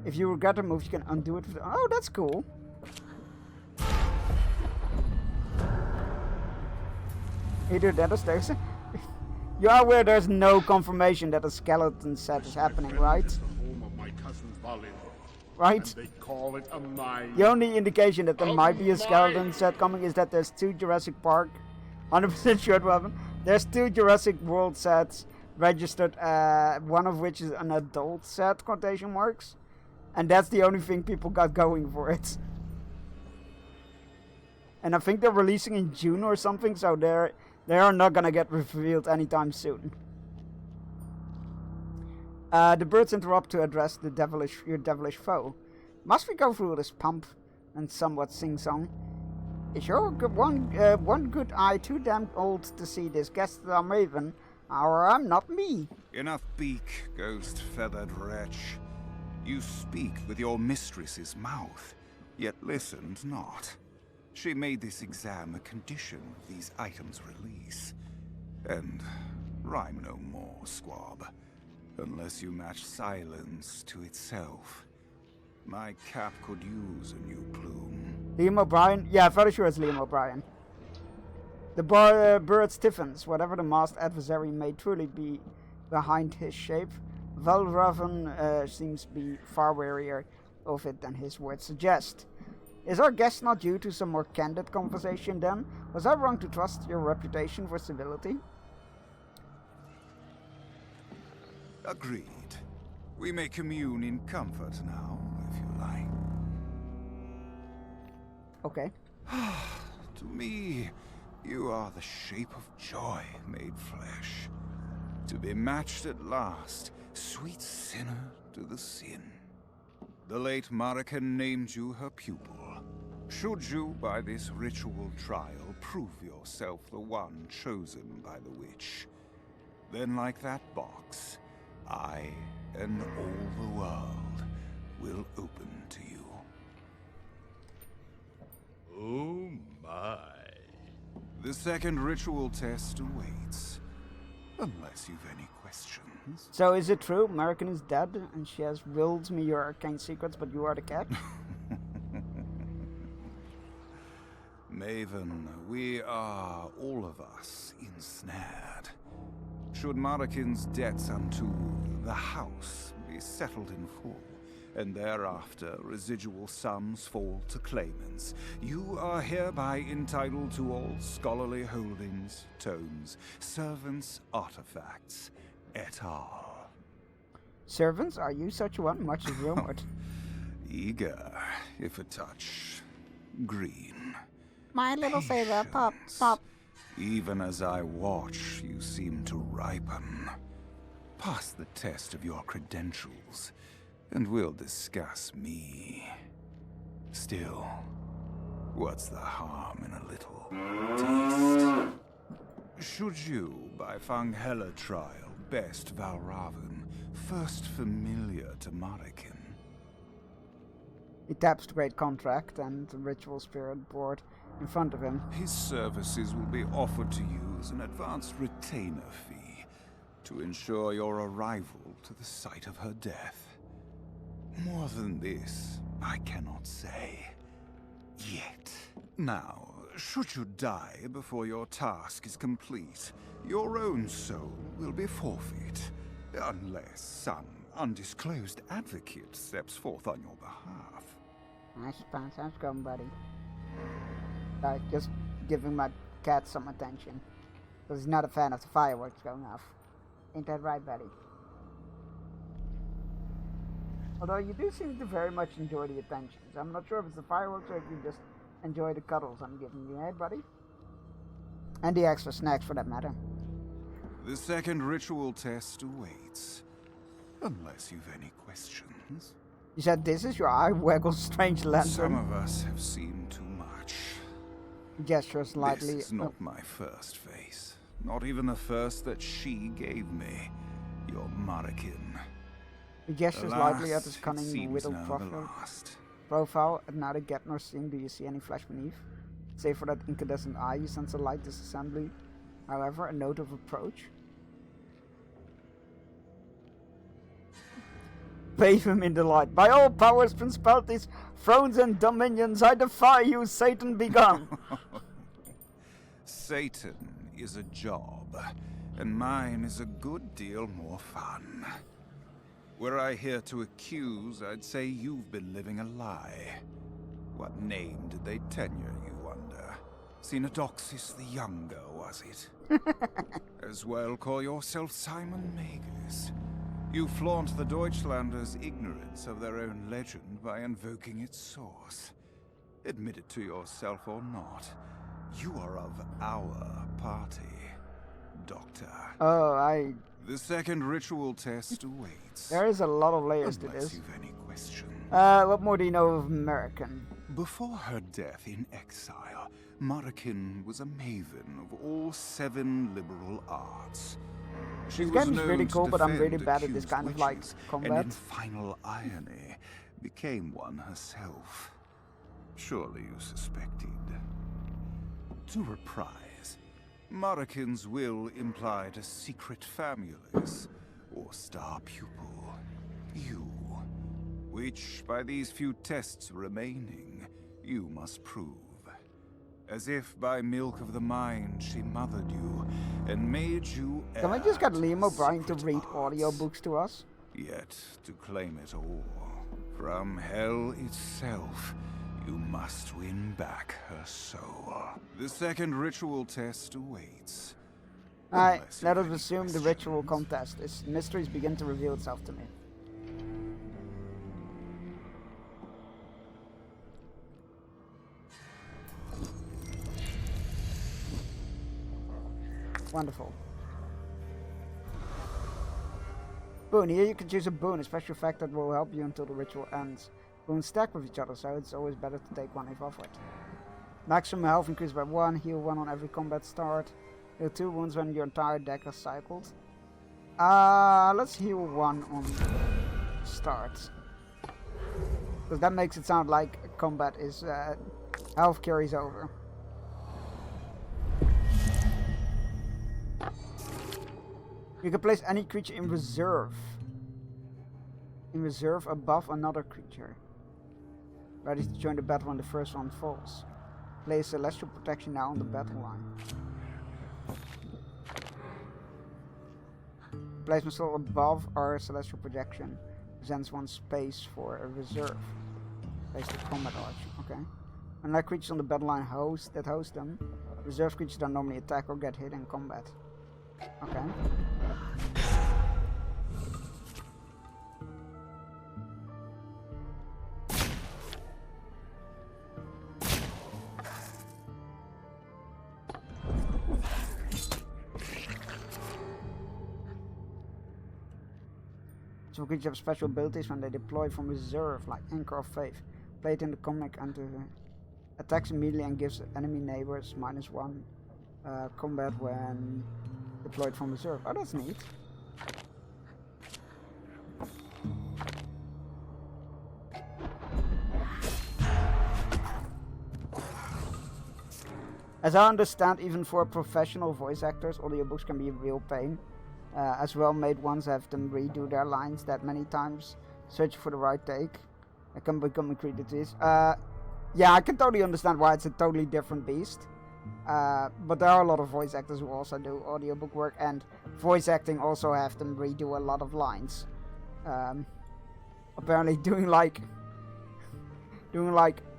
If you regret a move, you can undo it. Oh, that's cool. Either that or stairs. You are aware there's no confirmation that a skeleton set is happening, right? Right? They call it a mine. The only indication that there might be a skeleton set coming is that there's 2 Jurassic Park. 100% sure it will happen. There's 2 Jurassic World sets registered, one of which is an adult set, quotation marks. And that's the only thing people got going for it. And I think they're releasing in June or something, so they are not gonna get revealed anytime soon. The birds interrupt to address your devilish foe. Must we go through this pump and somewhat sing-song? Is your one good eye too damn old to see this guest I'm Raven, or I'm not me? Enough beak, ghost-feathered wretch. You speak with your mistress's mouth, yet listened not. She made this exam a condition of these items' release. And rhyme no more, squab. Unless you match silence to itself. My cap could use a new plume. Liam O'Brien? Yeah, very sure it's Liam O'Brien. The bird stiffens. Whatever the masked adversary may truly be behind his shape, Valravan seems to be far warier of it than his words suggest. Is our guest not due to some more candid conversation then? Was I wrong to trust your reputation for civility? Agreed. We may commune in comfort now, if you like. Okay. To me, you are the shape of joy made flesh. To be matched at last, sweet sinner to the sin. The late Marican named you her pupil. Should you, by this ritual trial, prove yourself the one chosen by the witch, then like that box, I and all the world will open to you. Oh my. The second ritual test awaits. Unless you've any questions. So is it true American is dead and she has willed me your arcane secrets, but you are the cat? Maven, we are, all of us, ensnared. Should Marican's debts unto the house be settled in full, and thereafter residual sums fall to claimants, you are hereby entitled to all scholarly holdings, tomes, servants, artifacts, et al. Servants? Are you such one? Much is rumored. Eager, if a touch green. My little sailor, pop, pop. Even as I watch, you seem to ripen. Pass the test of your credentials, and we'll discuss me. Still, what's the harm in a little taste? Should you, by Fanghella trial, best Valravan, first familiar to Marican? He taps the great contract and the ritual spirit board in front of him. His services will be offered to you impose an advanced retainer fee to ensure your arrival to the site of her death. More than this, I cannot say. Yet. Now, should you die before your task is complete, your own soul will be forfeit, unless some undisclosed advocate steps forth on your behalf. I suppose that's good, buddy. Just giving my cat some attention. Because he's not a fan of the fireworks going off. Ain't that right, buddy? Although you do seem to very much enjoy the attentions. I'm not sure if it's the fireworks or if you just enjoy the cuddles I'm giving you, eh, buddy? And the extra snacks, for that matter. The second ritual test awaits. Unless you've any questions. You said this is your eye waggles strange lantern. Some of us have seen too much. Gestures lightly. This is not my first face. Not even the first that she gave me. Your Marikin. He gestures lightly at his cunning whittled profile. At neither get nor sing do you see any flesh beneath. Save for that incandescent eye, you sense a light disassembly. However, a note of approach. Bathe him in the light. By all powers, principalities, thrones, and dominions, I defy you, Satan, be gone. Satan is a job, and mine is a good deal more fun. Were I here to accuse, I'd say you've been living a lie. What name did they tenure you under? Xenodoxus the Younger, was it? As well call yourself Simon Magus. You flaunt the Deutschlanders' ignorance of their own legend by invoking its source. Admit it to yourself or not, you are of our party, Doctor. Oh, The second ritual test awaits. There is a lot of layers to Unless this. you've any questions. What more do you know of American? Before her death in exile, Marikin was a maven of all 7 liberal arts. She This was game is known really to cool, but I'm really defend bad at this accused kind of like witches, combat. And in final irony, became one herself. Surely you suspected. To reprise, Marikin's will implied a secret famulus, or star pupil. You. Which, by these few tests remaining, you must prove. As if by milk of the mind she mothered you and made you Can we just get Liam O'Brien to read audiobooks to us? Yet, to claim it all, from hell itself, you must win back her soul. The second ritual test awaits. Alright, let us assume the ritual contest. Its mysteries begin to reveal itself to me. Wonderful. Boon, here you can choose a boon, a special effect that will help you until the ritual ends. Boons stack with each other, so it's always better to take one if offered. Maximum health increased by 1, heal 1 on every combat start. Heal 2 wounds when your entire deck is cycled. Let's heal 1 on start. Because that makes it sound like combat is, health carries over. You can place any creature in reserve. In reserve above another creature. Ready to join the battle when the first one falls. Place Celestial Protection now on the battle line. Placement slot above our Celestial Projection presents 1 space for a reserve. Place the combat arch, okay. Unlike creatures on the battle line host them, reserve creatures don't normally attack or get hit in combat. Okay. Some creatures have special abilities when they deploy from reserve, like Anchor of Faith. Play it in the comic and attacks immediately and gives enemy neighbors -1 combat when deployed from reserve. Oh, that's neat. As I understand, even for professional voice actors, audiobooks can be a real pain. As well-made ones have them redo their lines that many times, searching for the right take. It can become incredulous. Yeah, I can totally understand why it's a totally different beast. But there are a lot of voice actors who also do audiobook work, and voice acting also have them redo a lot of lines. Apparently doing like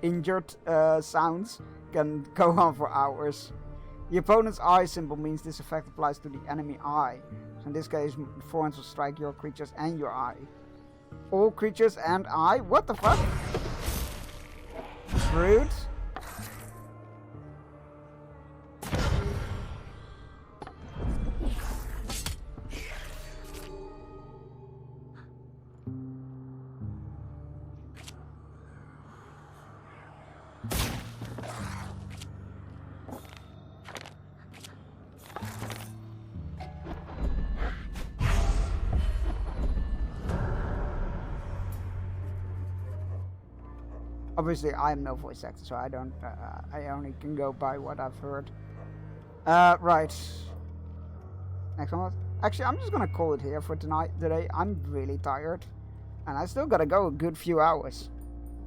injured sounds can go on for hours. The opponent's eye symbol means this effect applies to the enemy eye. So in this case, thorns will strike your creatures and your eye. All creatures and eye? What the fuck? Rude. Obviously, I am no voice actor, so I don't. I only can go by what I've heard. Right. Next one. Actually, I'm just gonna call it here for today. I'm really tired, and I still gotta go a good few hours.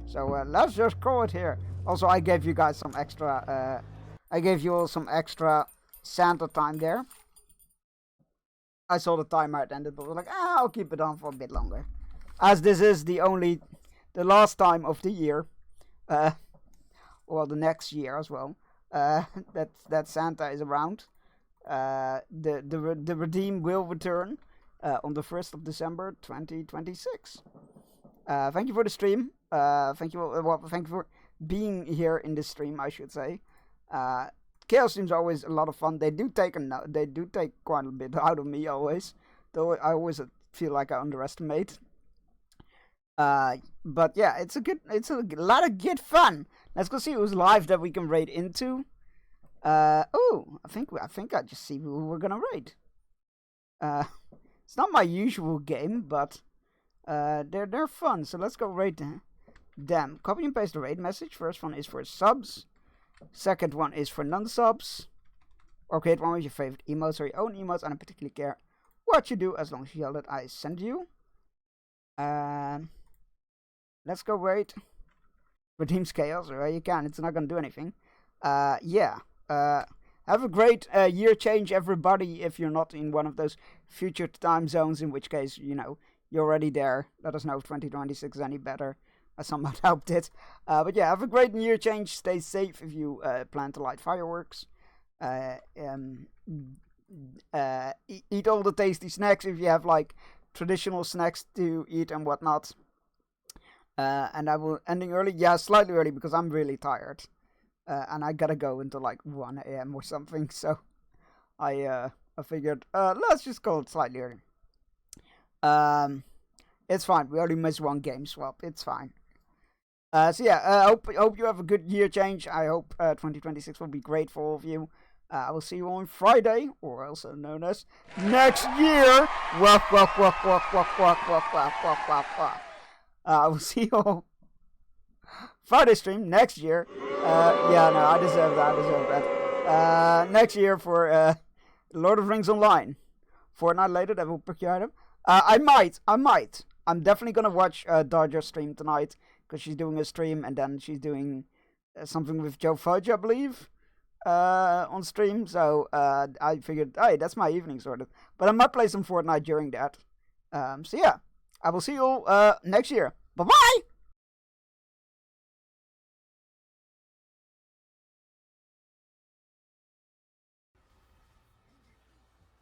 So let's just call it here. Also, I gave you guys some extra. I gave you all some extra Santa time there. I saw the timer had ended, but I was like, I'll keep it on for a bit longer, as this is the last time of the year. Well, the next year as well. That Santa is around. The Redeem will return on the 1st of December 2026. Thank you for the stream. Thank you for being here in the stream, I should say. Chaos streams are always a lot of fun. They do take quite a bit out of me always, though I always feel like I underestimate. But yeah, it's a lot of good fun. Let's go see who's live that we can raid into. Oh, I think I just see who we're gonna raid. It's not my usual game, but they're fun. So let's go raid them. Copy and paste the raid message. First one is for subs. Second one is for non-subs. Or create one with your favorite emotes or your own emotes. I don't particularly care what you do as long as you yell that I send you. Let's go raid Redeem's Chaos. Or you can. It's not gonna do anything. Yeah. Have a great year change, everybody. If you're not in one of those future time zones, in which case, you know, you're already there. Let us know if 2026 is any better. I somehow helped it. But yeah, have a great year change. Stay safe if you plan to light fireworks. Eat all the tasty snacks if you have like traditional snacks to eat and whatnot. And I will ending early. Yeah, slightly early because I'm really tired. And I gotta go until like 1 AM or something. So I figured let's just call it slightly early. It's fine. We only missed one game swap. It's fine. So yeah, hope you have a good year change. I hope 2026 will be great for all of you. I will see you on Friday, or also known as next year. I will see you all Friday stream next year. Yeah, no, I deserve that. Next year for Lord of Rings Online. Fortnite later, that will pick your item. I might. I'm definitely gonna watch Dodger stream tonight, because she's doing a stream, and then she's doing something with Joe Fudge, I believe, on stream. So I figured, hey, that's my evening sorted. But I might play some Fortnite during that. So yeah, I will see you all next year. Bye bye.